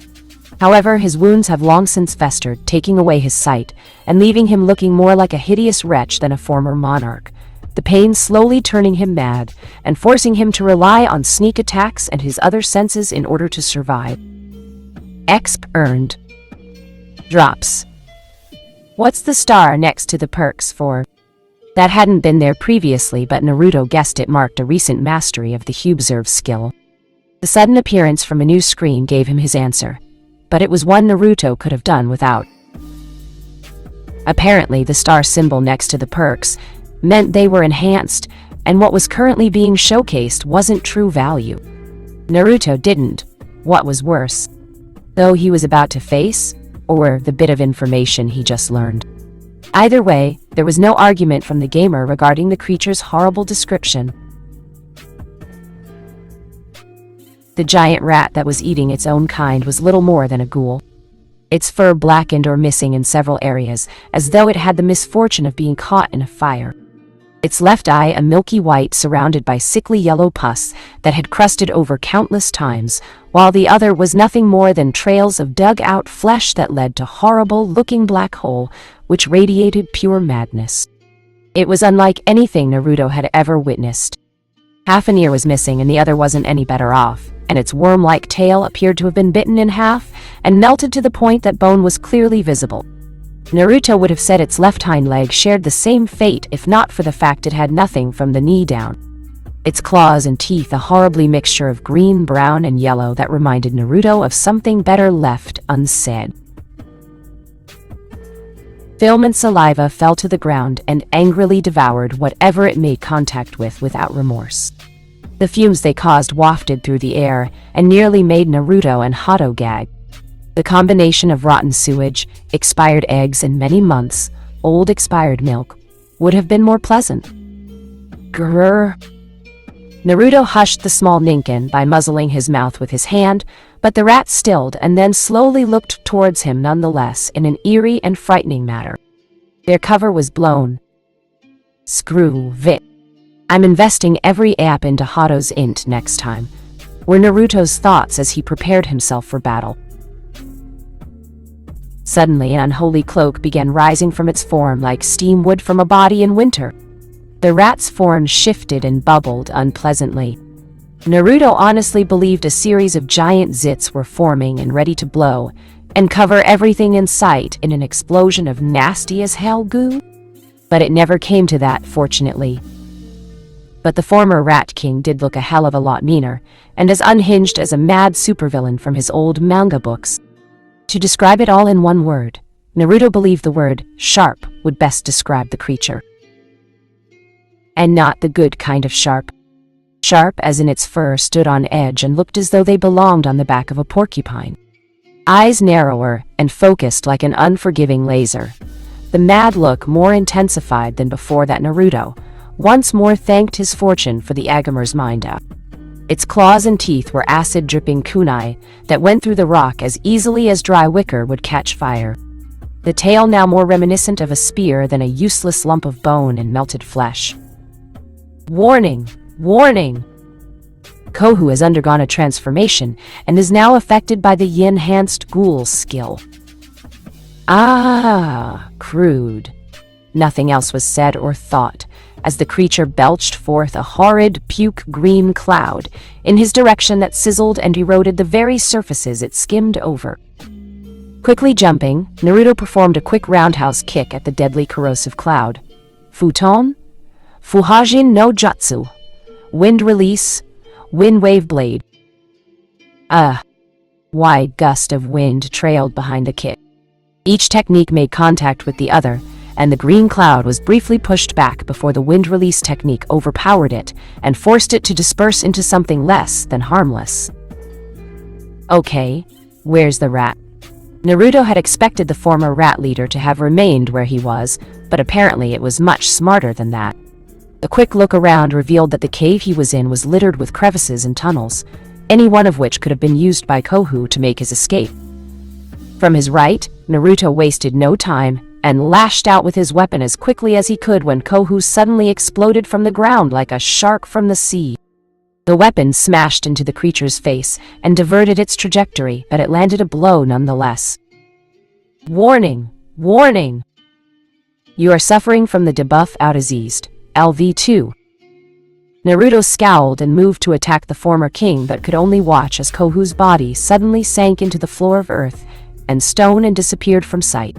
However, his wounds have long since festered, taking away his sight, and leaving him looking more like a hideous wretch than a former monarch, the pain slowly turning him mad, and forcing him to rely on sneak attacks and his other senses in order to survive. Exp earned. Drops. What's the star next to the perks for? That hadn't been there previously, but Naruto guessed it marked a recent mastery of the Hubserve skill. The sudden appearance from a new screen gave him his answer, but it was one Naruto could have done without. Apparently, the star symbol next to the perks meant they were enhanced, and what was currently being showcased wasn't true value. Naruto didn't, what was worse, though he was about to face, or the bit of information he just learned. Either way, there was no argument from the gamer regarding the creature's horrible description. The giant rat that was eating its own kind was little more than a ghoul. Its fur blackened or missing in several areas, as though it had the misfortune of being caught in a fire. Its left eye a milky white surrounded by sickly yellow pus that had crusted over countless times, while the other was nothing more than trails of dug-out flesh that led to horrible-looking black hole, which radiated pure madness. It was unlike anything Naruto had ever witnessed. Half an ear was missing and the other wasn't any better off, and its worm-like tail appeared to have been bitten in half and melted to the point that bone was clearly visible. Naruto would have said its left hind leg shared the same fate if not for the fact it had nothing from the knee down. Its claws and teeth a horribly mixture of green, brown, and yellow that reminded Naruto of something better left unsaid. Film and saliva fell to the ground and angrily devoured whatever it made contact with without remorse. The fumes they caused wafted through the air and nearly made Naruto and Hato gag. The combination of rotten sewage, expired eggs, and many months old expired milk would have been more pleasant. Grrr. Naruto hushed the small ninkin by muzzling his mouth with his hand, but the rat stilled and then slowly looked towards him nonetheless in an eerie and frightening manner. Their cover was blown. Screw it. I'm investing every app into Hato's int next time, were Naruto's thoughts as he prepared himself for battle. Suddenly, an unholy cloak began rising from its form like steam would from a body in winter. The rat's form shifted and bubbled unpleasantly. Naruto honestly believed a series of giant zits were forming and ready to blow, and cover everything in sight in an explosion of nasty-as-hell goo. But it never came to that, fortunately. But the former Rat King did look a hell of a lot meaner, and as unhinged as a mad supervillain from his old manga books. To describe it all in one word, Naruto believed the word sharp would best describe the creature. And not the good kind of sharp. Sharp as in its fur stood on edge and looked as though they belonged on the back of a porcupine. Eyes narrower and focused like an unforgiving laser. The mad look more intensified than before that Naruto once more thanked his fortune for the Agamer's mind up. Its claws and teeth were acid-dripping kunai that went through the rock as easily as dry wicker would catch fire. The tail now more reminiscent of a spear than a useless lump of bone and melted flesh. Warning! Warning! Kohu has undergone a transformation and is now affected by the yin-enhanced ghoul skill. Ah, crude. Nothing else was said or thought, as the creature belched forth a horrid puke-green cloud in his direction that sizzled and eroded the very surfaces it skimmed over. Quickly jumping, Naruto performed a quick roundhouse kick at the deadly corrosive cloud. Futon? Fuhajin no Jutsu. Wind release. Wind wave blade. A wide gust of wind trailed behind the kick. Each technique made contact with the other, and the green cloud was briefly pushed back before the wind release technique overpowered it and forced it to disperse into something less than harmless. Okay, where's the rat? Naruto had expected the former rat leader to have remained where he was, but apparently it was much smarter than that. A quick look around revealed that the cave he was in was littered with crevices and tunnels, any one of which could have been used by Kohu to make his escape. From his right, Naruto wasted no time and lashed out with his weapon as quickly as he could when Kohu suddenly exploded from the ground like a shark from the sea. The weapon smashed into the creature's face and diverted its trajectory, but it landed a blow nonetheless. Warning! Warning! You are suffering from the debuff out-diseased, LV2. Naruto scowled and moved to attack the former king, but could only watch as Kohu's body suddenly sank into the floor of earth and stone and disappeared from sight.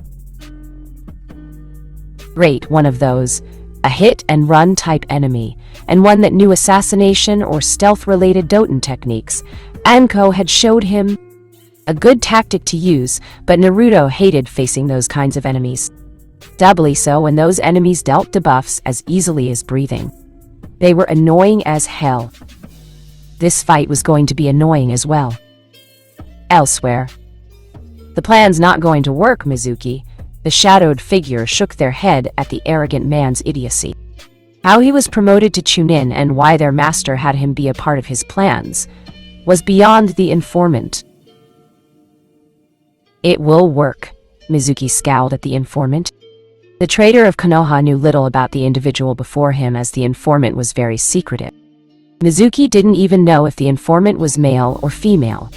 Great, one of those, a hit-and-run type enemy, and one that knew assassination or stealth-related Doten techniques. Anko had showed him a good tactic to use, but Naruto hated facing those kinds of enemies. Doubly so when those enemies dealt debuffs as easily as breathing. They were annoying as hell. This fight was going to be annoying as well. Elsewhere. The plan's not going to work, Mizuki. The shadowed figure shook their head at the arrogant man's idiocy. How he was promoted to Chunin and why their master had him be a part of his plans was beyond the informant. It will work, Mizuki scowled at the informant. The traitor of Konoha knew little about the individual before him, as the informant was very secretive. Mizuki didn't even know if the informant was male or female,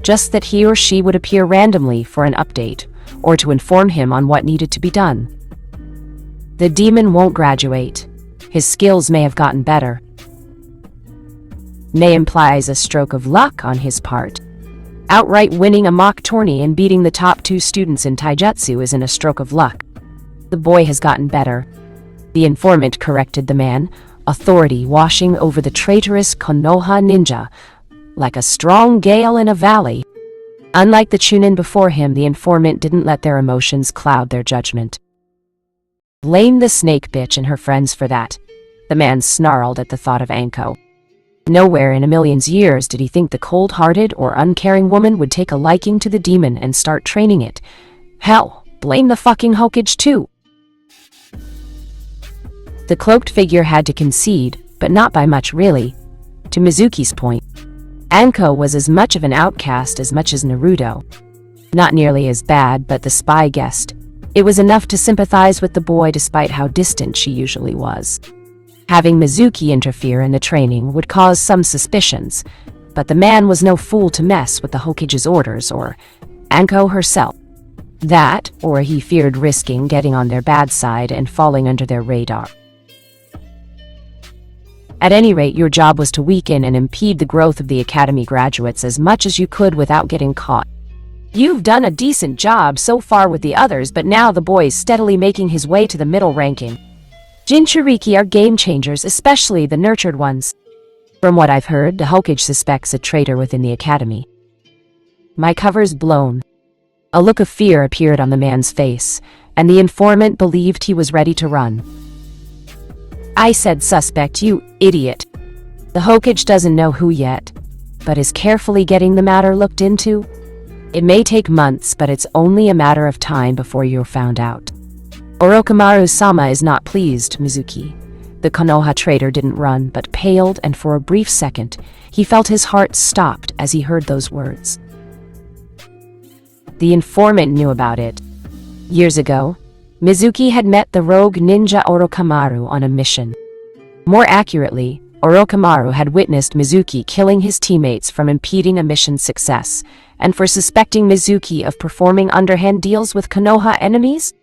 just that he or she would appear randomly for an update, or to inform him on what needed to be done. The demon won't graduate. His skills may have gotten better. May implies a stroke of luck on his part. Outright winning a mock tourney and beating the top 2 students in taijutsu isn't a stroke of luck. The boy has gotten better. The informant corrected the man, authority washing over the traitorous Konoha ninja, like a strong gale in a valley. Unlike the Chunin before him, the informant didn't let their emotions cloud their judgment. Blame the snake bitch and her friends for that. The man snarled at the thought of Anko. Nowhere in a million's years did he think the cold-hearted or uncaring woman would take a liking to the demon and start training it. Hell, blame the fucking Hokage too. The cloaked figure had to concede, but not by much really. To Mizuki's point, Anko was as much of an outcast as much as Naruto. Not nearly as bad, but the spy guessed. It was enough to sympathize with the boy despite how distant she usually was. Having Mizuki interfere in the training would cause some suspicions, but the man was no fool to mess with the Hokage's orders or Anko herself. That, or he feared risking getting on their bad side and falling under their radar. At any rate, your job was to weaken and impede the growth of the academy graduates as much as you could without getting caught. You've done a decent job so far with the others, but now the boy's steadily making his way to the middle ranking. Jinchuriki are game changers, especially the nurtured ones. From what I've heard, the Hokage suspects a traitor within the academy. My cover's blown. A look of fear appeared on the man's face, and the informant believed he was ready to run. "I said suspect, you idiot. The Hokage doesn't know who yet, but is carefully getting the matter looked into. It may take months, but it's only a matter of time before you're found out." Orochimaru-sama is not pleased, Mizuki. The Konoha traitor didn't run, but paled, and for a brief second, he felt his heart stopped as he heard those words. The informant knew about it. Years ago, Mizuki had met the rogue ninja Orochimaru on a mission. More accurately, Orochimaru had witnessed Mizuki killing his teammates from impeding a mission's success, and for suspecting Mizuki of performing underhand deals with Konoha enemies.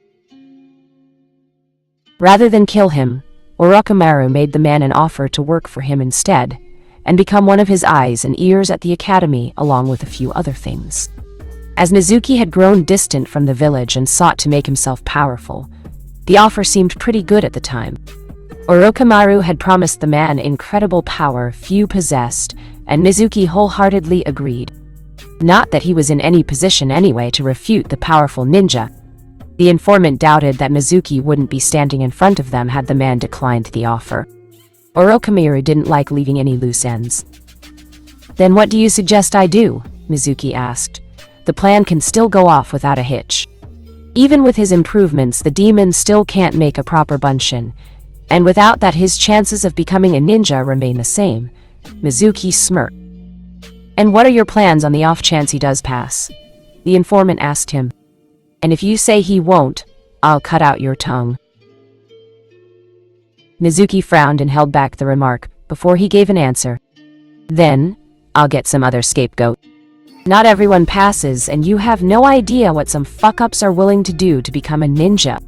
Rather than kill him, Orochimaru made the man an offer to work for him instead, and become one of his eyes and ears at the academy, along with a few other things. As Mizuki had grown distant from the village and sought to make himself powerful, the offer seemed pretty good at the time. Orochimaru had promised the man incredible power few possessed, and Mizuki wholeheartedly agreed. Not that he was in any position anyway to refute the powerful ninja. The informant doubted that Mizuki wouldn't be standing in front of them had the man declined the offer. Orochimaru didn't like leaving any loose ends. "Then what do you suggest I do?" Mizuki asked. "The plan can still go off without a hitch. Even with his improvements, the demon still can't make a proper bunshin, and without that his chances of becoming a ninja remain the same." Mizuki smirked. "And what are your plans on the off chance he does pass?" the informant asked him. "And if you say he won't, I'll cut out your tongue." Mizuki frowned and held back the remark before he gave an answer. "Then, I'll get some other scapegoat. Not everyone passes, and you have no idea what some fuck-ups are willing to do to become a ninja.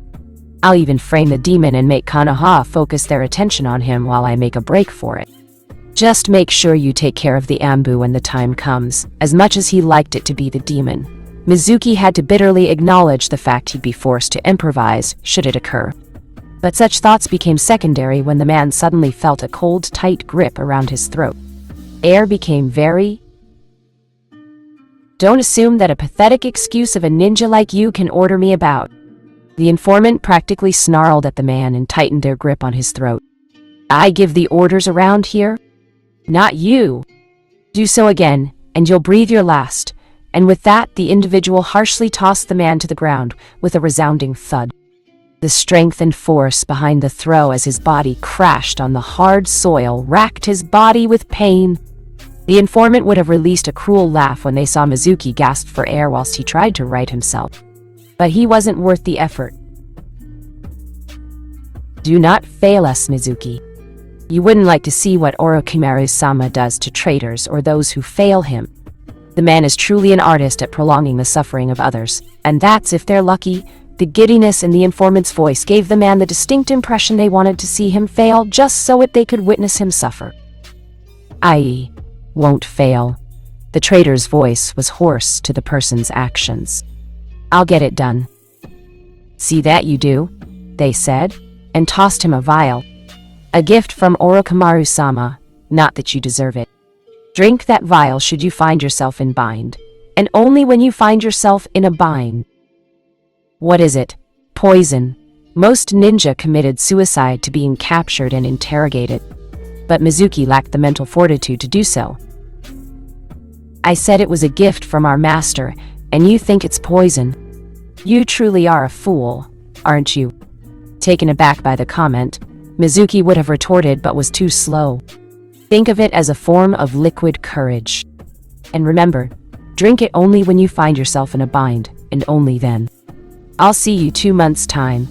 I'll even frame the demon and make Konoha focus their attention on him while I make a break for it. Just make sure you take care of the Ambu when the time comes." As much as he liked it to be the demon, Mizuki had to bitterly acknowledge the fact he'd be forced to improvise should it occur. But such thoughts became secondary when the man suddenly felt a cold, tight grip around his throat. Air became very... "Don't assume that a pathetic excuse of a ninja like you can order me about." The informant practically snarled at the man and tightened their grip on his throat. "I give the orders around here? Not you. Do so again, and you'll breathe your last." And with that, the individual harshly tossed the man to the ground with a resounding thud. The strength and force behind the throw as his body crashed on the hard soil racked his body with pain. The informant would have released a cruel laugh when they saw Mizuki gasp for air whilst he tried to right himself. But he wasn't worth the effort. "Do not fail us, Mizuki. You wouldn't like to see what Orochimaru-sama does to traitors or those who fail him. The man is truly an artist at prolonging the suffering of others, and that's if they're lucky." The giddiness in the informant's voice gave the man the distinct impression they wanted to see him fail just so they could witness him suffer. "I won't fail." The traitor's voice was hoarse to the person's actions. "I'll get it done." "See that you do," they said, and tossed him a vial. "A gift from Orochimaru-sama, not that you deserve it. Drink that vial should you find yourself in bind, and only when you find yourself in a bind." "What is it?" "Poison." Most ninja committed suicide to being captured and interrogated, but Mizuki lacked the mental fortitude to do so. "I said it was a gift from our master, and you think it's poison. You truly are a fool, aren't you?" Taken aback by the comment, Mizuki would have retorted but was too slow. "Think of it as a form of liquid courage. And remember, drink it only when you find yourself in a bind, and only then. I'll see you 2 months' time."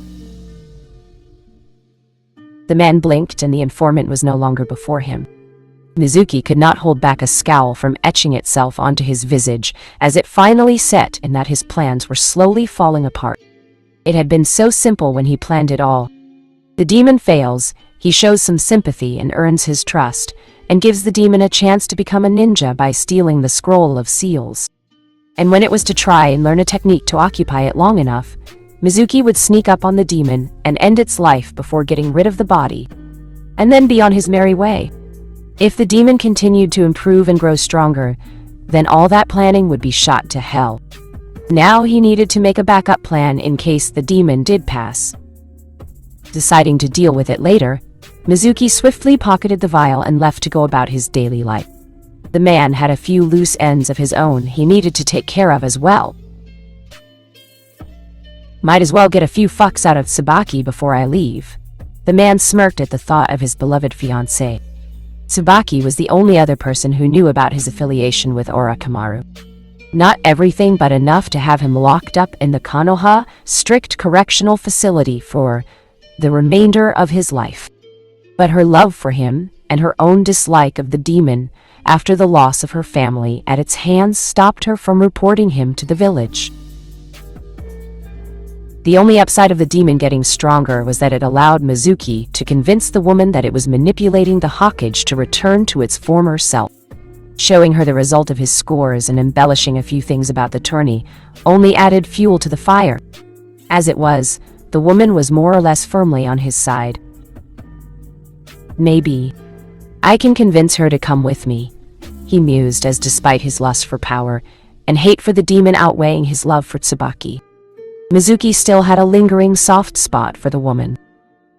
The man blinked and the informant was no longer before him. Mizuki could not hold back a scowl from etching itself onto his visage as it finally set in that his plans were slowly falling apart. It had been so simple when he planned it all. The demon fails, he shows some sympathy and earns his trust, and gives the demon a chance to become a ninja by stealing the scroll of seals. And when it was to try and learn a technique to occupy it long enough, Mizuki would sneak up on the demon and end its life before getting rid of the body, and then be on his merry way. If the demon continued to improve and grow stronger, then all that planning would be shot to hell. Now he needed to make a backup plan in case the demon did pass. Deciding to deal with it later, Mizuki swiftly pocketed the vial and left to go about his daily life. The man had a few loose ends of his own he needed to take care of as well. Might as well get a few fucks out of Tsubaki before I leave. The man smirked at the thought of his beloved fiancée. Tsubaki was the only other person who knew about his affiliation with Orochimaru. Not everything, but enough to have him locked up in the Konoha strict correctional facility for the remainder of his life. But her love for him and her own dislike of the demon after the loss of her family at its hands stopped her from reporting him to the village. The only upside of the demon getting stronger was that it allowed Mizuki to convince the woman that it was manipulating the Hokage to return to its former self. Showing her the result of his scores and embellishing a few things about the tourney only added fuel to the fire. As it was, the woman was more or less firmly on his side. Maybe I can convince her to come with me, he mused, as despite his lust for power and hate for the demon outweighing his love for Tsubaki, Mizuki still had a lingering soft spot for the woman.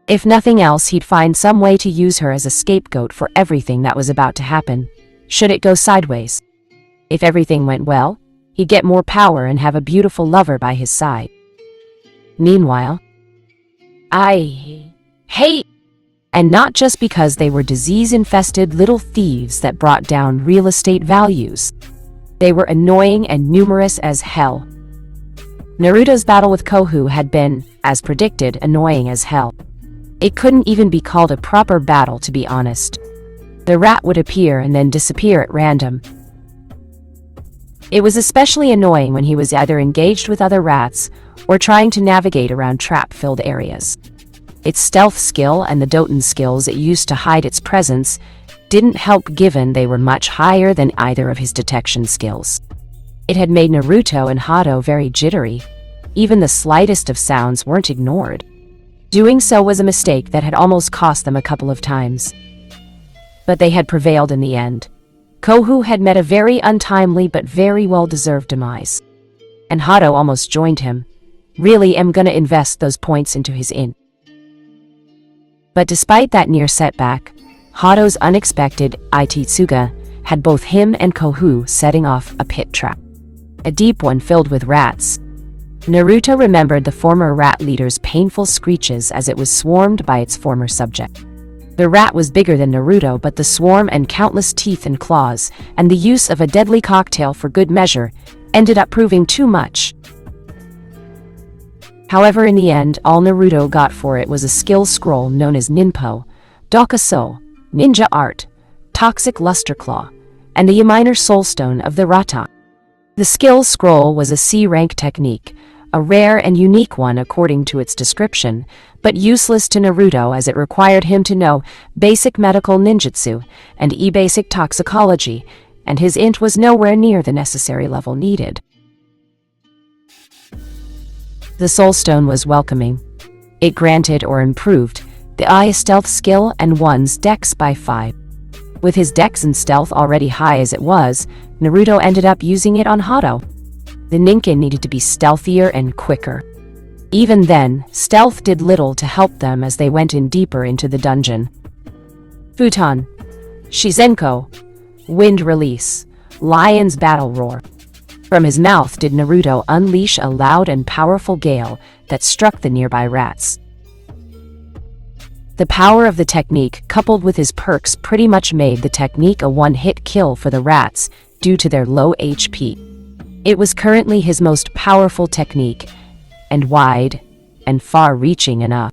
If nothing else, he'd find some way to use her as a scapegoat for everything that was about to happen, should it go sideways. If everything went well, he'd get more power and have a beautiful lover by his side. Meanwhile, I hate, and not just because they were disease-infested little thieves that brought down real estate values. They were annoying and numerous as hell. Naruto's battle with Kohu had been, as predicted, annoying as hell. It couldn't even be called a proper battle, to be honest. The rat would appear and then disappear at random. It was especially annoying when he was either engaged with other rats or trying to navigate around trap-filled areas. Its stealth skill and the Doton skills it used to hide its presence didn't help, given they were much higher than either of his detection skills. It had made Naruto and Hado very jittery. Even the slightest of sounds weren't ignored. Doing so was a mistake that had almost cost them a couple of times. But they had prevailed in the end. Kohu had met a very untimely but very well-deserved demise. And Hado almost joined him. Really am gonna invest those points into his inn. But despite that near setback, Hado's unexpected Ititsuga had both him and Kohu setting off a pit trap. A deep one filled with rats. Naruto remembered the former rat leader's painful screeches as it was swarmed by its former subject. The rat was bigger than Naruto, but the swarm and countless teeth and claws, and the use of a deadly cocktail for good measure, ended up proving too much. However, in the end, all Naruto got for it was a skill scroll known as Ninpo, Dokuso, Ninja Art, Toxic Luster Claw, and the Yaminer Soulstone of the Rata. The skill scroll was a C-rank technique, a rare and unique one according to its description, but useless to Naruto as it required him to know basic medical ninjutsu and basic toxicology, and his int was nowhere near the necessary level needed. The Soulstone was welcoming. It granted or improved the eye stealth skill and one's dex by 5. With his dex and stealth already high as it was, Naruto ended up using it on Hado. The Ninkin needed to be stealthier and quicker. Even then, stealth did little to help them as they went in deeper into the dungeon. Futon, Shizenko, Wind Release, Lion's Battle Roar. From his mouth did Naruto unleash a loud and powerful gale that struck the nearby rats. The power of the technique, coupled with his perks, pretty much made the technique a one-hit kill for the rats due to their low HP. It was currently his most powerful technique, and wide and far-reaching enough.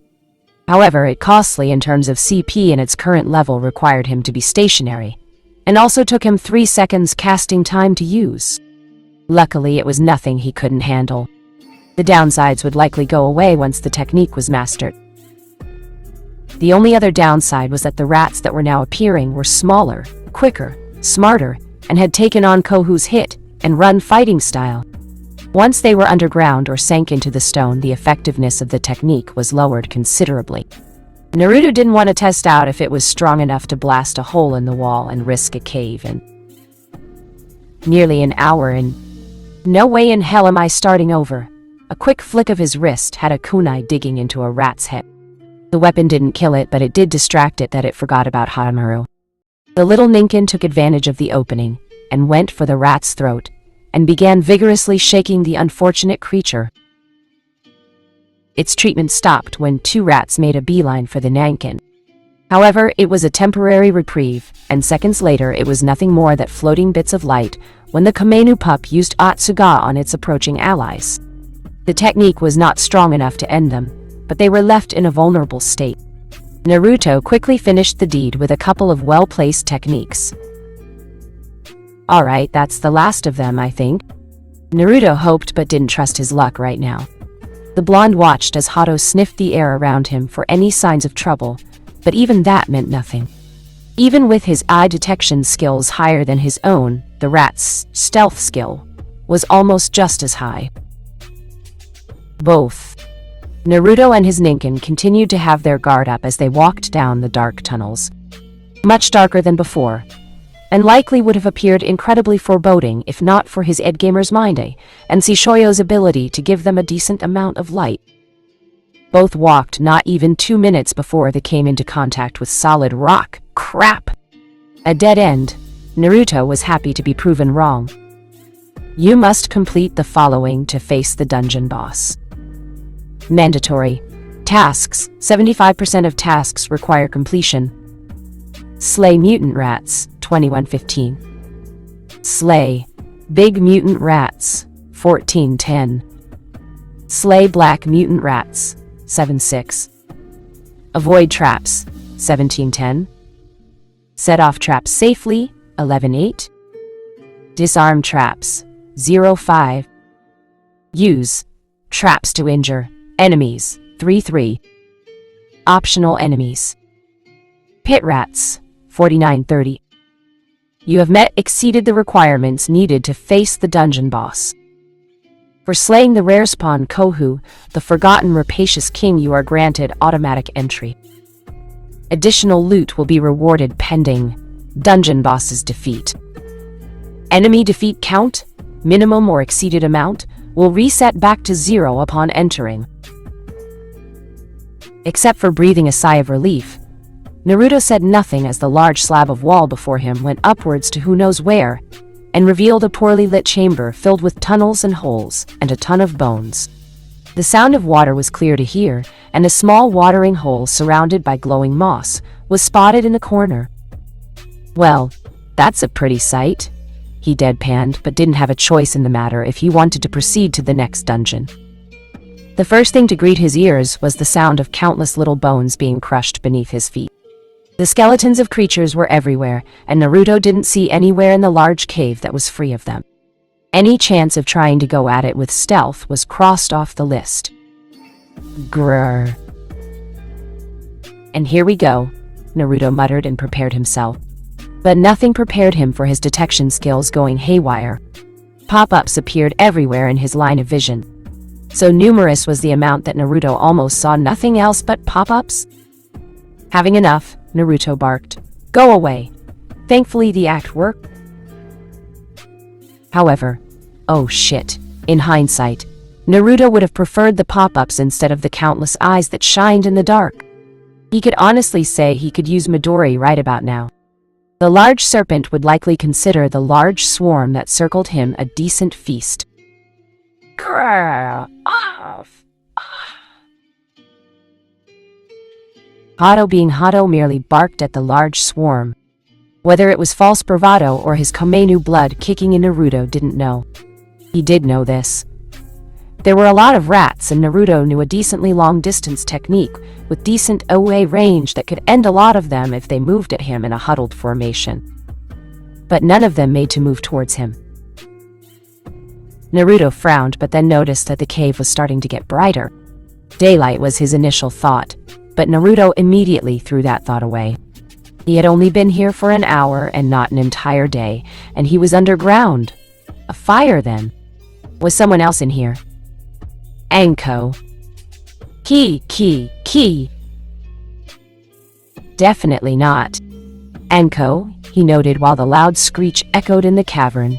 However, it costly in terms of CP, and its current level required him to be stationary, and also took him 3 seconds casting time to use. Luckily, it was nothing he couldn't handle. The downsides would likely go away once the technique was mastered. The only other downside was that the rats that were now appearing were smaller, quicker, smarter, and had taken on Kohu's hit and run fighting style. Once they were underground or sank into the stone, the effectiveness of the technique was lowered considerably. Naruto didn't want to test out if it was strong enough to blast a hole in the wall and risk a cave in. Nearly an hour in, No way in hell am I starting over. A quick flick of his wrist had a kunai digging into a rat's head. The weapon didn't kill it, but it did distract it that it forgot about Harem. The little ninkin took advantage of the opening and went for the rat's throat and began vigorously shaking the unfortunate creature. Its treatment stopped when 2 rats made a beeline for the ninkin. However, it was a temporary reprieve, and seconds later it was nothing more than floating bits of light when the Kamenu pup used Otsuga on its approaching allies. The technique was not strong enough to end them, but they were left in a vulnerable state. Naruto quickly finished the deed with a couple of well-placed techniques. Alright, that's the last of them, I think. Naruto hoped but didn't trust his luck right now. The blonde watched as Hato sniffed the air around him for any signs of trouble, but even that meant nothing. Even with his eye detection skills higher than his own, the rat's stealth skill was almost just as high. Both Naruto and his ninkin continued to have their guard up as they walked down the dark tunnels. Much darker than before, and likely would have appeared incredibly foreboding if not for his Edgamer's mind and Shishoyo's ability to give them a decent amount of light. Both walked not even 2 minutes before they came into contact with solid rock. Crap! A dead end. Naruto was happy to be proven wrong. You must complete the following to face the dungeon boss. Mandatory. Tasks. 75% of tasks require completion. Slay mutant rats. 2115. Slay big mutant rats. 1410. Slay black mutant rats. 76. Avoid traps. 1710. Set off traps safely. 11.8. Disarm traps. 05. Use traps to injure enemies. 3.3. Optional enemies. Pit rats. 49.30. You have exceeded the requirements needed to face the dungeon boss. For slaying the rare spawn Kohu, the forgotten rapacious king, you are granted automatic entry. Additional loot will be rewarded pending dungeon boss's defeat. Enemy defeat count, minimum or exceeded amount, will reset back to 0 upon entering. Except for breathing a sigh of relief, Naruto said nothing as the large slab of wall before him went upwards to who knows where, and revealed a poorly lit chamber filled with tunnels and holes and a ton of bones. The sound of water was clear to hear, and a small watering hole surrounded by glowing moss was spotted in the corner. Well, that's a pretty sight, he deadpanned, but didn't have a choice in the matter if he wanted to proceed to the next dungeon. The first thing to greet his ears was the sound of countless little bones being crushed beneath his feet. The skeletons of creatures were everywhere, and Naruto didn't see anywhere in the large cave that was free of them. Any chance of trying to go at it with stealth was crossed off the list. Grrr. And here we go, Naruto muttered and prepared himself. But nothing prepared him for his detection skills going haywire. Pop-ups appeared everywhere in his line of vision. So numerous was the amount that Naruto almost saw nothing else but pop-ups. Having enough, Naruto barked, "Go away!" Thankfully the act worked. However, oh shit, in hindsight, Naruto would have preferred the pop-ups instead of the countless eyes that shined in the dark. He could honestly say he could use Midori right about now. The large serpent would likely consider the large swarm that circled him a decent feast. Grrr, off! Hato being Hato merely barked at the large swarm. Whether it was false bravado or his Kamenu blood kicking in, Naruto didn't know. He did know this. There were a lot of rats, and Naruto knew a decently long-distance technique with decent OA range that could end a lot of them if they moved at him in a huddled formation. But none of them made to move towards him. Naruto frowned, but then noticed that the cave was starting to get brighter. Daylight was his initial thought, but Naruto immediately threw that thought away. He had only been here for an hour and not an entire day, and he was underground. A fire, then. Was someone else in here? Anko. Key. Definitely not. Anko, he noted while the loud screech echoed in the cavern.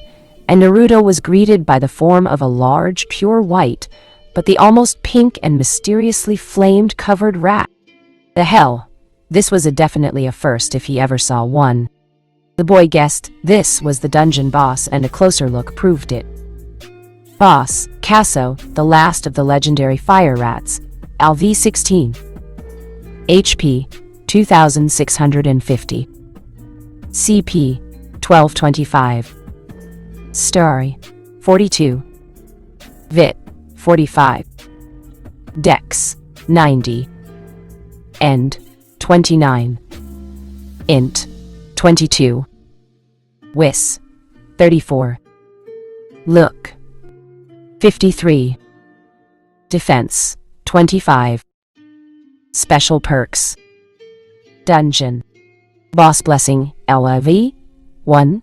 and Naruto was greeted by the form of a large, pure white, but the almost pink and mysteriously flamed-covered rat. The hell, this was definitely a first if he ever saw one. The boy guessed this was the dungeon boss, and a closer look proved it. Boss, Casso, the last of the legendary fire rats, LV-16. HP, 2650. CP, 1225. Story, 42. Vit, 45. Dex, 90. End, 29. Int, 22. Wis, 34. Look, 53. Defense, 25. Special perks. Dungeon. Boss Blessing, LV, 1.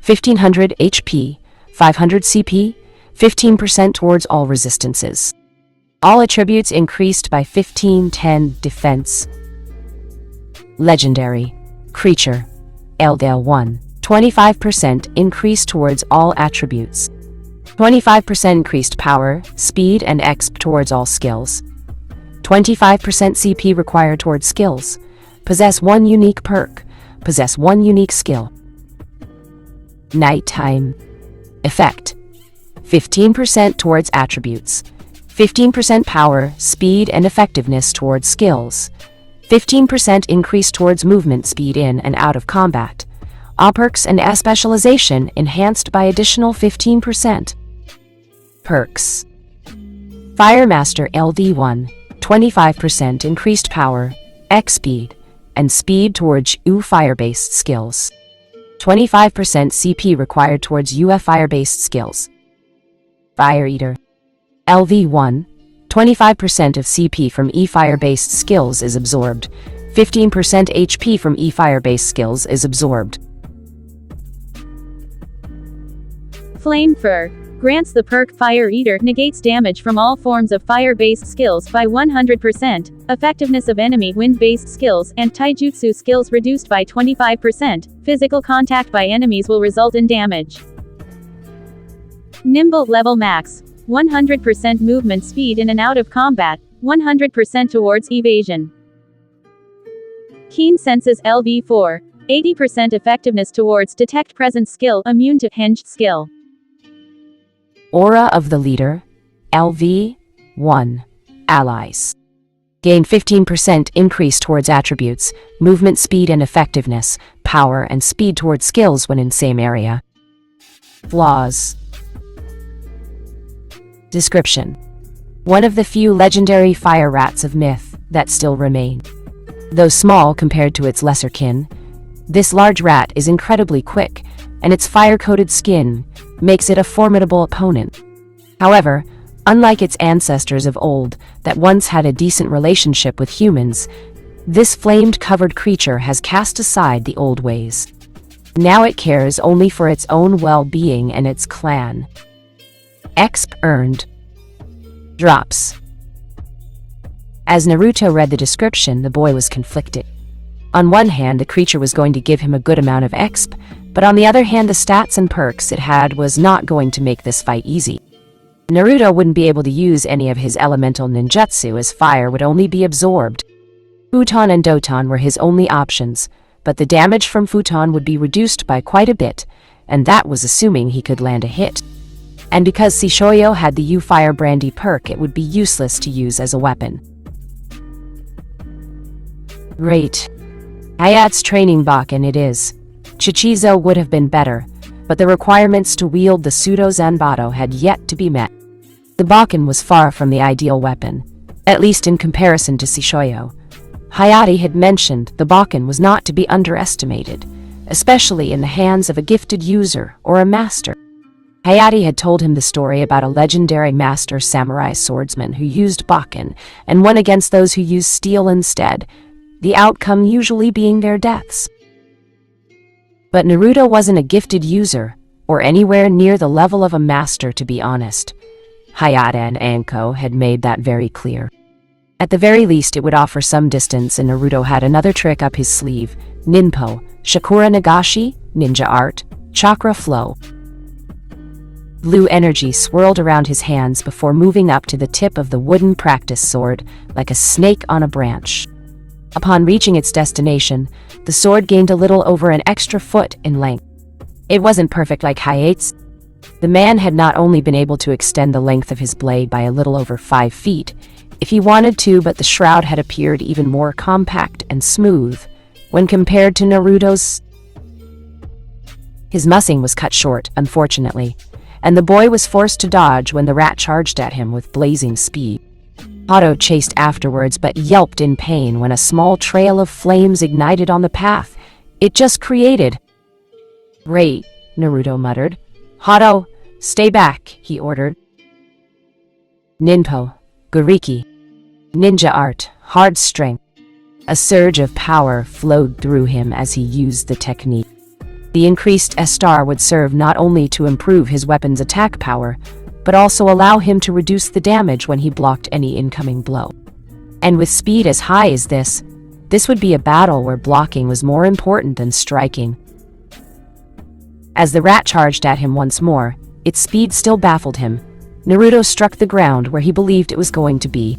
1500 HP, 500 CP, 15% towards all resistances. All attributes increased by 1510 defense. Legendary. Creature. Eldel 1. 25% increase towards all attributes. 25% increased power, speed, and exp towards all skills. 25% CP required towards skills. Possess one unique perk. Possess one unique skill. Nighttime. Effect. 15% towards attributes. 15% power, speed, and effectiveness towards skills. 15% increase towards movement speed in and out of combat. All perks and specialization enhanced by additional 15%. Perks. Firemaster LD1, 25% increased power, X speed, and speed towards U fire-based skills. 25% CP required towards UF fire-based skills. Fire Eater. LV1, 25% of CP from E fire-based skills is absorbed. 15% HP from E fire-based skills is absorbed. Flame Fur grants the perk Fire Eater, negates damage from all forms of fire-based skills by 100%, effectiveness of enemy wind-based skills and taijutsu skills reduced by 25%, physical contact by enemies will result in damage. Nimble Level Max, 100% movement speed in and out of combat, 100% towards evasion. Keen Senses LV4, 80% effectiveness towards detect presence skill, immune to hinged skill. Aura of the Leader, LV1. Allies. Gain 15% increase towards attributes, movement speed and effectiveness, power and speed towards skills when in same area. Flaws. Description. One of the few legendary fire rats of myth that still remain. Though small compared to its lesser kin, this large rat is incredibly quick, and its fire-coated skin makes it a formidable opponent. However, unlike its ancestors of old that once had a decent relationship with humans, this flamed-covered creature has cast aside the old ways. Now it cares only for its own well-being and its clan. Exp earned. Drops. As Naruto read the description, the boy was conflicted. On one hand, the creature was going to give him a good amount of exp, but on the other hand, the stats and perks it had was not going to make this fight easy. Naruto wouldn't be able to use any of his elemental ninjutsu as fire would only be absorbed. Futon and Doton were his only options, but the damage from Futon would be reduced by quite a bit, and that was assuming he could land a hit. And because Shishoyo had the U-Fire Brandy perk, it would be useless to use as a weapon. Great. Hayat's training Bakken it is. Chichizo would have been better, but the requirements to wield the pseudo Zanbato had yet to be met. The Bakken was far from the ideal weapon, at least in comparison to Shishoyo. Hayate had mentioned the Bakken was not to be underestimated, especially in the hands of a gifted user or a master. Hayate had told him the story about a legendary master samurai swordsman who used Bakken and won against those who used steel instead, the outcome usually being their deaths. But Naruto wasn't a gifted user, or anywhere near the level of a master, to be honest. Hayate and Anko had made that very clear. At the very least, it would offer some distance, and Naruto had another trick up his sleeve: Ninpo, Shakura Nagashi, Ninja Art, Chakra Flow. Blue energy swirled around his hands before moving up to the tip of the wooden practice sword, like a snake on a branch. Upon reaching its destination, the sword gained a little over an extra foot in length. It wasn't perfect like Hayate's. The man had not only been able to extend the length of his blade by a little over 5 feet, if he wanted to, but the shroud had appeared even more compact and smooth when compared to Naruto's. His mussing was cut short, unfortunately, and the boy was forced to dodge when the rat charged at him with blazing speed. Hato chased afterwards but yelped in pain when a small trail of flames ignited on the path it just created. "Great," Naruto muttered. "Hato, stay back," he ordered. Ninpo, Guriki, ninja art, hard strength. A surge of power flowed through him as he used the technique. The increased S-star would serve not only to improve his weapon's attack power, but also allow him to reduce the damage when he blocked any incoming blow. And with speed as high as this would be a battle where blocking was more important than striking. As the rat charged at him once more, its speed still baffled him. Naruto struck the ground where he believed it was going to be.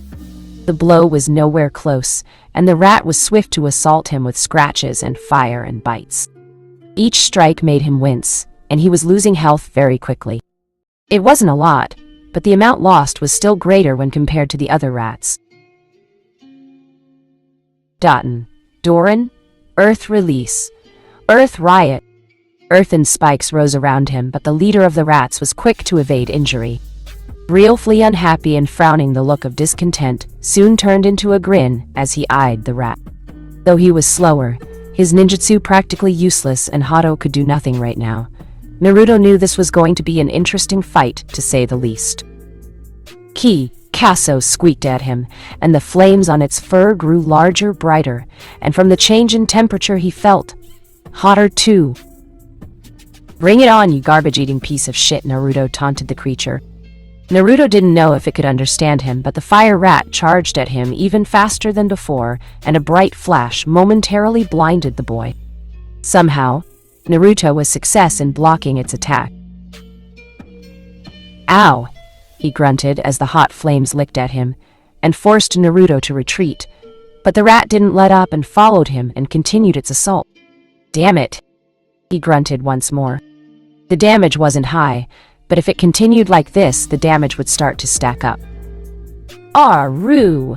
The blow was nowhere close, and the rat was swift to assault him with scratches and fire and bites. Each strike made him wince, and he was losing health very quickly. It wasn't a lot, but the amount lost was still greater when compared to the other rats. Doten, Doran, Earth Release, Earth Riot. Earth and spikes rose around him, but the leader of the rats was quick to evade injury. Realfully unhappy and frowning, the look of discontent soon turned into a grin as he eyed the rat. Though he was slower, his ninjutsu practically useless, and Hato could do nothing right now, Naruto knew this was going to be an interesting fight, to say the least. Kaso squeaked at him, and the flames on its fur grew larger, brighter, and from the change in temperature he felt hotter too. "Bring it on, you garbage-eating piece of shit," Naruto taunted the creature. Naruto didn't know if it could understand him, but the fire rat charged at him even faster than before, and a bright flash momentarily blinded the boy. Somehow, Naruto was success in blocking its attack. "Ow!" he grunted as the hot flames licked at him, and forced Naruto to retreat, but the rat didn't let up and followed him and continued its assault. "Damn it!" he grunted once more. The damage wasn't high, but if it continued like this, the damage would start to stack up. "Aru!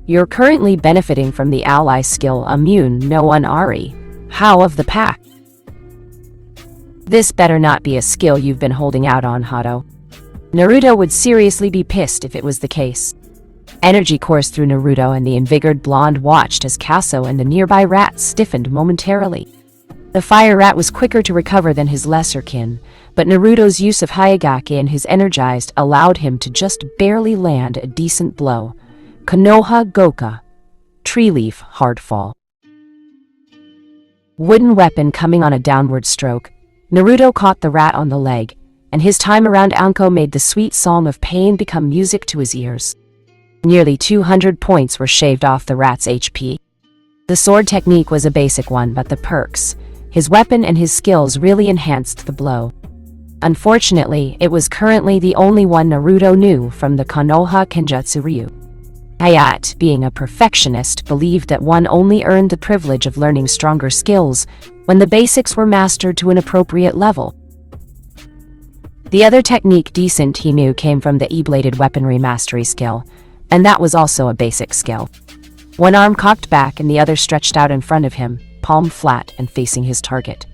You're currently benefiting from the ally skill Immune no One Ari. How of the pack? This better not be a skill you've been holding out on, Hato." Naruto would seriously be pissed if it was the case. Energy coursed through Naruto, and the invigorated blonde watched as Kaso and the nearby rats stiffened momentarily. The fire rat was quicker to recover than his lesser kin, but Naruto's use of Hyagaki and his energized allowed him to just barely land a decent blow. Konoha Goka, tree leaf hardfall. Wooden weapon coming on a downward stroke, Naruto caught the rat on the leg, and his time around Anko made the sweet song of pain become music to his ears. Nearly 200 points were shaved off the rat's HP. The sword technique was a basic one, but the perks, his weapon and his skills really enhanced the blow. Unfortunately, it was currently the only one Naruto knew from the Konoha Kenjutsu Ryu. Hayate, being a perfectionist, believed that one only earned the privilege of learning stronger skills when the basics were mastered to an appropriate level. The other technique decent he knew came from the E-bladed weaponry mastery skill, and that was also a basic skill. One arm cocked back and the other stretched out in front of him, palm flat and facing his target.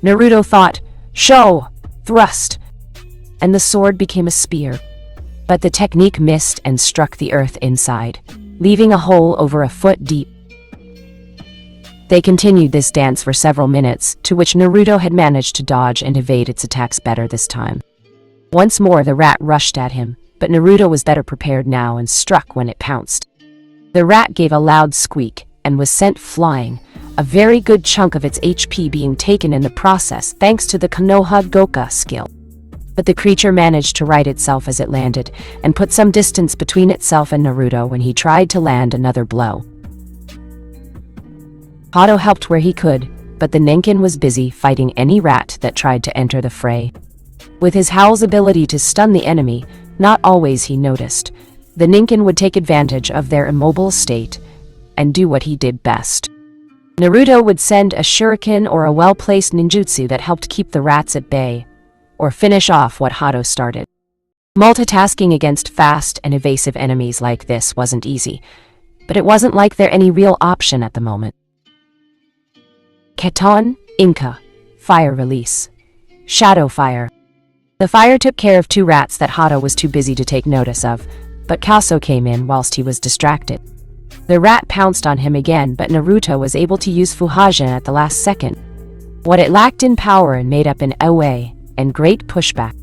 Naruto thought, "Show! Thrust!" and the sword became a spear. But the technique missed and struck the earth inside, leaving a hole over a foot deep. They continued this dance for several minutes, to which Naruto had managed to dodge and evade its attacks better this time. Once more the rat rushed at him, but Naruto was better prepared now and struck when it pounced. The rat gave a loud squeak and was sent flying, a very good chunk of its HP being taken in the process thanks to the Konoha Goka skill. But the creature managed to right itself as it landed, and put some distance between itself and Naruto when he tried to land another blow. Hato helped where he could, but the Nenkin was busy fighting any rat that tried to enter the fray. With his howl's ability to stun the enemy, not always he noticed, the Ninken would take advantage of their immobile state and do what he did best. Naruto would send a shuriken or a well-placed ninjutsu that helped keep the rats at bay, or finish off what Hato started. Multitasking against fast and evasive enemies like this wasn't easy, but it wasn't like there any real option at the moment. Keton, Inka, Fire Release. Shadow Fire. The fire took care of 2 rats that Hato was too busy to take notice of, but Kaso came in whilst he was distracted. The rat pounced on him again, but Naruto was able to use Fuhajin at the last second. What it lacked in power and made up in away and great pushback.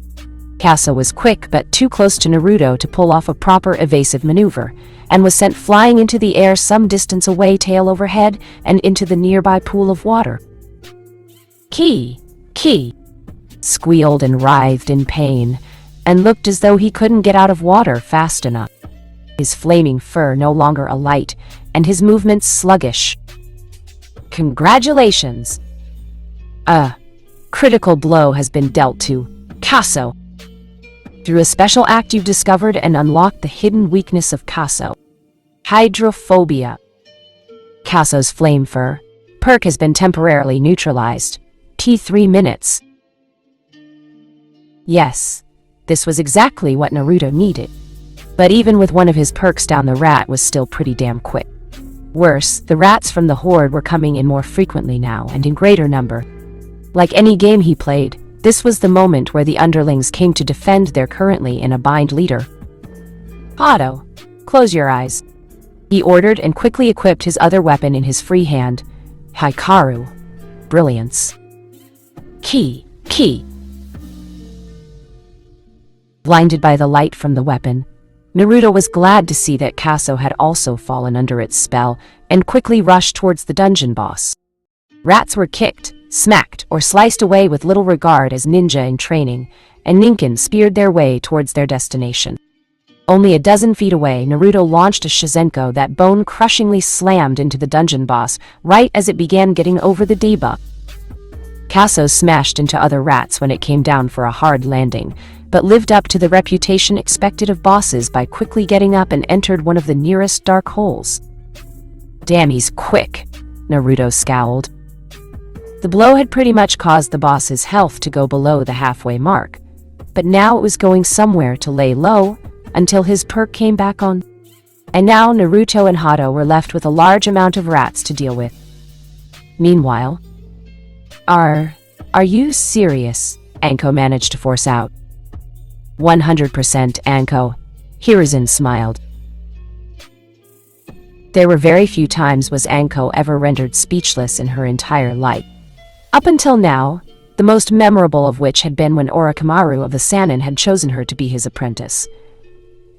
Kaso was quick but too close to Naruto to pull off a proper evasive maneuver, and was sent flying into the air some distance away, tail overhead, and into the nearby pool of water. Ki! Squealed and writhed in pain, and looked as though he couldn't get out of water fast enough. His flaming fur no longer alight, and his movements sluggish. Congratulations! A critical blow has been dealt to Kaso. Through a special act you've discovered and unlocked the hidden weakness of Kaso. Hydrophobia. Kaso's flame fur perk has been temporarily neutralized. T3 minutes. Yes, this was exactly what Naruto needed. But even with one of his perks down, the rat was still pretty damn quick. Worse, the rats from the horde were coming in more frequently now and in greater number. Like any game he played, this was the moment where the underlings came to defend their currently in a bind leader. Hato, close your eyes. He ordered and quickly equipped his other weapon in his free hand. Hikaru. Brilliance. Ki. Blinded by the light from the weapon, Naruto was glad to see that Kaso had also fallen under its spell and quickly rushed towards the dungeon boss. Rats were kicked, smacked, or sliced away with little regard as ninja in training, and Ninken speared their way towards their destination. Only a dozen feet away, Naruto launched a Shizenko that bone-crushingly slammed into the dungeon boss right as it began getting over the debuff. Kaso smashed into other rats when it came down for a hard landing, but lived up to the reputation expected of bosses by quickly getting up and entered one of the nearest dark holes. Damn, he's quick, Naruto scowled. The blow had pretty much caused the boss's health to go below the halfway mark, but now it was going somewhere to lay low until his perk came back on. And now Naruto and Hato were left with a large amount of rats to deal with. Meanwhile, Are you serious? Anko managed to force out. 100% Anko, Hiruzen smiled. There were very few times was Anko ever rendered speechless in her entire life. Up until now, the most memorable of which had been when Orochimaru of the Sannin had chosen her to be his apprentice.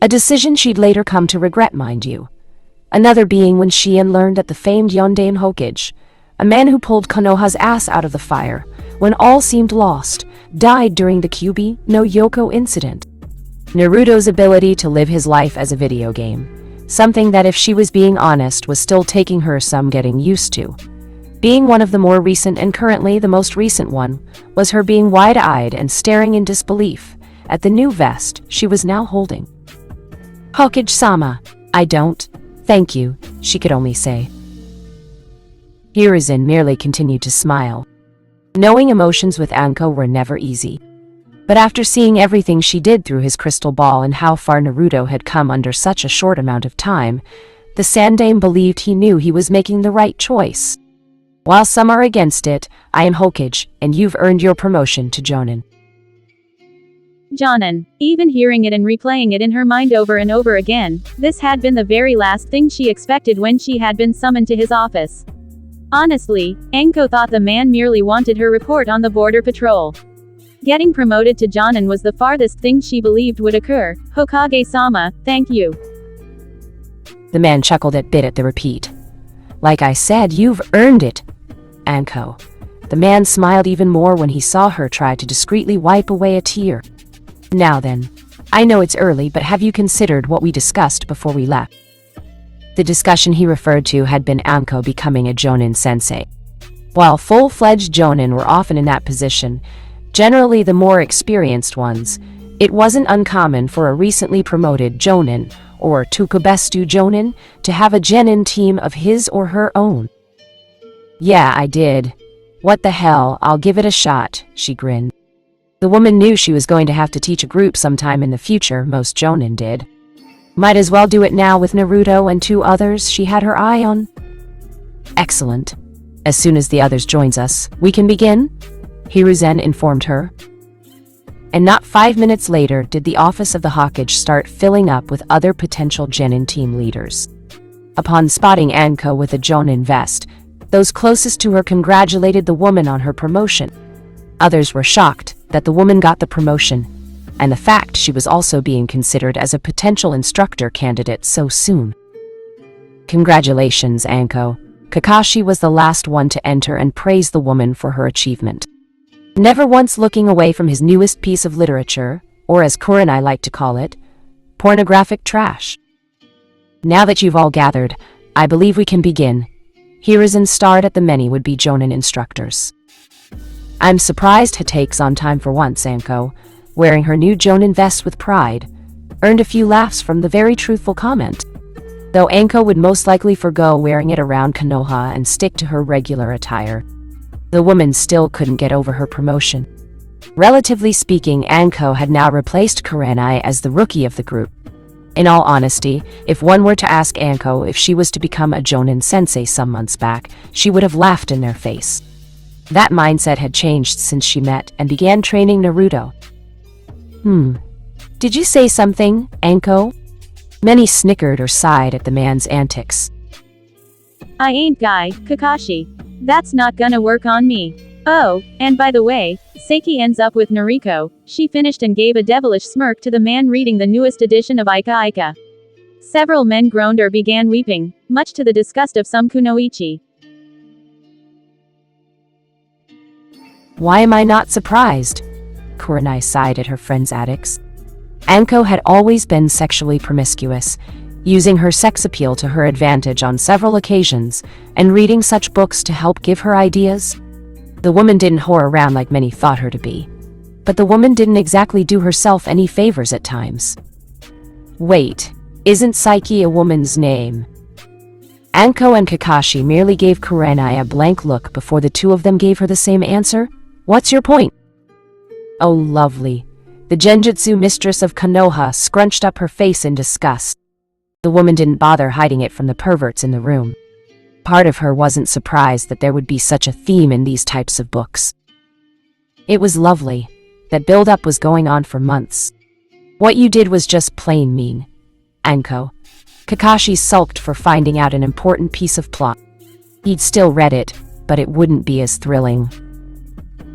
A decision she'd later come to regret, mind you. Another being when Shien learned that the famed Yondain Hokage, a man who pulled Konoha's ass out of the fire when all seemed lost, died during the Kyuubi no Yoko incident. Naruto's ability to live his life as a video game, something that if she was being honest was still taking her some getting used to. Being one of the more recent and currently the most recent one, was her being wide-eyed and staring in disbelief at the new vest she was now holding. Hokage-sama, I don't, thank you, she could only say. Hiruzen merely continued to smile. Knowing emotions with Anko were never easy. But after seeing everything she did through his crystal ball and how far Naruto had come under such a short amount of time, the Sandaime believed he knew he was making the right choice. While some are against it, I am Hokage, and you've earned your promotion to Jonin. Jonin. Even hearing it and replaying it in her mind over and over again, this had been the very last thing she expected when she had been summoned to his office. Honestly, Anko thought the man merely wanted her report on the border patrol. Getting promoted to Jonin was the farthest thing she believed would occur. Hokage-sama, thank you. The man chuckled a bit at the repeat. Like I said, you've earned it, Anko. The man smiled even more when he saw her try to discreetly wipe away a tear. Now then, I know it's early, but have you considered what we discussed before we left? The discussion he referred to had been Anko becoming a Jonin sensei. While full-fledged Jonin were often in that position, generally the more experienced ones. It wasn't uncommon for a recently promoted Jonin, or Tukubestu Jonin, to have a genin team of his or her own. Yeah, I did. What the hell, I'll give it a shot, she grinned. The woman knew she was going to have to teach a group sometime in the future, most Jonin did. Might as well do it now with Naruto and 2 others she had her eye on. Excellent. As soon as the others joins us, we can begin? Hiruzen informed her. And not 5 minutes later did the office of the Hokage start filling up with other potential genin team leaders. Upon spotting Anko with a Jonin vest, those closest to her congratulated the woman on her promotion. Others were shocked that the woman got the promotion, and the fact she was also being considered as a potential instructor candidate so soon. Congratulations, Anko. Kakashi was the last one to enter and praise the woman for her achievement. Never once looking away from his newest piece of literature, or as Kurenai liked to call it, pornographic trash. Now that you've all gathered, I believe we can begin. Hiruzen starred at the many would-be Jonin instructors. I'm surprised Hitake's on time for once, Anko, wearing her new Jonin vest with pride, earned a few laughs from the very truthful comment. Though Anko would most likely forgo wearing it around Konoha and stick to her regular attire. The woman still couldn't get over her promotion. Relatively speaking, Anko had now replaced Kurenai as the rookie of the group. In all honesty, if one were to ask Anko if she was to become a Jonin sensei some months back, she would have laughed in their face. That mindset had changed since she met and began training Naruto. Did you say something, Anko? Many snickered or sighed at the man's antics. I ain't guy, Kakashi. That's not gonna work on me. Oh, and by the way, Seiki ends up with Noriko. She finished and gave a devilish smirk to the man reading the newest edition of Ika Ika. Several men groaned or began weeping, much to the disgust of some kunoichi. Why am I not surprised? Kurenai sighed at her friend's attics. Anko had always been sexually promiscuous, using her sex appeal to her advantage on several occasions, and reading such books to help give her ideas. The woman didn't whore around like many thought her to be. But the woman didn't exactly do herself any favors at times. Wait, isn't Psyche a woman's name? Anko and Kakashi merely gave Kurenai a blank look before the two of them gave her the same answer. What's your point? Oh, lovely. The Genjutsu mistress of Konoha scrunched up her face in disgust. The woman didn't bother hiding it from the perverts in the room. Part of her wasn't surprised that there would be such a theme in these types of books. It was lovely. That build-up was going on for months. What you did was just plain mean. Anko. Kakashi sulked for finding out an important piece of plot. He'd still read it, but it wouldn't be as thrilling.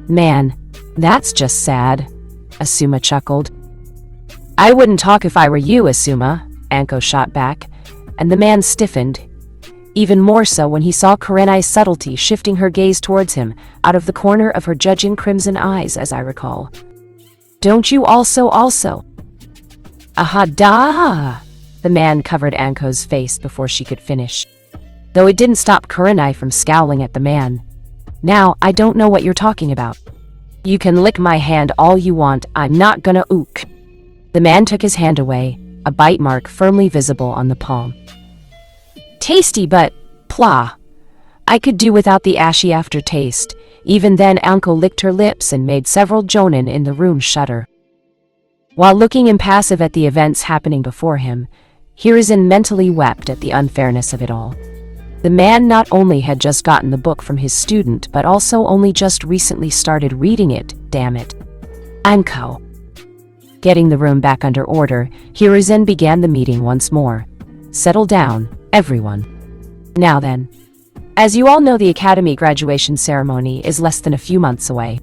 Man, that's just sad, Asuma chuckled. I wouldn't talk if I were you, Asuma, Anko shot back, and the man stiffened. Even more so when he saw Kurenai's subtlety shifting her gaze towards him, out of the corner of her judging crimson eyes, as I recall. Don't you also? Aha-da! The man covered Anko's face before she could finish. Though it didn't stop Kurenai from scowling at the man. Now, I don't know what you're talking about. You can lick my hand all you want, I'm not gonna ook. The man took his hand away, a bite mark firmly visible on the palm. Tasty but, plah. I could do without the ashy aftertaste. Even then Anko licked her lips and made several jonin in the room shudder. While looking impassive at the events happening before him, Hiruzen mentally wept at the unfairness of it all. The man not only had just gotten the book from his student, but also only just recently started reading it, damn it. Anko. Getting the room back under order, Hiruzen began the meeting once more. Settle down, everyone. Now then. As you all know, the Academy graduation ceremony is less than a few months away.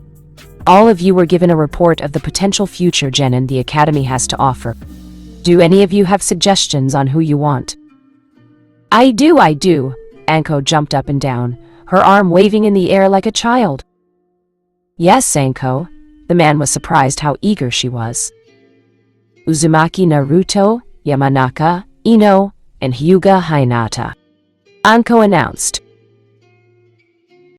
All of you were given a report of the potential future genin the Academy has to offer. Do any of you have suggestions on who you want? I do. Anko jumped up and down, her arm waving in the air like a child. Yes, Anko. The man was surprised how eager she was. Uzumaki Naruto, Yamanaka, Ino, and Hyuga Hinata. Anko announced.